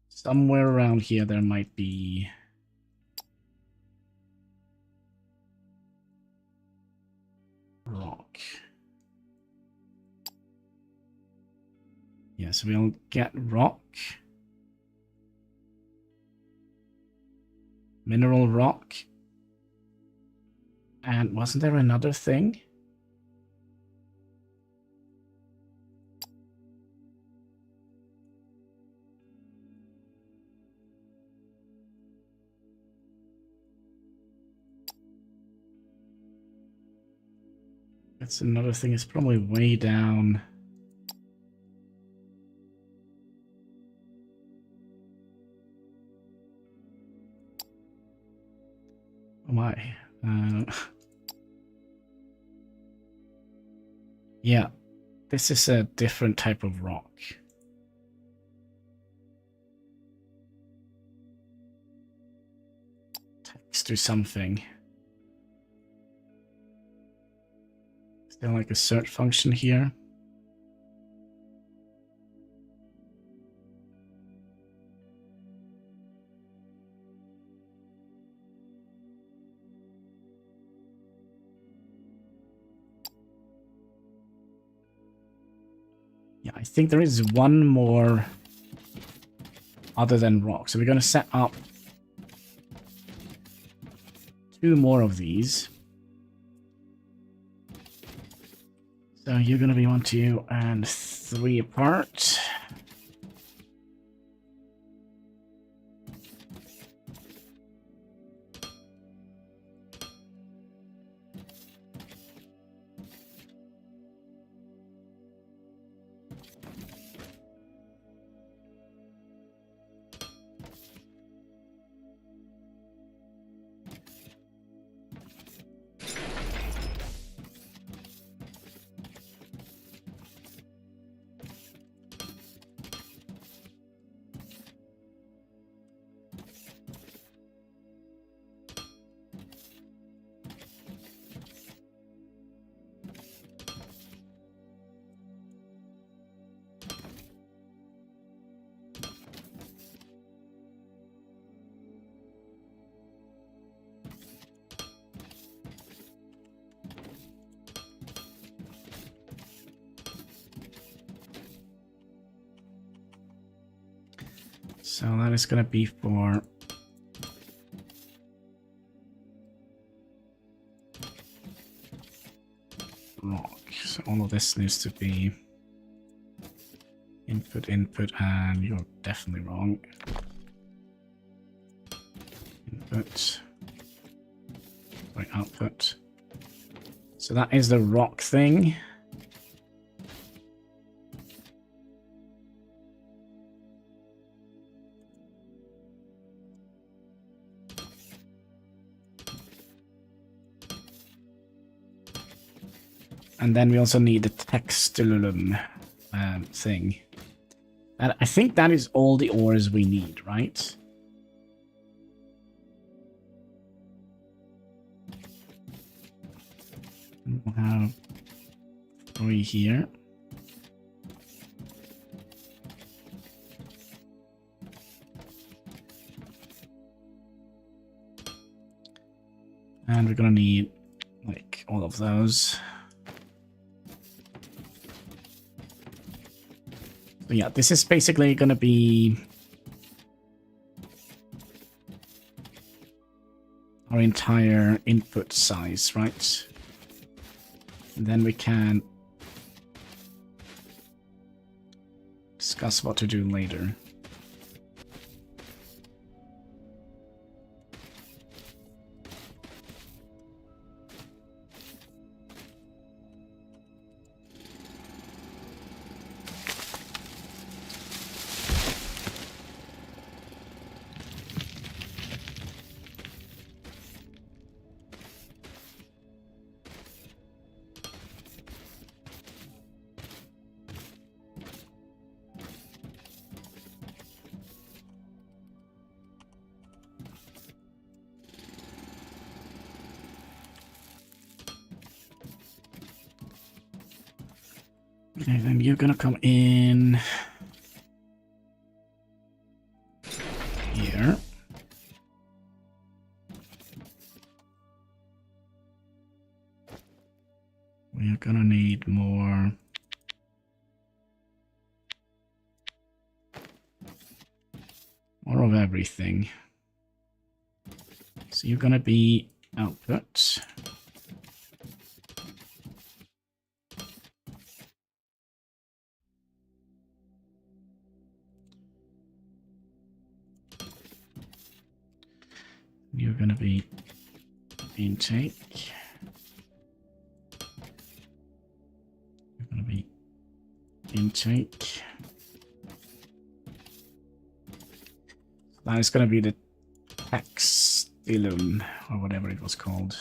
Somewhere around here there might be rock. Yeah, so we'll get rock. Mineral rock. And wasn't there another thing? That's another thing. It's probably way down. Oh my. Yeah, this is a different type of rock. Text to something. Is there like a search function here? Yeah, I think there is one more other than rock. So we're going to set up 2 more of these. So you're going to be 1, 2, and 3 apart. So that is going to be for rock. So all of this needs to be input, and you're definitely wrong. Input, sorry, output. So that is the rock thing. And then we also need the textulum thing. And I think that is all the ores we need, right? We'll have 3 here. And we're gonna need like all of those. So yeah, this is basically gonna be our entire input size, right? And then we can discuss what to do later. Okay, then you're gonna come in here. We're gonna need more of everything. So you're gonna be output. You're gonna be intake. You're gonna be intake. That is gonna be the textilum, or whatever it was called.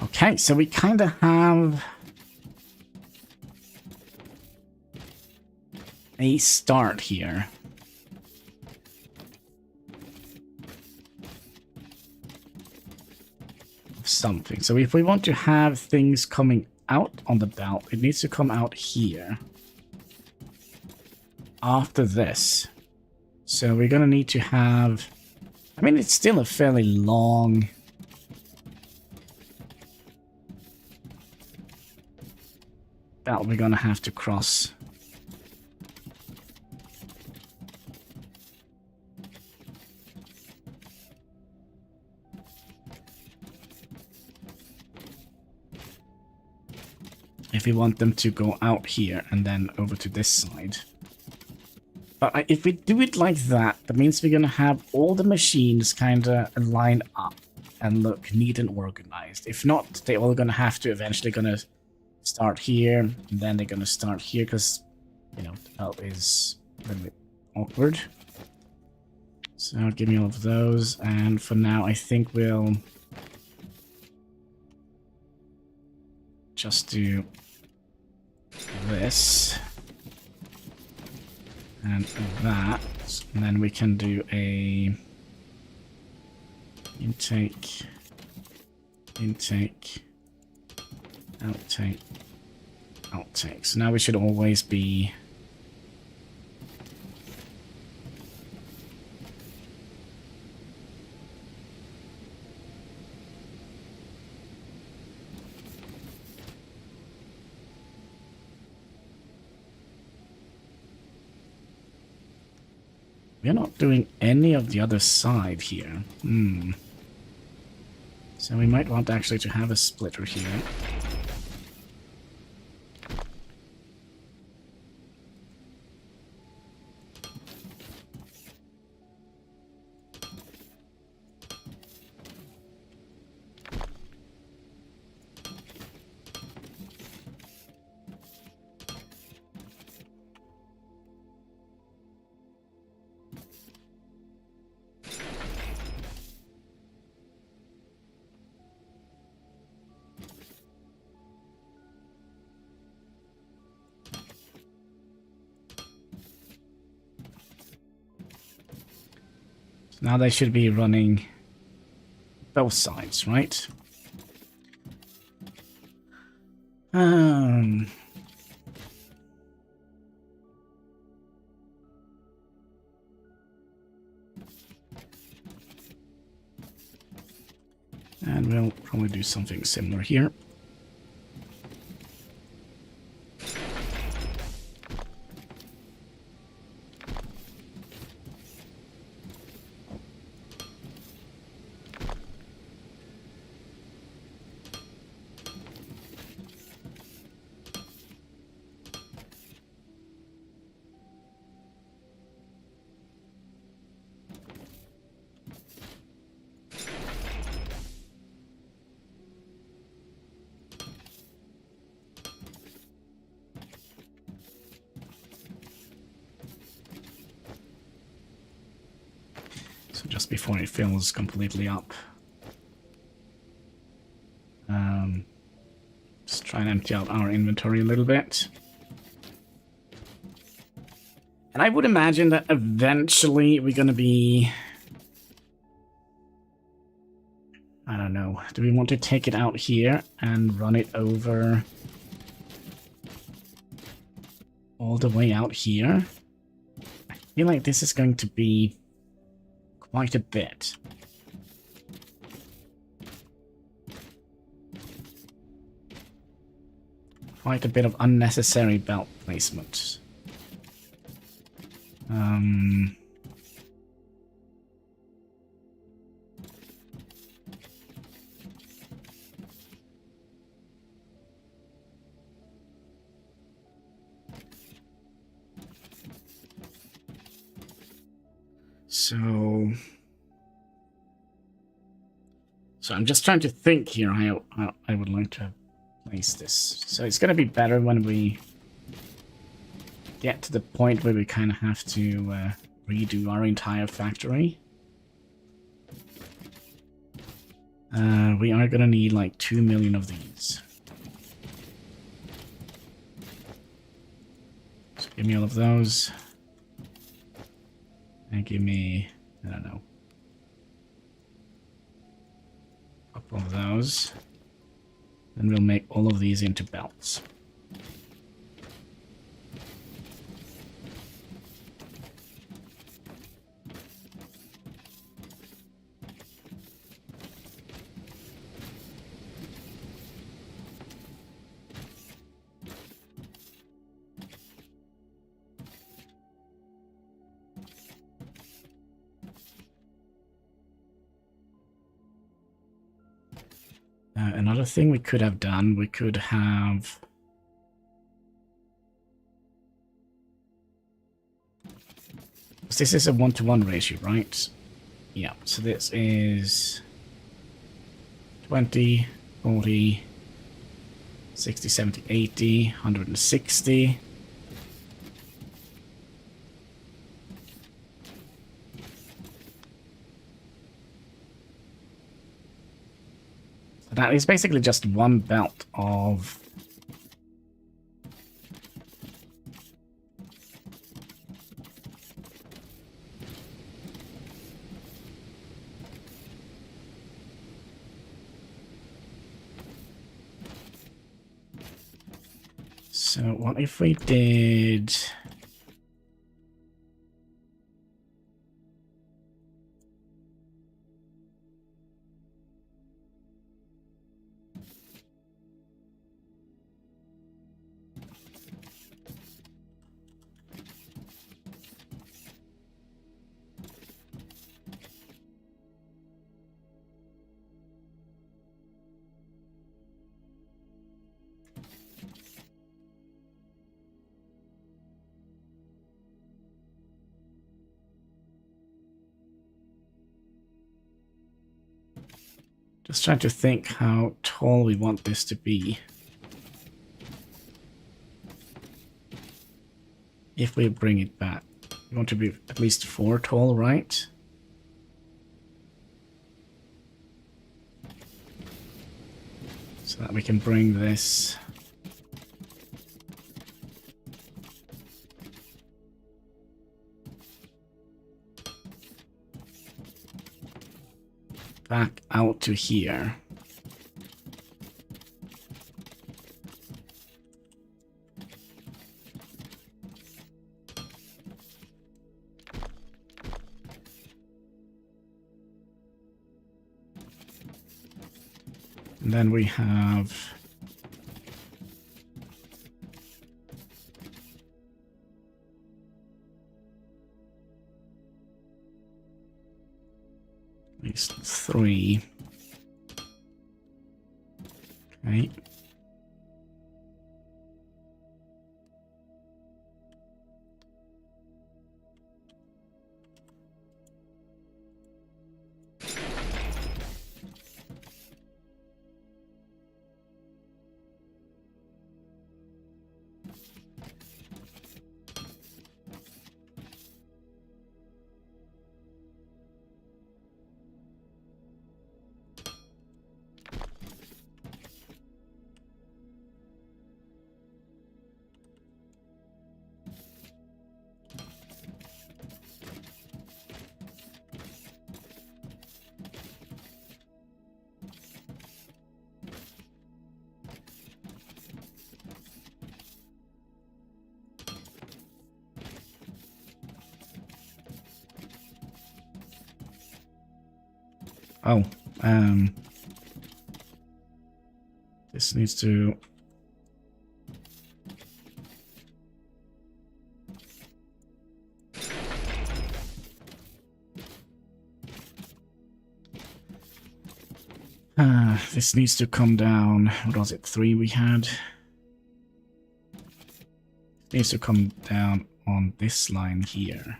Okay, so we kind of have a start here. Of something. So if we want to have things coming out on the belt, it needs to come out here. After this. So we're going to need to have... I mean, it's still a fairly long... belt we're going to have to cross. If we want them to go out here and then over to this side. But if we do it like that, that means we're going to have all the machines kind of line up and look neat and organized. If not, they're all going to have to eventually going to start here, and then they're going to start here because, you know, the belt is a little bit awkward. So give me all of those, and for now I think we'll just do this and that, and then we can do a intake, intake, outtake, outtake. So now we should always be we're not doing any of the other side here. So we might want actually to have a splitter here. Now they should be running both sides, right? And we'll probably do something similar here. just before it fills completely up. Just try and empty out our inventory a little bit. And I would imagine that eventually we're going to be... I don't know. Do we want to take it out here and run it over all the way out here? I feel like this is going to be quite a bit. Quite a bit of unnecessary belt placement. So I'm just trying to think here how I would like to place this. So it's going to be better when we get to the point where we kind of have to redo our entire factory. We are going to need like 2 million of these. So give me all of those. And give me, I don't know, a couple of those. Then we'll make all of these into belts. Another thing we could have done, we could have... This is a 1-to-1 ratio, right? Yeah, so this is 20, 40, 60, 70, 80, 160. That is basically just one belt of... So what if we did... Just trying to think how tall we want this to be. If we bring it back. We want to be at least 4 tall, right? So that we can bring this... back out to here. And then we have... at least 3. Okay. Oh, this needs to... this needs to come down. What was it? 3 we had? Needs to come down on this line here.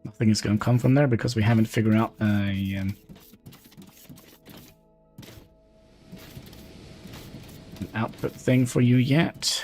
Nothing is going to come from there because we haven't figured out an output thing for you yet.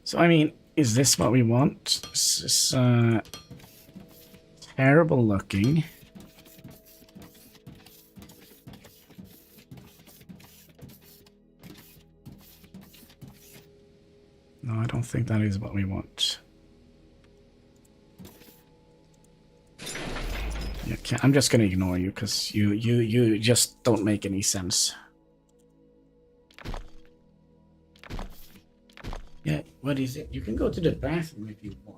So, I mean, is this what we want? This is terrible looking. No, I don't think that is what we want. Yeah, I'm just gonna ignore you because you just don't make any sense. Yeah, what is it? You can go to the bathroom if you want.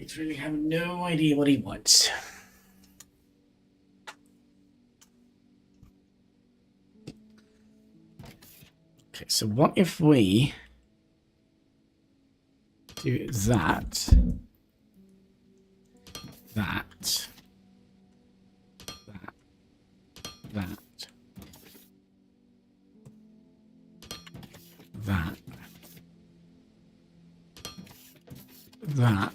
I really have no idea what he wants. Okay, so what if we do that, that, that, that, that.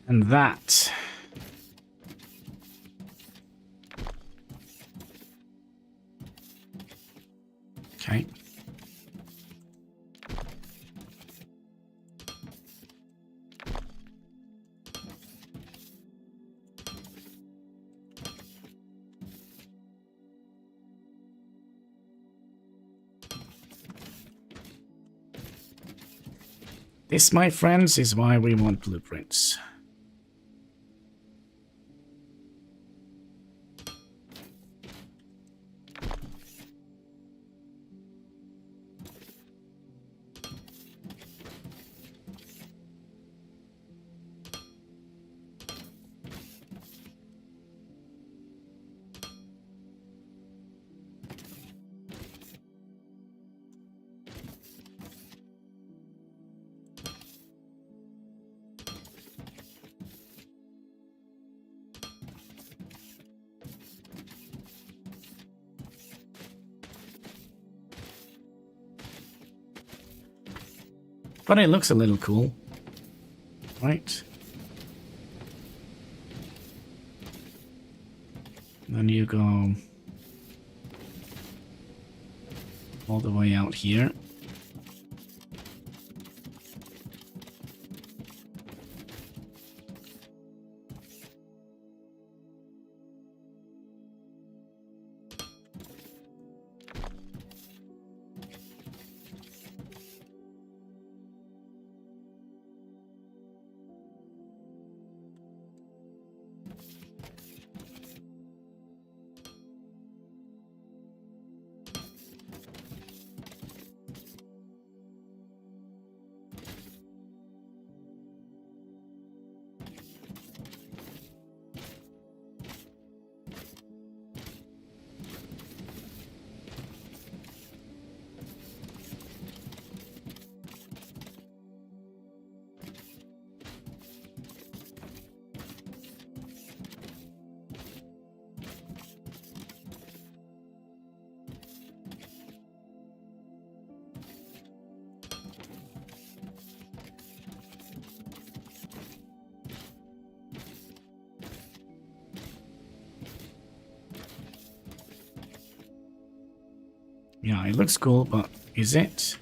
And that. Okay. This, my friends, is why we want blueprints. But it looks a little cool, right? Then you go all the way out here. Yeah, it looks cool, but is it?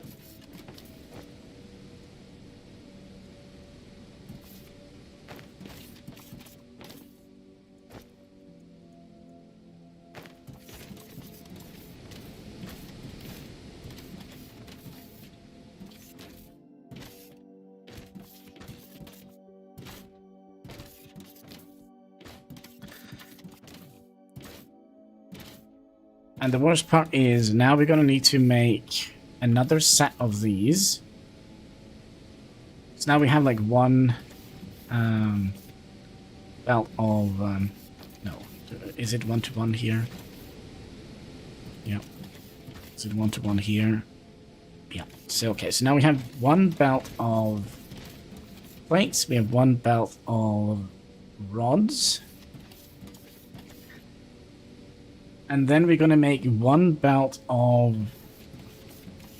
And the worst part is now we're gonna need to make another set of these. So now we have like one belt of no, is it 1-to-1 here? Yeah. Is it 1-to-1 here? Yeah. So okay, so now we have one belt of plates, we have one belt of rods. And then we're going to make one belt of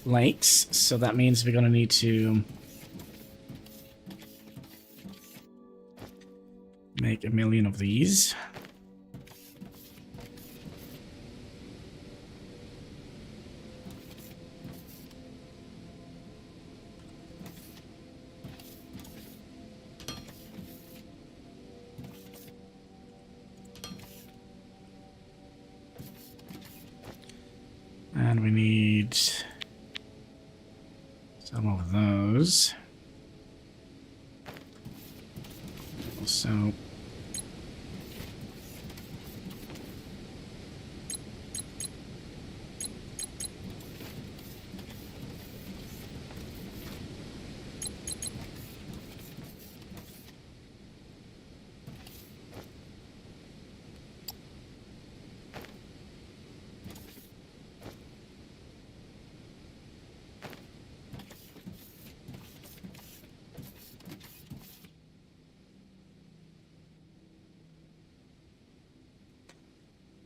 plates. So that means we're going to need to make 1,000,000 of these. And we need some of those. Also,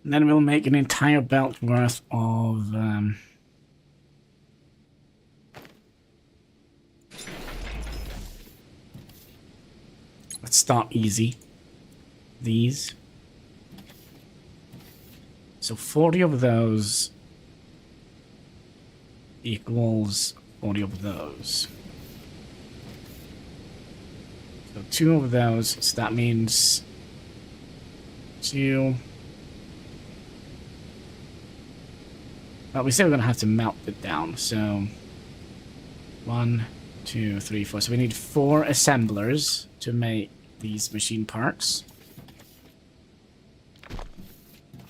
and then we'll make an entire belt worth of let's start easy. These. So 40 of those equals 40 of those. So 2 of those, so that means 2. But we said we're going to have to melt it down, so 1, 2, 3, 4. So we need 4 assemblers to make these machine parts.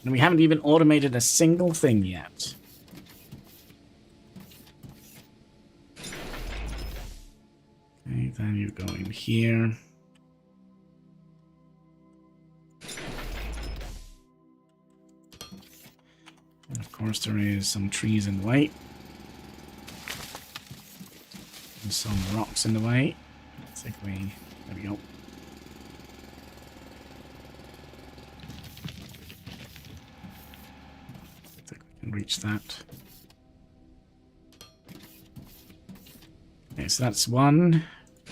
And we haven't even automated a single thing yet. Okay, then you go in here. And of course there is some trees in the way. And some rocks in the way. Basically, there we go. I think we can reach that. Okay, so that's 1,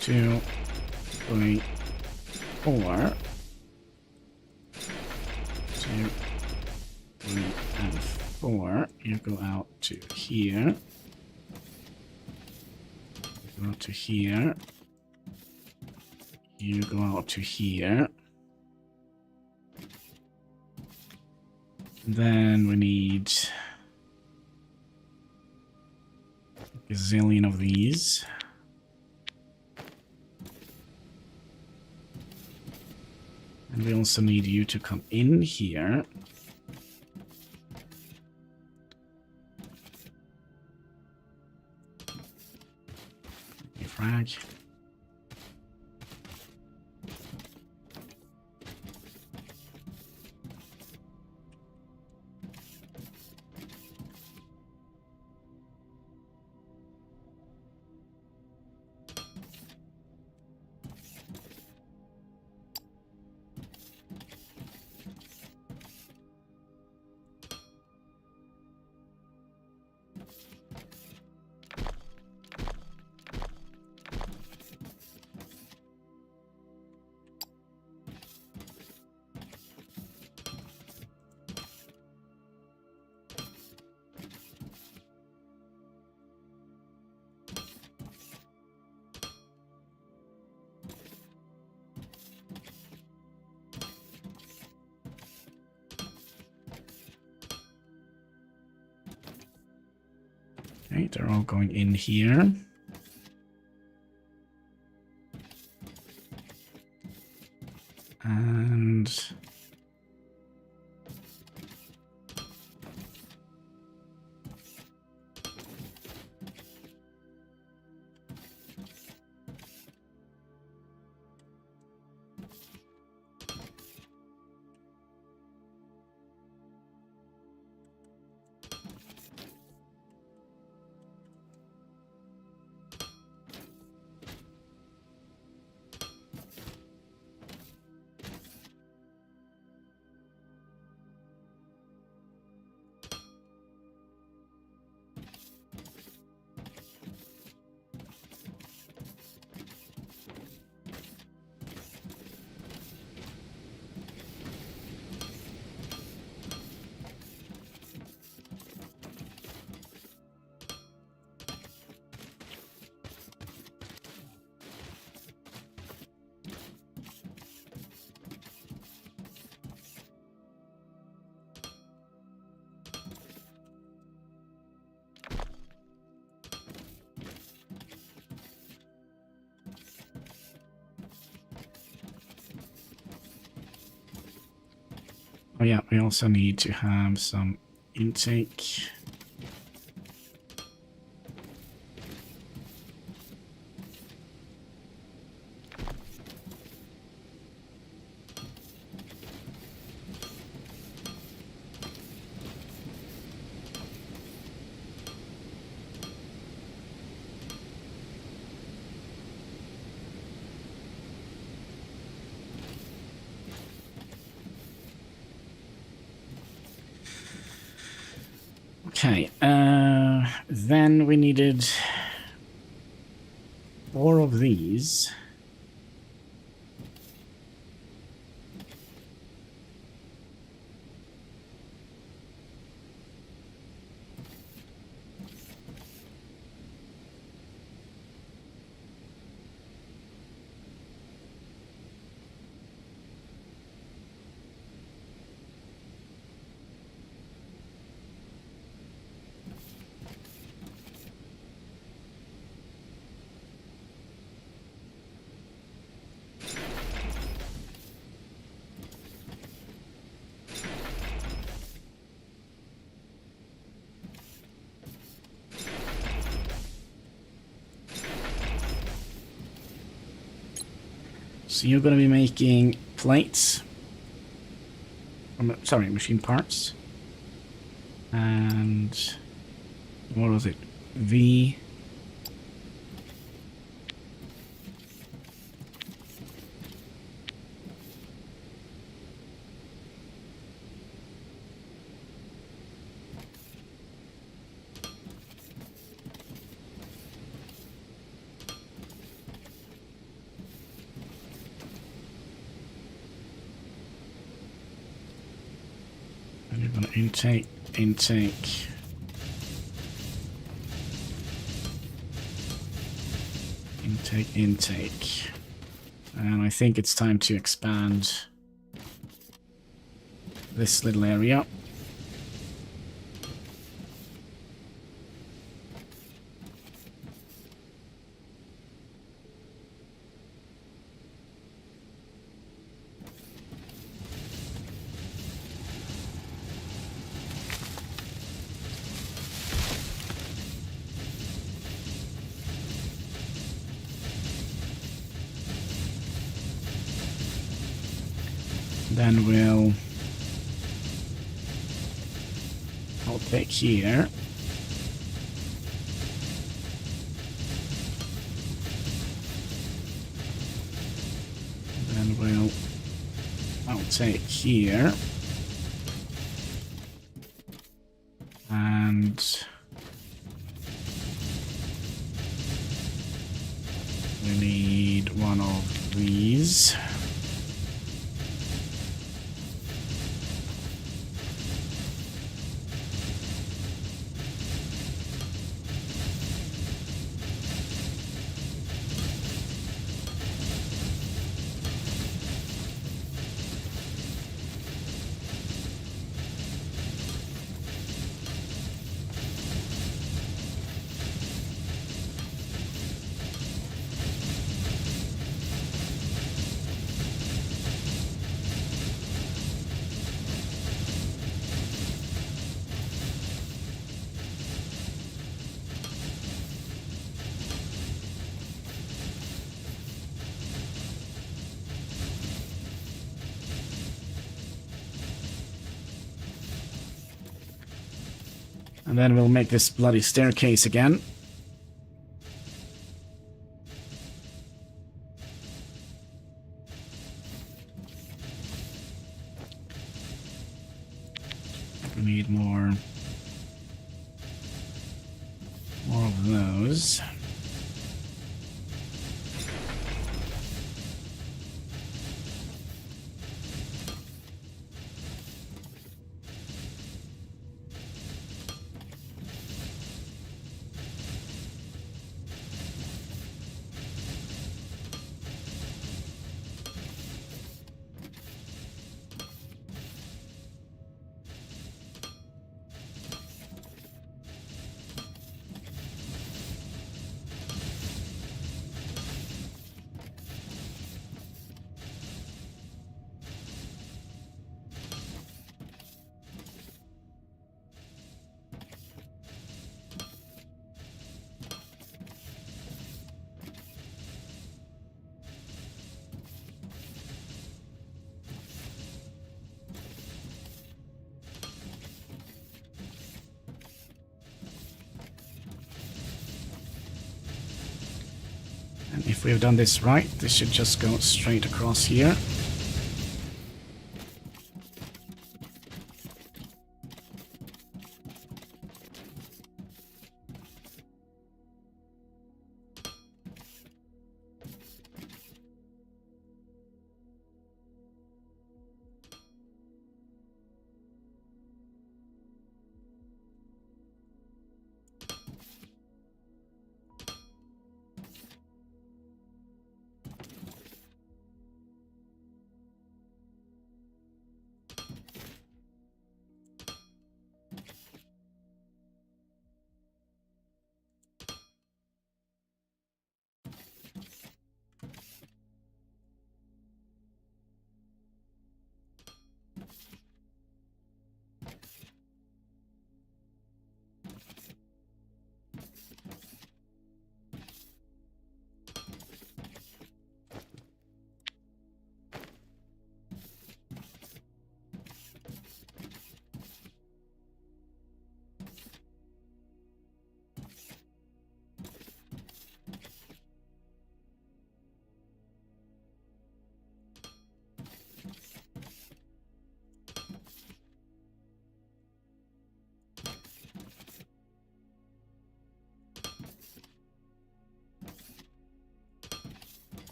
2, 3, 4. 2, 3, and 4. You go out to here. You go out to here. You go out to here. Then we need a gazillion of these. And we also need you to come in here. Okay, frag. Okay, they're all going in here. And oh yeah, we also need to have some intake. Okay, then we needed 4 of these. So you're going to be making plates. Sorry, machine parts. And what was it? V. And you're going to intake. Intake, intake. And I think it's time to expand this little area. Then I'll take here. Then I'll take here. And we need one of these. And then we'll make this bloody staircase again. We need more of those. And if we've done this right, this should just go straight across here.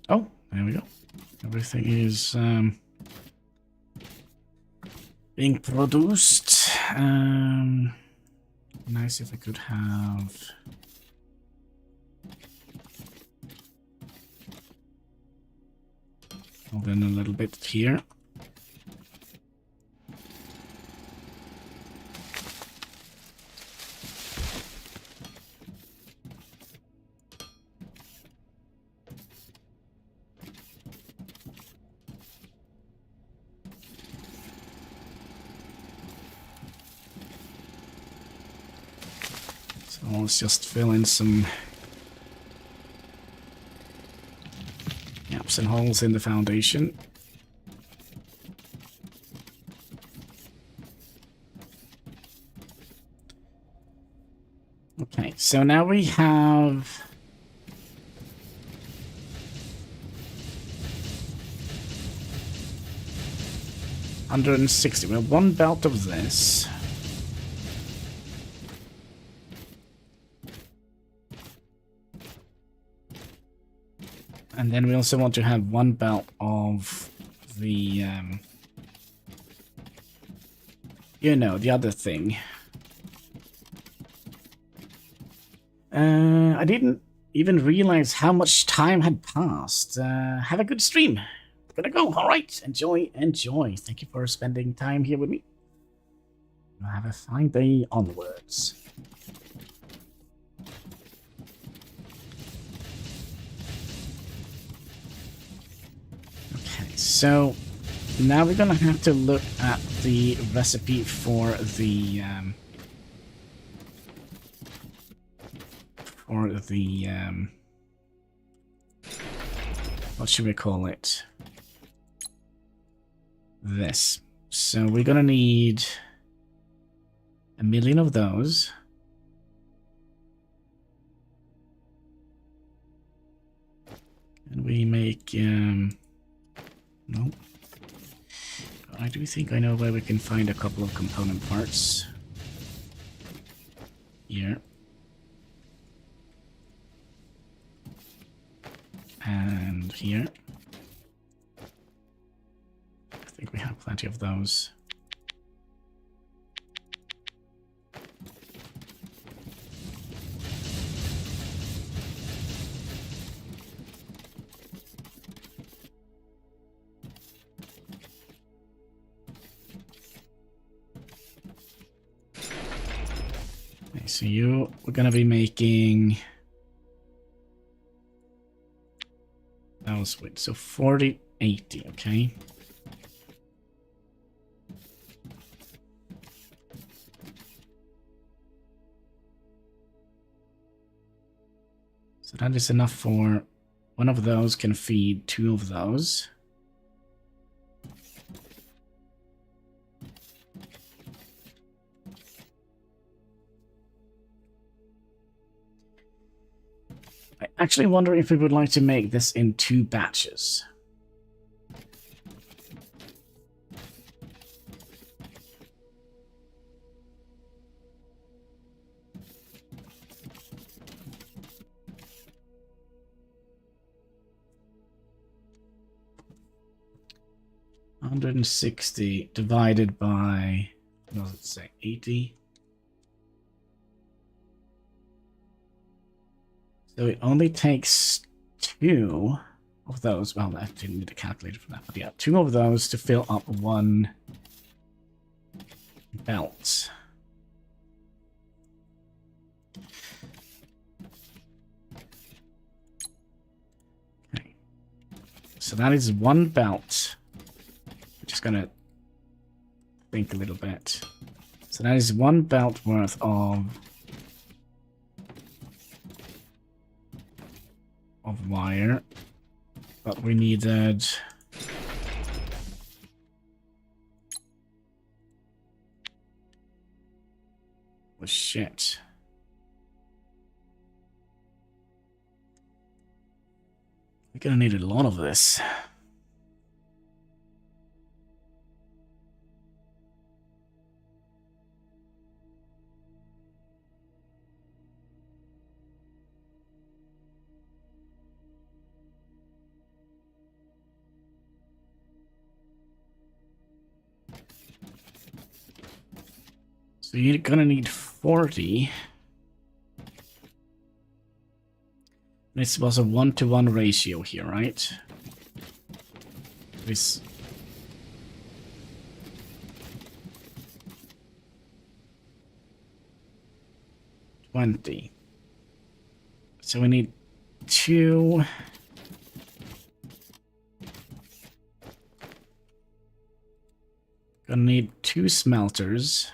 Oh, there we go. Everything is being produced. Nice if I could have... Hold in a little bit here. So let's just fill in some gaps and holes in the foundation. Okay, so now we have 160. We have one belt of this. And then we also want to have one belt of the, you know, the other thing. I didn't even realize how much time had passed. Have a good stream. Gonna go. All right. Enjoy, enjoy. Thank you for spending time here with me. Have a fine day onwards. Okay, so now we're gonna have to look at the recipe for the what should we call it? This. So we're gonna need 1,000,000 of those. And we make no. I do think I know where we can find a couple of component parts. Here. And here. I think we have plenty of those. Okay, so we're gonna be making those. Wait, so 40, 80, okay. So that is enough for one of those can feed 2 of those. I actually wonder if we would like to make this in 2 batches. $160 divided by, what does it say, 80? So it only takes 2 of those. Well, I didn't need a calculator for that, but yeah, 2 of those to fill up 1 belt. Okay. So that is 1 belt. I'm just gonna think a little bit. So that is 1 belt worth of wire, but we needed oh shit. We're gonna need a lot of this. So you're gonna need 40. This was a 1-to-1 ratio here, right? This. $20. So we need 2. Gonna need 2 smelters.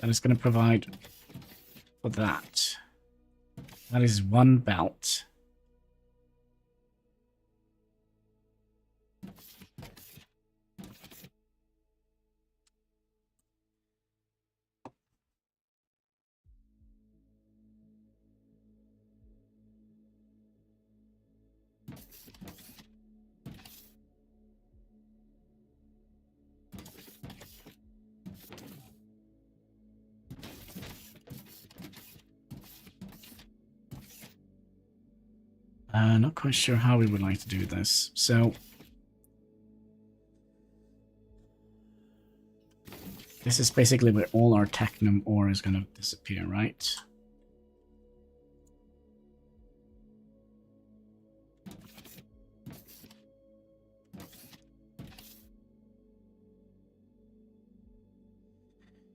That is gonna provide for that. That is 1 belt. Not quite sure how we would like to do this. So this is basically where all our technum ore is going to disappear, right?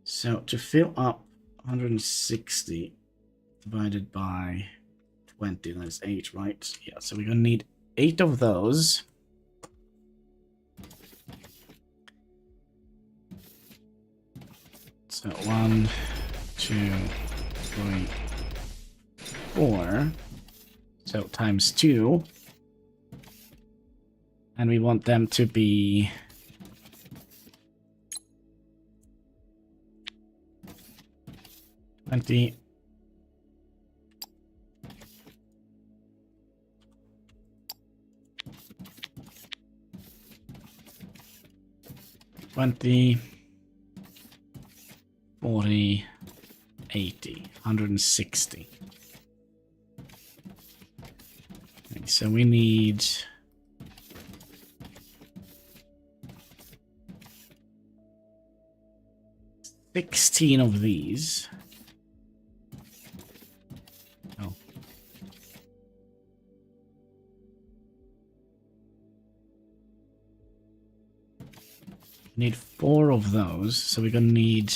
So to fill up 160 divided by 20, that's 8, right? Yeah, so we're gonna need 8 of those. So 1, 2, 3, 4. So times 2. And we want them to be 20. 20, 40, 80, 160. Okay, so we need 16 of these. Oh. Need 4 of those, so we're gonna need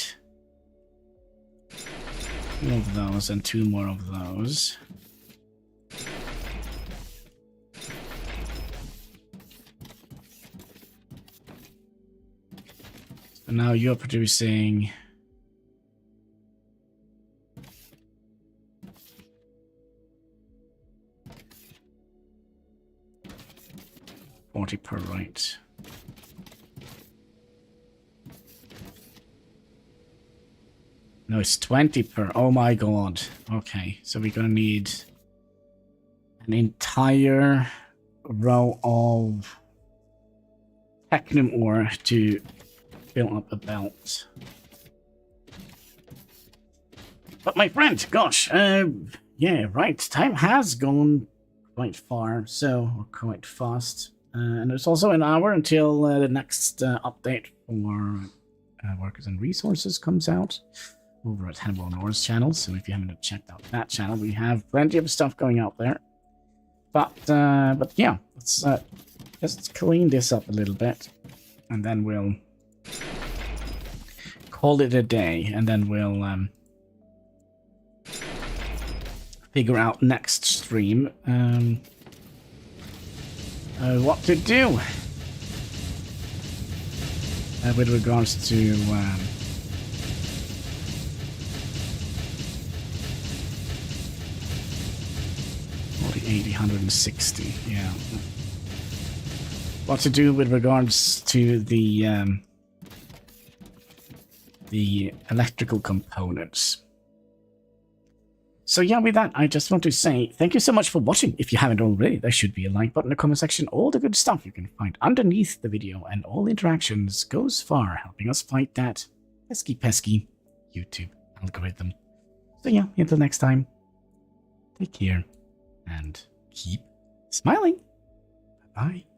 2 of those and 2 more of those. So now you're producing 40 per right. No, it's 20 per. Oh my god. Okay, so we're gonna need an entire row of technum ore to fill up a belt. But my friend, gosh, yeah, right. Time has gone quite far, so quite fast. And it's also an hour until the next update for Workers and Resources comes out over at HanniballNOR's channel. So if you haven't checked out that channel, we have plenty of stuff going out there. But yeah, let's just clean this up a little bit, and then we'll call it a day, and then we'll figure out next stream what to do with regards to 80, 160, yeah. What to do with regards to the electrical components. So yeah, with that, I just want to say thank you so much for watching. If you haven't already, there should be a like button in the comment section. All the good stuff you can find underneath the video, and all interactions goes far, helping us fight that pesky YouTube algorithm. So yeah, until next time, take care and keep smiling. Bye-bye.